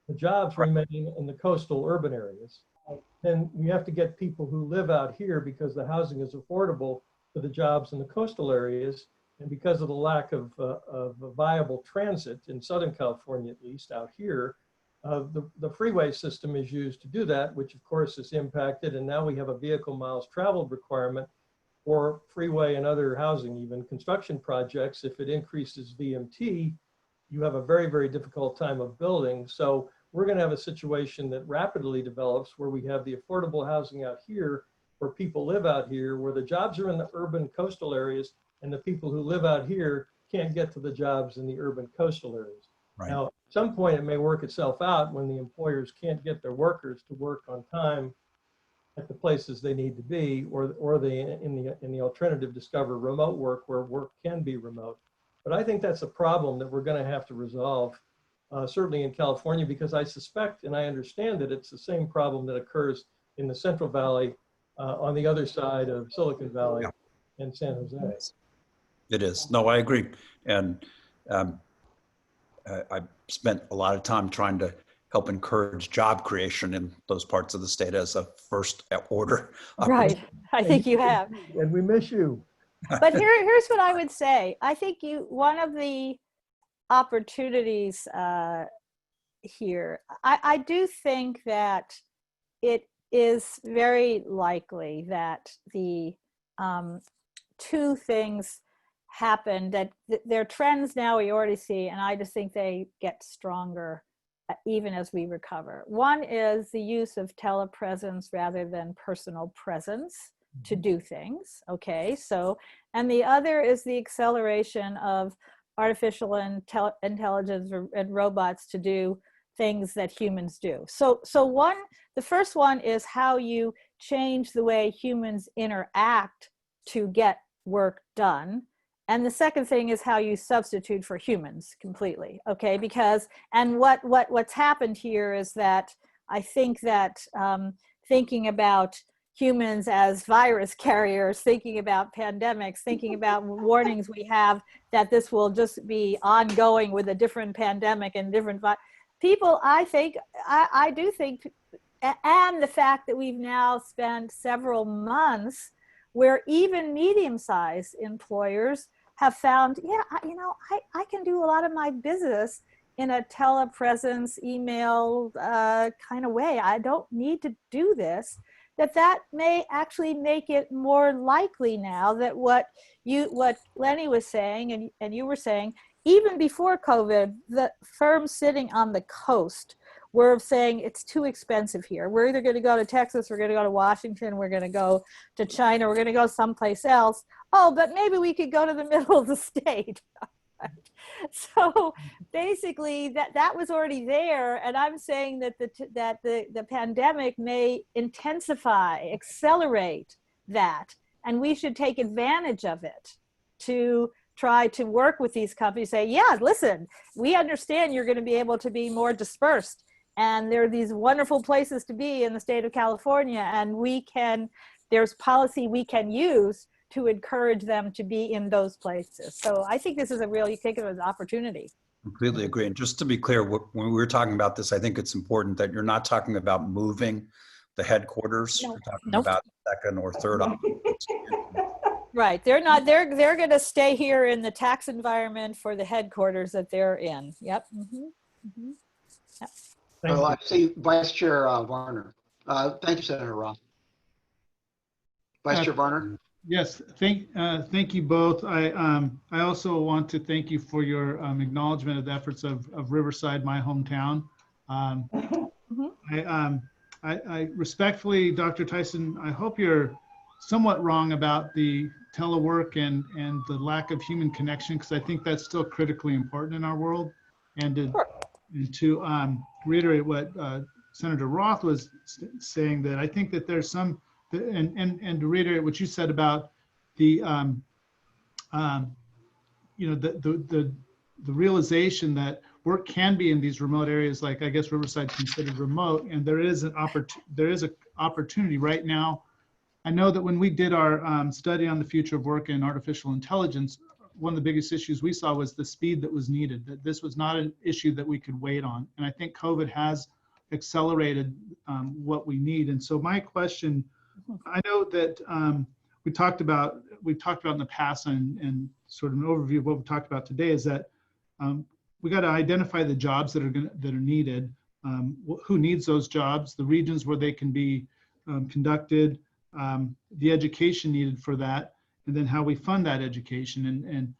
The jobs remain in the coastal urban areas. And we have to get people who live out here because the housing is affordable for the jobs in the coastal areas. And because of the lack of viable transit in Southern California, at least out here, the freeway system is used to do that, which of course is impacted. And now we have a vehicle miles traveled requirement for freeway and other housing, even construction projects. If it increases VMT, you have a very, very difficult time of building. So we're going to have a situation that rapidly develops where we have the affordable housing out here, where people live out here, where the jobs are in the urban coastal areas, and the people who live out here can't get to the jobs in the urban coastal areas. Right. Now, at some point it may work itself out when the employers can't get their workers to work on time at the places they need to be, or they in the alternative discover remote work where work can be remote. But I think that's a problem that we're going to have to resolve, certainly in California, because I suspect and I understand that it's the same problem that occurs in the Central Valley on the other side of Silicon Valley and San Jose. It is. No, I agree. And I spent a lot of time trying to help encourage job creation in those parts of the state as a first order. Right. I think you have. And we miss you. But here's what I would say. I think one of the opportunities here, I do think that it is very likely that the two things happen, that there are trends now we already see, and I just think they get stronger even as we recover. One is the use of telepresence rather than personal presence to do things, okay? So, and the other is the acceleration of artificial intelligence and robots to do things that humans do. So the first one is how you change the way humans interact to get work done. And the second thing is how you substitute for humans completely, okay? Because, and what's happened here is that I think that thinking about humans as virus carriers, thinking about pandemics, thinking about warnings we have that this will just be ongoing with a different pandemic and different people, I do think, and the fact that we've now spent several months where even medium-sized employers have found, yeah, I can do a lot of my business in a telepresence, email kind of way. I don't need to do this. That may actually make it more likely now that what Lenny was saying and you were saying, even before COVID, the firms sitting on the coast were saying it's too expensive here. We're either going to go to Texas, we're going to go to Washington, we're going to go to China, we're going to go someplace else. Oh, but maybe we could go to the middle of the state. So basically that was already there. And I'm saying that the pandemic may intensify, accelerate that. And we should take advantage of it to try to work with these companies, say, yeah, listen, we understand you're going to be able to be more dispersed. And there are these wonderful places to be in the state of California. And there's policy we can use to encourage them to be in those places. So I think this is you take it as an opportunity. Completely agree. And just to be clear, when we were talking about this, I think it's important that you're not talking about moving the headquarters. No. You're talking Nope. about second or third operations. Right. They're not, they're going to stay here in the tax environment for the headquarters that they're in. Yep. Mm-hmm. Mm-hmm. Yep. Well, I see Vice Chair Varner. Thank you, Senator Roth. Vice Chair Varner. Yes, thank you both. I also want to thank you for your acknowledgement of the efforts of Riverside, my hometown. I respectfully, Dr. Tyson, I hope you're somewhat wrong about the telework and the lack of human connection, because I think that's still critically important in our world. And to reiterate what Senator Roth was saying, that I think that there's some, and to reiterate what you said about the the realization that work can be in these remote areas, like I guess Riverside considered remote, and there is an opportunity right now. I know that when we did our study on the future of work and artificial intelligence, one of the biggest issues we saw was the speed that was needed, that this was not an issue that we could wait on. And I think COVID has accelerated what we need. And so my question, I know that we talked about in the past, and sort of an overview of what we talked about today is that we got to identify the jobs that are needed, who needs those jobs, the regions where they can be conducted, the education needed for that, and then how we fund that education. And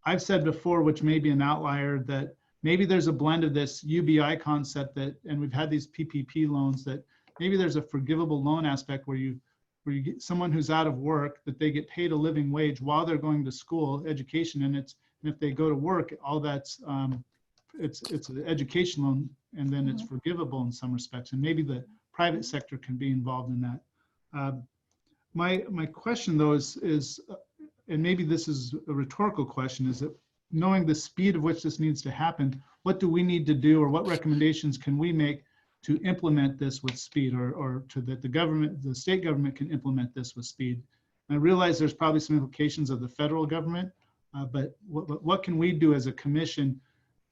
I've said before, which may be an outlier, that maybe there's a blend of this UBI concept and we've had these PPP loans, that maybe there's a forgivable loan aspect where you get someone who's out of work, that they get paid a living wage while they're going to school, education, and if they go to work, all that's it's an education loan, and then it's forgivable in some respects, and maybe the private sector can be involved in that. My question though is, and maybe this is a rhetorical question, is that knowing the speed of which this needs to happen, what do we need to do, or what recommendations can we make to implement this with speed, or to that the state government can implement this with speed? And I realize there's probably some implications of the federal government, but what can we do as a commission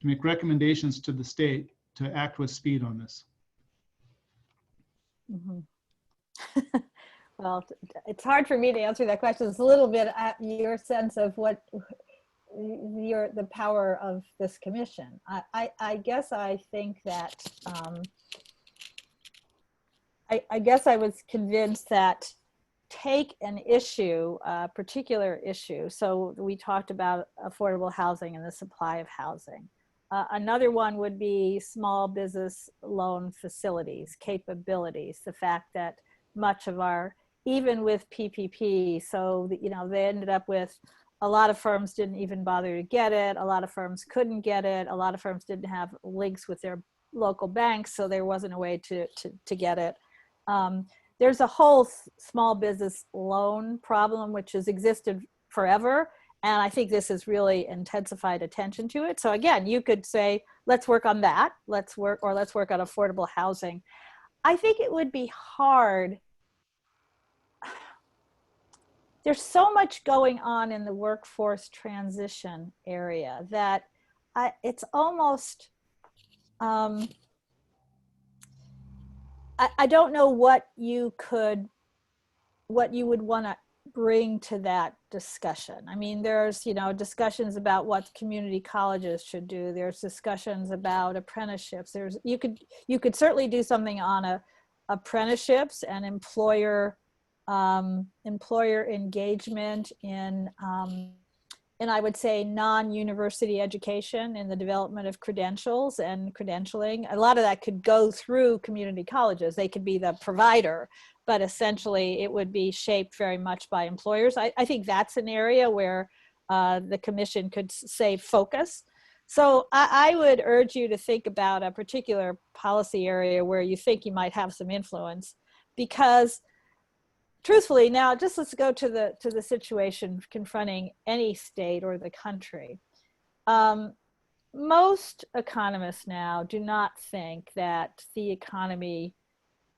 to make recommendations to the state to act with speed on this? Well, it's hard for me to answer that question. It's a little bit at your sense of what the power of this commission. I guess I think that I guess I was convinced that take an issue, a particular issue. So we talked about affordable housing and the supply of housing. Another one would be small business loan facilities, capabilities, the fact that much of our, even with PPP, so they ended up with, a lot of firms didn't even bother to get it. A lot of firms couldn't get it. A lot of firms didn't have links with their local banks, so there wasn't a way to get it. There's a whole small business loan problem, which has existed forever, And I think this has really intensified attention to it. So again, you could say, let's work on that. Let's work on affordable housing. I think it would be hard. There's so much going on in the workforce transition area that it's almost, I don't know what you would want to bring to that discussion. I mean, there's, discussions about what community colleges should do. There's discussions about apprenticeships. You could certainly do something on apprenticeships and employer engagement in I would say non-university education in the development of credentials and credentialing. A lot of that could go through community colleges. They could be the provider, but essentially it would be shaped very much by employers. I think that's an area where the commission could say focus. So I would urge you to think about a particular policy area where you think you might have some influence, because truthfully, now just let's go to the situation confronting any state or the country. Most economists now do not think that the economy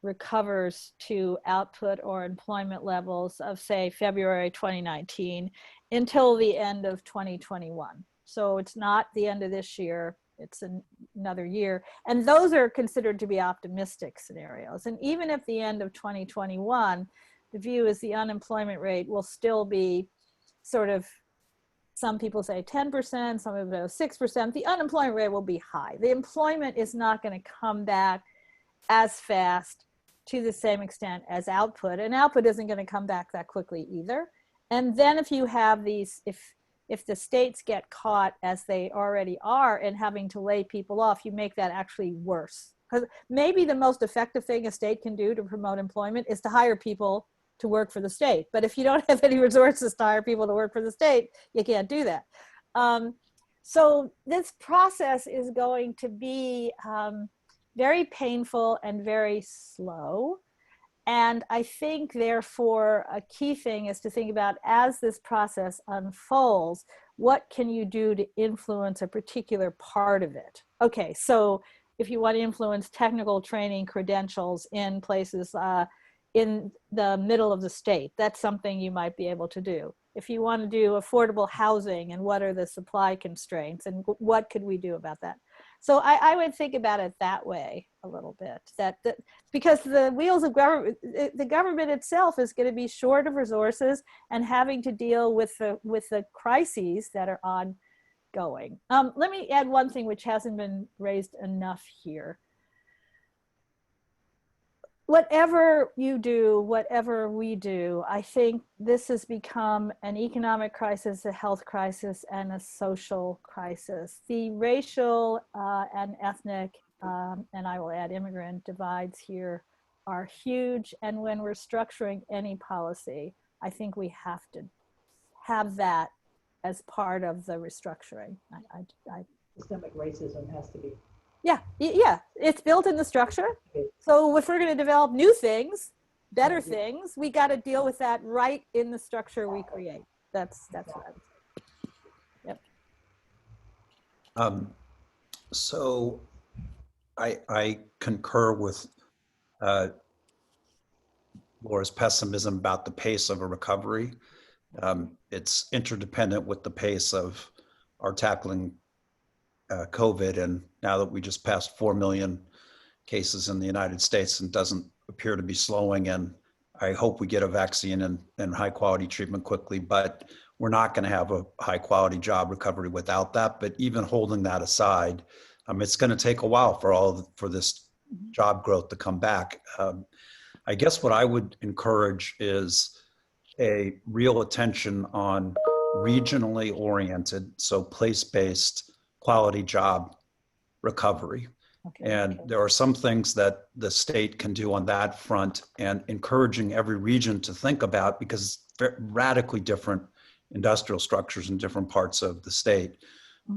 recovers to output or employment levels of, say, February 2019 until the end of 2021. So it's not the end of this year, it's another year. And those are considered to be optimistic scenarios. And even at the end of 2021, the view is the unemployment rate will still be sort of, some people say 10%, some people say 6%. The unemployment rate will be high. The employment is not going to come back as fast to the same extent as output, and output isn't going to come back that quickly either. And then if you have these, if the states get caught as they already are in having to lay people off, you make that actually worse. Because maybe the most effective thing a state can do to promote employment is to hire people to work for the state. But if you don't have any resources to hire people to work for the state, you can't do that. So this process is going to be very painful and very slow. And I think, therefore, a key thing is to think about, as this process unfolds, what can you do to influence a particular part of it? Okay, so if you want to influence technical training credentials in places in the middle of the state, that's something you might be able to do. If you want to do affordable housing, and what are the supply constraints, and what could we do about that? So I would think about it that way a little bit, that because the wheels of government, the government itself is going to be short of resources and having to deal with the crises that are ongoing. Let me add one thing which hasn't been raised enough here. Whatever you do, whatever we do, I think this has become an economic crisis, a health crisis, and a social crisis. The racial and ethnic, and I will add immigrant, divides here are huge. And when we're structuring any policy, I think we have to have that as part of the restructuring. Systemic racism has to be. Yeah, it's built in the structure. So if we're going to develop new things, better things, we got to deal with that right in the structure we create. That's what I would say. Yep. So I concur with Laura's pessimism about the pace of a recovery. It's interdependent with the pace of our tackling COVID, and now that we just passed 4 million cases in the United States and doesn't appear to be slowing, and I hope we get a vaccine and high quality treatment quickly, but we're not going to have a high quality job recovery without that. But even holding that aside, it's going to take a while for this job growth to come back. I guess what I would encourage is a real attention on regionally oriented, so place-based quality job recovery. And there are some things that the state can do on that front, and encouraging every region to think about, because radically different industrial structures in different parts of the state,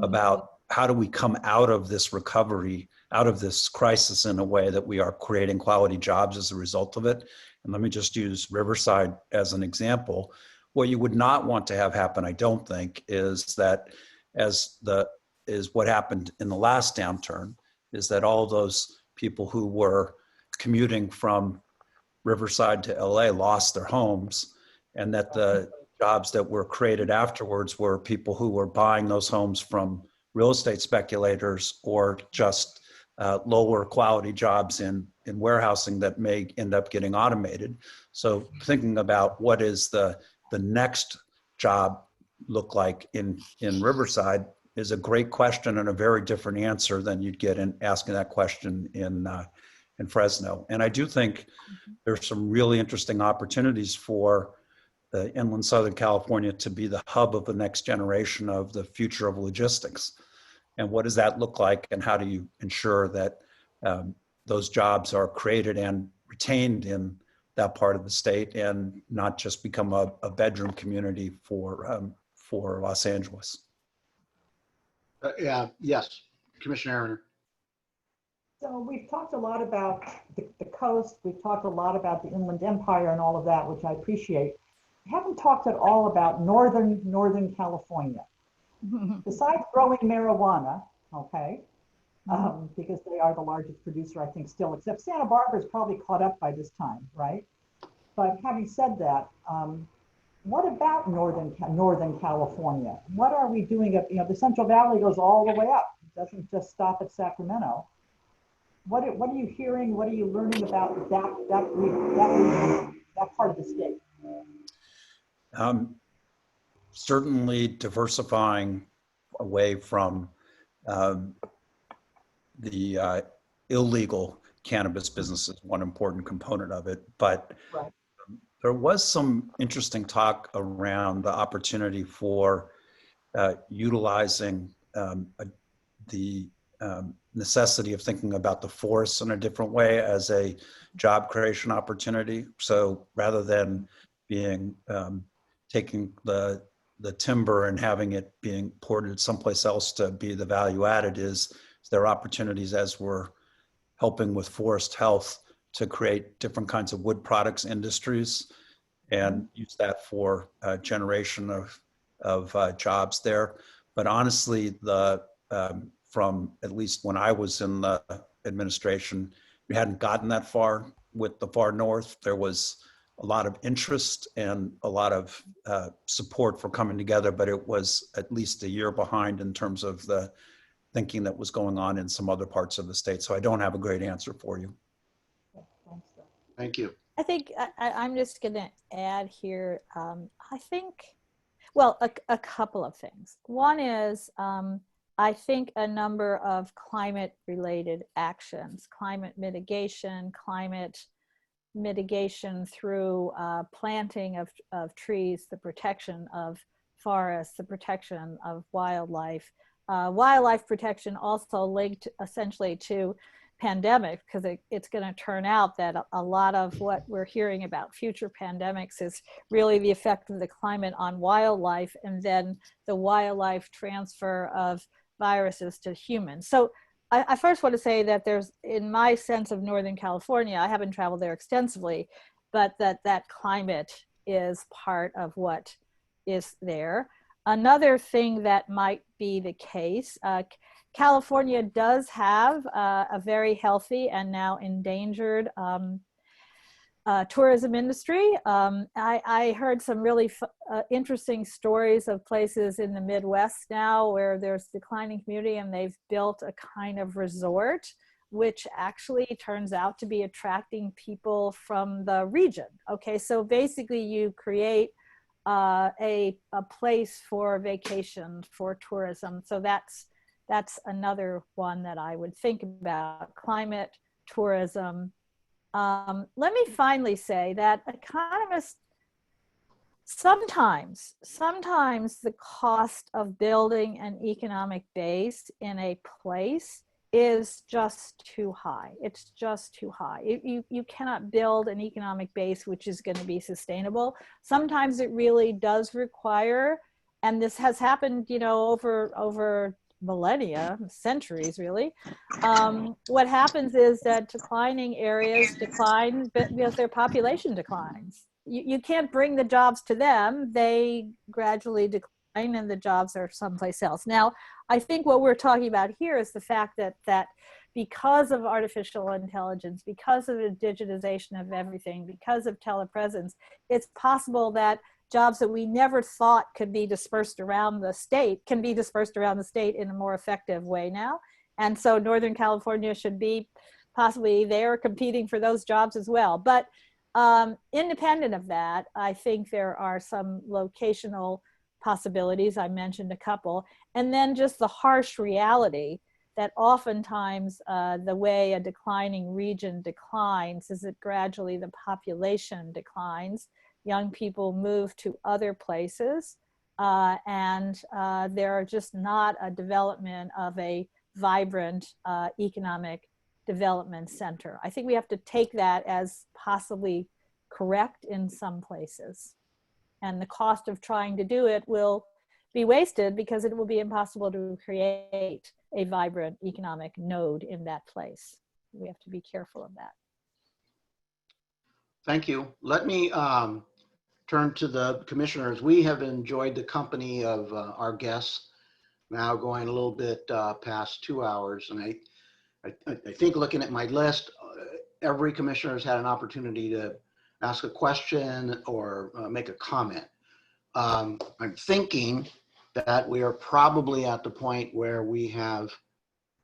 about how do we come out of this recovery, out of this crisis in a way that we are creating quality jobs as a result of it. And let me just use Riverside as an example. What you would not want to have happen, I don't think, is that is what happened in the last downturn, is that all those people who were commuting from Riverside to LA lost their homes, and that the jobs that were created afterwards were people who were buying those homes from real estate speculators or just lower quality jobs in warehousing that may end up getting automated. So thinking about what is the next job look like in Riverside is a great question and a very different answer than you'd get in asking that question in Fresno. And I do think there's some really interesting opportunities for the inland Southern California to be the hub of the next generation of the future of logistics. And what does that look like, and how do you ensure that those jobs are created and retained in that part of the state and not just become a bedroom community for Los Angeles? Yes, Commissioner Arner. So we've talked a lot about the coast. We've talked a lot about the Inland Empire and all of that, which I appreciate. We haven't talked at all about Northern California. Besides growing marijuana, okay, because they are the largest producer, I think, still, except Santa Barbara's probably caught up by this time, right? But having said that, what about Northern California? What are we doing? The Central Valley goes all the way up. It doesn't just stop at Sacramento. What are you hearing? What are you learning about that region, that part of the state? Certainly diversifying away from the illegal cannabis business is one important component of it. But right. There was some interesting talk around the opportunity for utilizing the necessity of thinking about the forests in a different way as a job creation opportunity. So rather than being taking the timber and having it being ported someplace else to be the value added, is there are opportunities, as we're helping with forest health, to create different kinds of wood products industries and use that for generation of jobs there. But honestly, from at least when I was in the administration, we hadn't gotten that far with the far north. There was a lot of interest and a lot of support for coming together, but it was at least a year behind in terms of the thinking that was going on in some other parts of the state. So I don't have a great answer for you. Thank you. I think I'm just going to add here, I think, well, a couple of things. One is, I think a number of climate-related actions, climate mitigation through planting of trees, the protection of forests, the protection of wildlife, wildlife protection also linked essentially to pandemic, because it's going to turn out that a lot of what we're hearing about future pandemics is really the effect of the climate on wildlife, and then the wildlife transfer of viruses to humans. So I first want to say that there's, in my sense of Northern California, I haven't traveled there extensively, but that climate is part of what is there. Another thing that might be the case, California does have a very healthy and now endangered tourism industry. I heard some really interesting stories of places in the Midwest now where there's declining community and they've built a kind of resort, which actually turns out to be attracting people from the region. Okay, so basically you create a place for vacation, for tourism. So that's another one that I would think about, climate, tourism. Let me finally say that economists, sometimes the cost of building an economic base in a place is just too high. It's just too high. You cannot build an economic base which is going to be sustainable. Sometimes it really does require, and this has happened, over millennia, centuries really. What happens is that declining areas decline because their population declines. you can't bring the jobs to them. They gradually decline and the jobs are someplace else. Now, I think what we're talking about here is the fact that because of artificial intelligence, because of the digitization of everything, because of telepresence, it's possible that jobs that we never thought could be dispersed around the state can be dispersed around the state in a more effective way now. And so Northern California should be possibly there competing for those jobs as well. But independent of that, I think there are some locational possibilities. I mentioned a couple. And then just the harsh reality that oftentimes the way a declining region declines is that gradually the population declines. Young people move to other places, and there are just not a development of a vibrant economic development center. I think we have to take that as possibly correct in some places. And the cost of trying to do it will be wasted because it will be impossible to create a vibrant economic node in that place. We have to be careful of that. Thank you. Let me turn to the commissioners. We have enjoyed the company of our guests, now going a little bit past 2 hours. And I think looking at my list, every commissioner has had an opportunity to ask a question or make a comment. I'm thinking that we are probably at the point where we have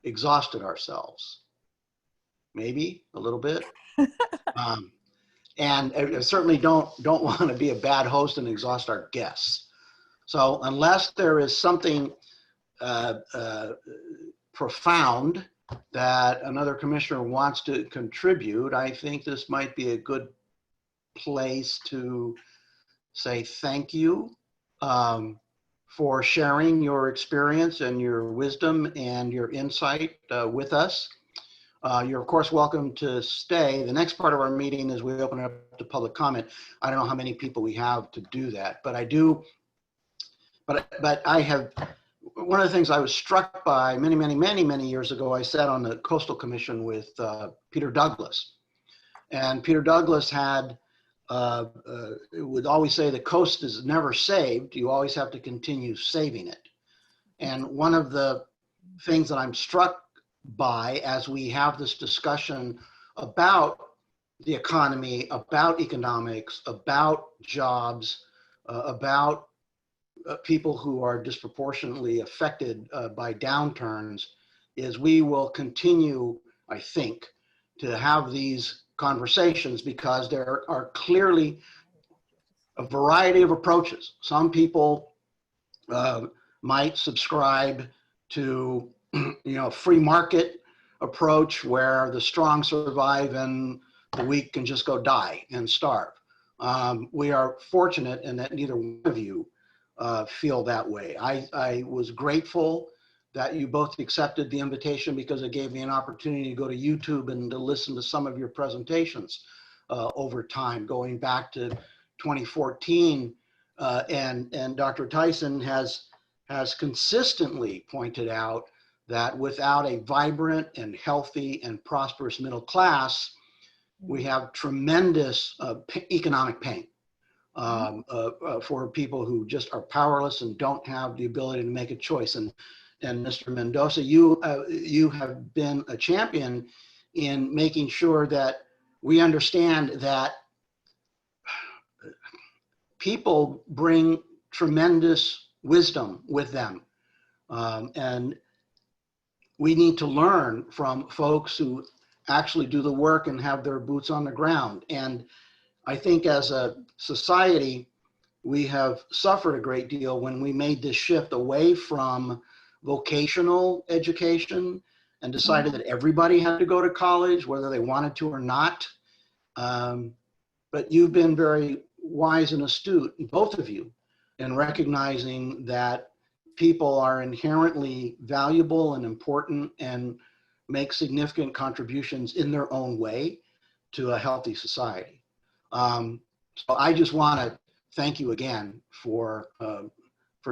exhausted ourselves. Maybe a little bit. And I certainly don't want to be a bad host and exhaust our guests. So unless there is something profound that another commissioner wants to contribute, I think this might be a good place to say thank you for sharing your experience and your wisdom and your insight with us. You're of course welcome to stay. The next part of our meeting is we open it up to public comment. I don't know how many people we have to do that, but I do. But I have, one of the things I was struck by many years ago, I sat on the Coastal Commission with Peter Douglas. And Peter Douglas had, would always say the coast is never saved. You always have to continue saving it. And one of the things that I'm struck by as we have this discussion about the economy, about economics, about jobs, about people who are disproportionately affected by downturns, is we will continue, I think, to have these conversations because there are clearly a variety of approaches. Some people might subscribe to free market approach where the strong survive and the weak can just go die and starve. We are fortunate in that neither one of you feel that way. I was grateful that you both accepted the invitation because it gave me an opportunity to go to YouTube and to listen to some of your presentations over time, going back to 2014. And Dr. Tyson has consistently pointed out that without a vibrant and healthy and prosperous middle class, we have tremendous economic pain for people who just are powerless and don't have the ability to make a choice. And Mr. Mendonca, you have been a champion in making sure that we understand that people bring tremendous wisdom with them. And we need to learn from folks who actually do the work and have their boots on the ground. And I think as a society, we have suffered a great deal when we made this shift away from vocational education and decided that everybody had to go to college, whether they wanted to or not. But you've been very wise and astute, both of you, in recognizing that people are inherently valuable and important and make significant contributions in their own way to a healthy society. So I just want to thank you again for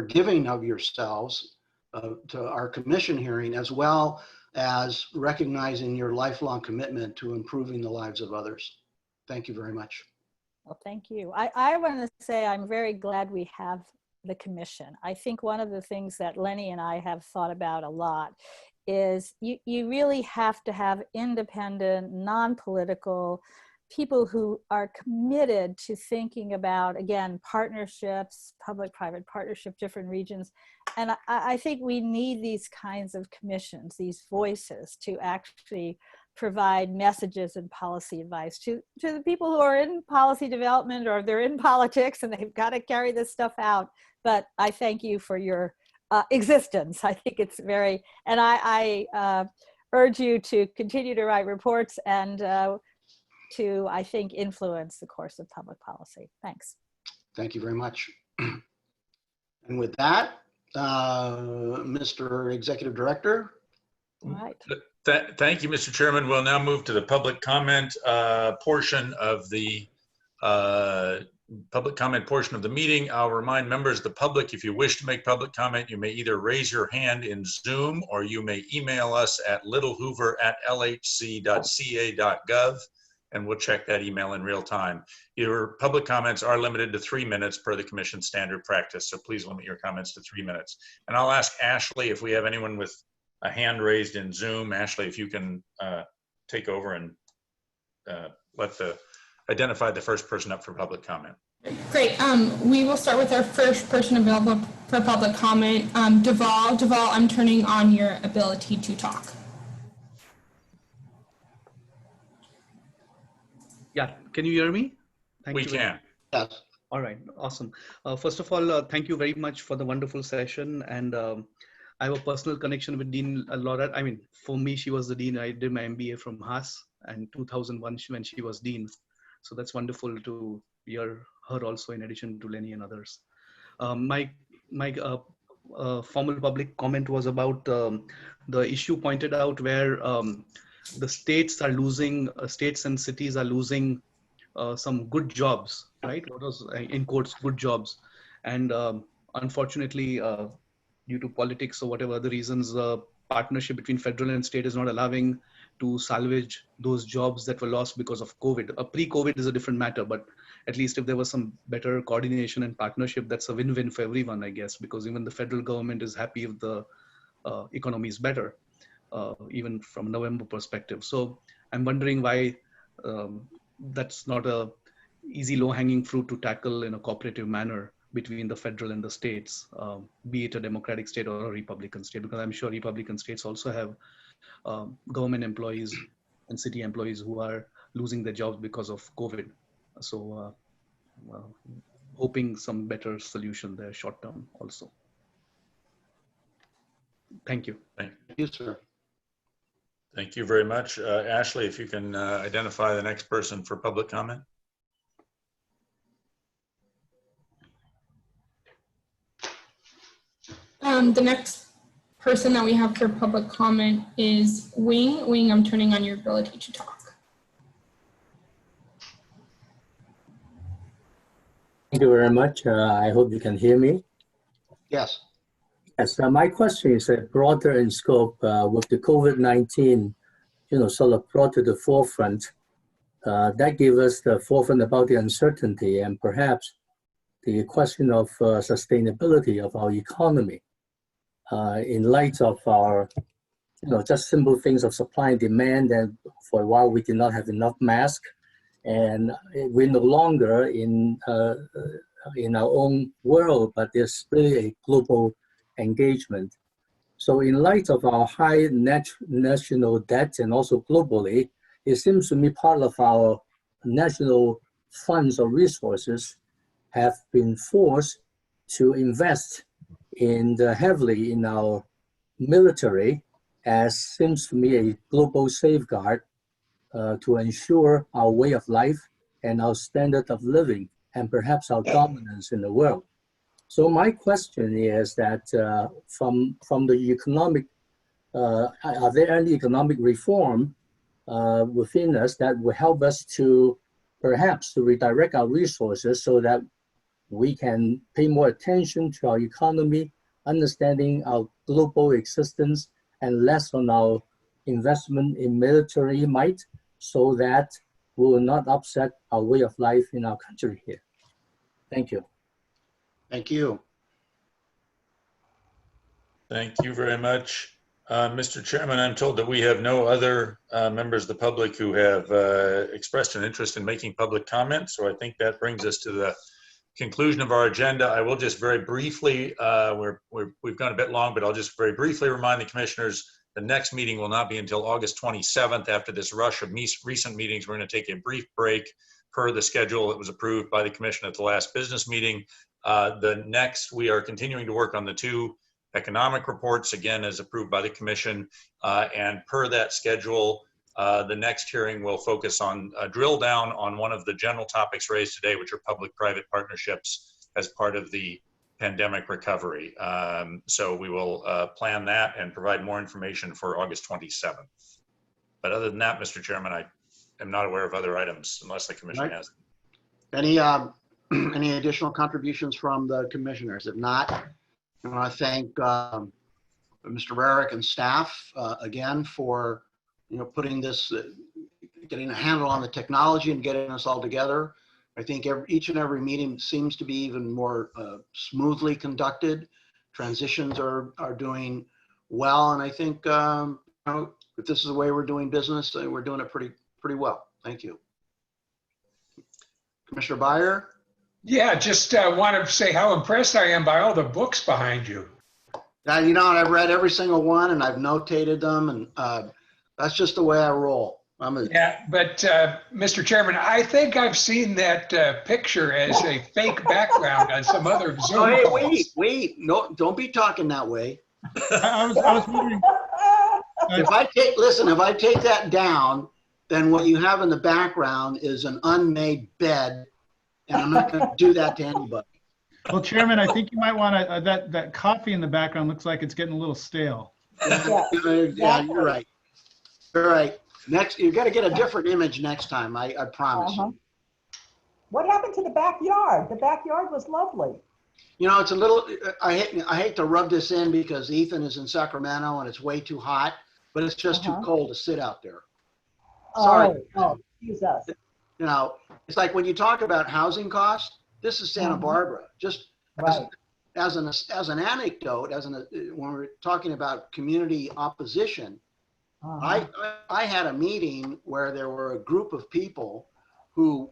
giving of yourselves to our commission hearing, as well as recognizing your lifelong commitment to improving the lives of others. Thank you very much. Well, thank you. I want to say I'm very glad we have the commission. I think one of the things that Lenny and I have thought about a lot is you really have to have independent, non-political people who are committed to thinking about, again, partnerships, public-private partnership, different regions. And I think we need these kinds of commissions, these voices, to actually provide messages and policy advice to the people who are in policy development, or they're in politics and they've got to carry this stuff out. But I thank you for your existence. I think it's very, and I urge you to continue to write reports and to, I think, influence the course of public policy. Thanks. Thank you very much. And with that, Mr. Executive Director. All right. Thank you, Mr. Chairman. We'll now move to the public comment portion of the meeting. I'll remind members of the public, if you wish to make public comment, you may either raise your hand in Zoom or you may email us at littlehoover@lhc.ca.gov, and we'll check that email in real time. Your public comments are limited to 3 minutes per the Commission standard practice, so please limit your comments to 3 minutes. And I'll ask Ashley if we have anyone with a hand raised in Zoom. Ashley, if you can take over and identify the first person up for public comment. Great. We will start with our first person available for public comment. Deval, I'm turning on your ability to talk. Yeah, can you hear me? We can. Yes. All right, awesome. First of all, thank you very much for the wonderful session. And I have a personal connection with Dean Laura. I mean, for me, she was the dean. I did my MBA from Haas in 2001 when she was dean. So that's wonderful to hear her also, in addition to Lenny and others. My formal public comment was about the issue pointed out where the states are losing, states and cities are losing some good jobs, right? What was, in quotes, good jobs. And unfortunately, due to politics or whatever other reasons, the partnership between federal and state is not allowing to salvage those jobs that were lost because of COVID. Pre-COVID is a different matter, but at least if there was some better coordination and partnership, that's a win-win for everyone, I guess, because even the federal government is happy if the economy is better, even from November perspective. So I'm wondering why that's not a easy low-hanging fruit to tackle in a cooperative manner between the federal and the states, be it a democratic state or a Republican state, because I'm sure Republican states also have government employees and city employees who are losing their jobs because of COVID. So hoping some better solution there short term also. Thank you. Thank you, sir. Thank you very much. Ashley, if you can identify the next person for public comment. The next person that we have for public comment is Wing. Wing, I'm turning on your ability to talk. Thank you very much. I hope you can hear me. Yes. Yes, my question is broader in scope with the COVID-19, sort of brought to the forefront. That gave us the forefront about the uncertainty and perhaps the question of sustainability of our economy in light of our, just simple things of supply and demand. And for a while, we did not have enough masks, and we're no longer in our own world, but there's really a global engagement. So in light of our high national debt and also globally, it seems to me part of our national funds or resources have been forced to invest heavily in our military, as seems to me a global safeguard to ensure our way of life and our standard of living and perhaps our dominance in the world. So my question is that from the economic, are there any economic reform within us that will help us to perhaps to redirect our resources so that we can pay more attention to our economy, understanding our global existence, and less on our investment in military might, so that we will not upset our way of life in our country here. Thank you. Thank you. Thank you very much. Mr. Chairman, I'm told that we have no other members of the public who have expressed an interest in making public comments. So I think that brings us to the conclusion of our agenda. I will just very briefly, we've gone a bit long, but I'll just very briefly remind the commissioners the next meeting will not be until August 27th. After this rush of recent meetings, we're going to take a brief break per the schedule that was approved by the commission at the last business meeting. The next, we are continuing to work on the 2 economic reports, again, as approved by the commission. And per that schedule, the next hearing will focus on drill down on one of the general topics raised today, which are public-private partnerships as part of the pandemic recovery. So we will plan that and provide more information for August 27th. But other than that, Mr. Chairman, I am not aware of other items unless the commission has. Any additional contributions from the commissioners? If not, I want to thank Mr. Rarick and staff again for putting this, getting a handle on the technology and getting us all together. I think each and every meeting seems to be even more smoothly conducted. Transitions are doing well, and I think if this is the way we're doing business, we're doing it pretty well. Thank you, Commissioner Byer. Yeah, just want to say how impressed I am by all the books behind you. Yeah, I've read every single one and I've notated them, and that's just the way I roll. Yeah, but Mr. Chairman, I think I've seen that picture as a fake background on some other Zoom. Oh, hey, wait! No, don't be talking that way. I was wondering. If I take that down, then what you have in the background is an unmade bed, and I'm not going to do that to anybody. Well, Chairman, I think you might want to, that coffee in the background looks like it's getting a little stale. Yeah, you're right. You're right. Next, you got to get a different image next time. I promise. What happened to the backyard? The backyard was lovely. It's a little. I hate to rub this in because Ethan is in Sacramento and it's way too hot, but it's just too cold to sit out there. Sorry. Oh, excuse us. It's like when you talk about housing costs. This is Santa Barbara. Just as an anecdote, when we're talking about community opposition. I had a meeting where there were a group of people who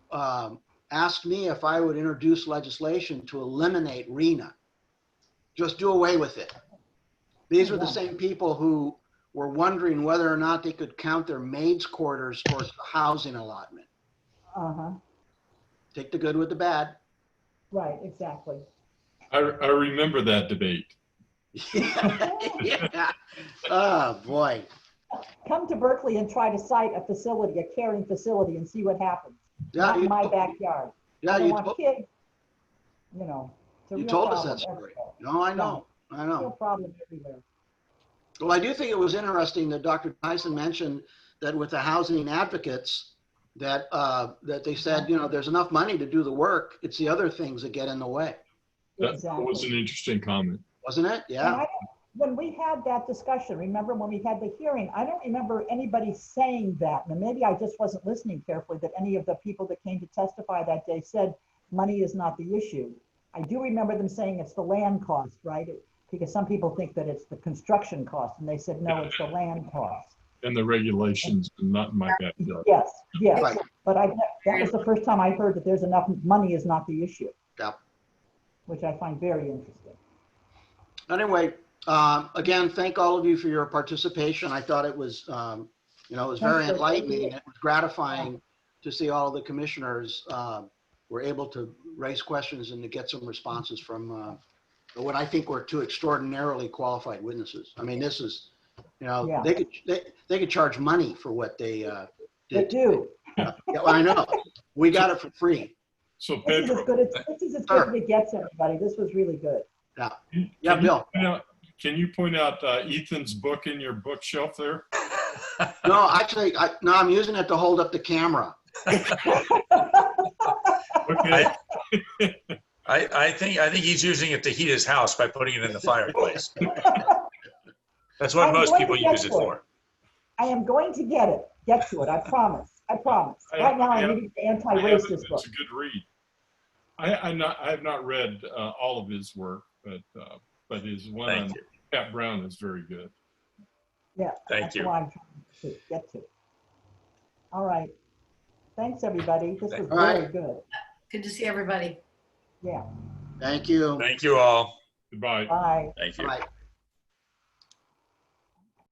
asked me if I would introduce legislation to eliminate RENA. Just do away with it. These were the same people who were wondering whether or not they could count their maids' quarters towards the housing allotment. Take the good with the bad. Right, exactly. I remember that debate. Yeah. Oh, boy. Come to Berkeley and try to site a facility, a caring facility, and see what happens. Not in my backyard. Yeah, I don't want kids. You told us that story. No, I know. I know. Real problem everywhere. Well, I do think it was interesting that Dr. Tyson mentioned that with the housing advocates, that they said, there's enough money to do the work. It's the other things that get in the way. That was an interesting comment. Wasn't it? Yeah. When we had that discussion, remember when we had the hearing, I don't remember anybody saying that. And maybe I just wasn't listening carefully, that any of the people that came to testify that day said money is not the issue. I do remember them saying it's the land cost, right? Because some people think that it's the construction cost, and they said, no, it's the land cost. And the regulations, not in my backyard. Yes. Right. But that was the first time I heard that there's enough money is not the issue. Yeah. Which I find very interesting. Anyway, again, thank all of you for your participation. I thought it was, it was very enlightening. It was gratifying to see all the commissioners were able to raise questions and to get some responses from what I think were 2 extraordinarily qualified witnesses. I mean, this is, they could charge money for what they did. They do. Yeah, I know. We got it for free. So This is as good as it gets, everybody. This was really good. Yeah. Yeah, Bill. Can you point out Ethan's book in your bookshelf there? No, actually, I'm using it to hold up the camera. Okay. I think he's using it to heat his house by putting it in the fireplace. That's what most people use it for. I am going to get to it, I promise. I promise. Right now, I'm reading the anti-racist book. It's a good read. I have not read all of his work, but his one on Pat Brown is very good. Yeah, Thank you. That's what I'm trying to get to. All right. Thanks, everybody. This was very good. Good to see everybody. Yeah. Thank you. Thank you all. Goodbye. Bye. Thank you. Bye.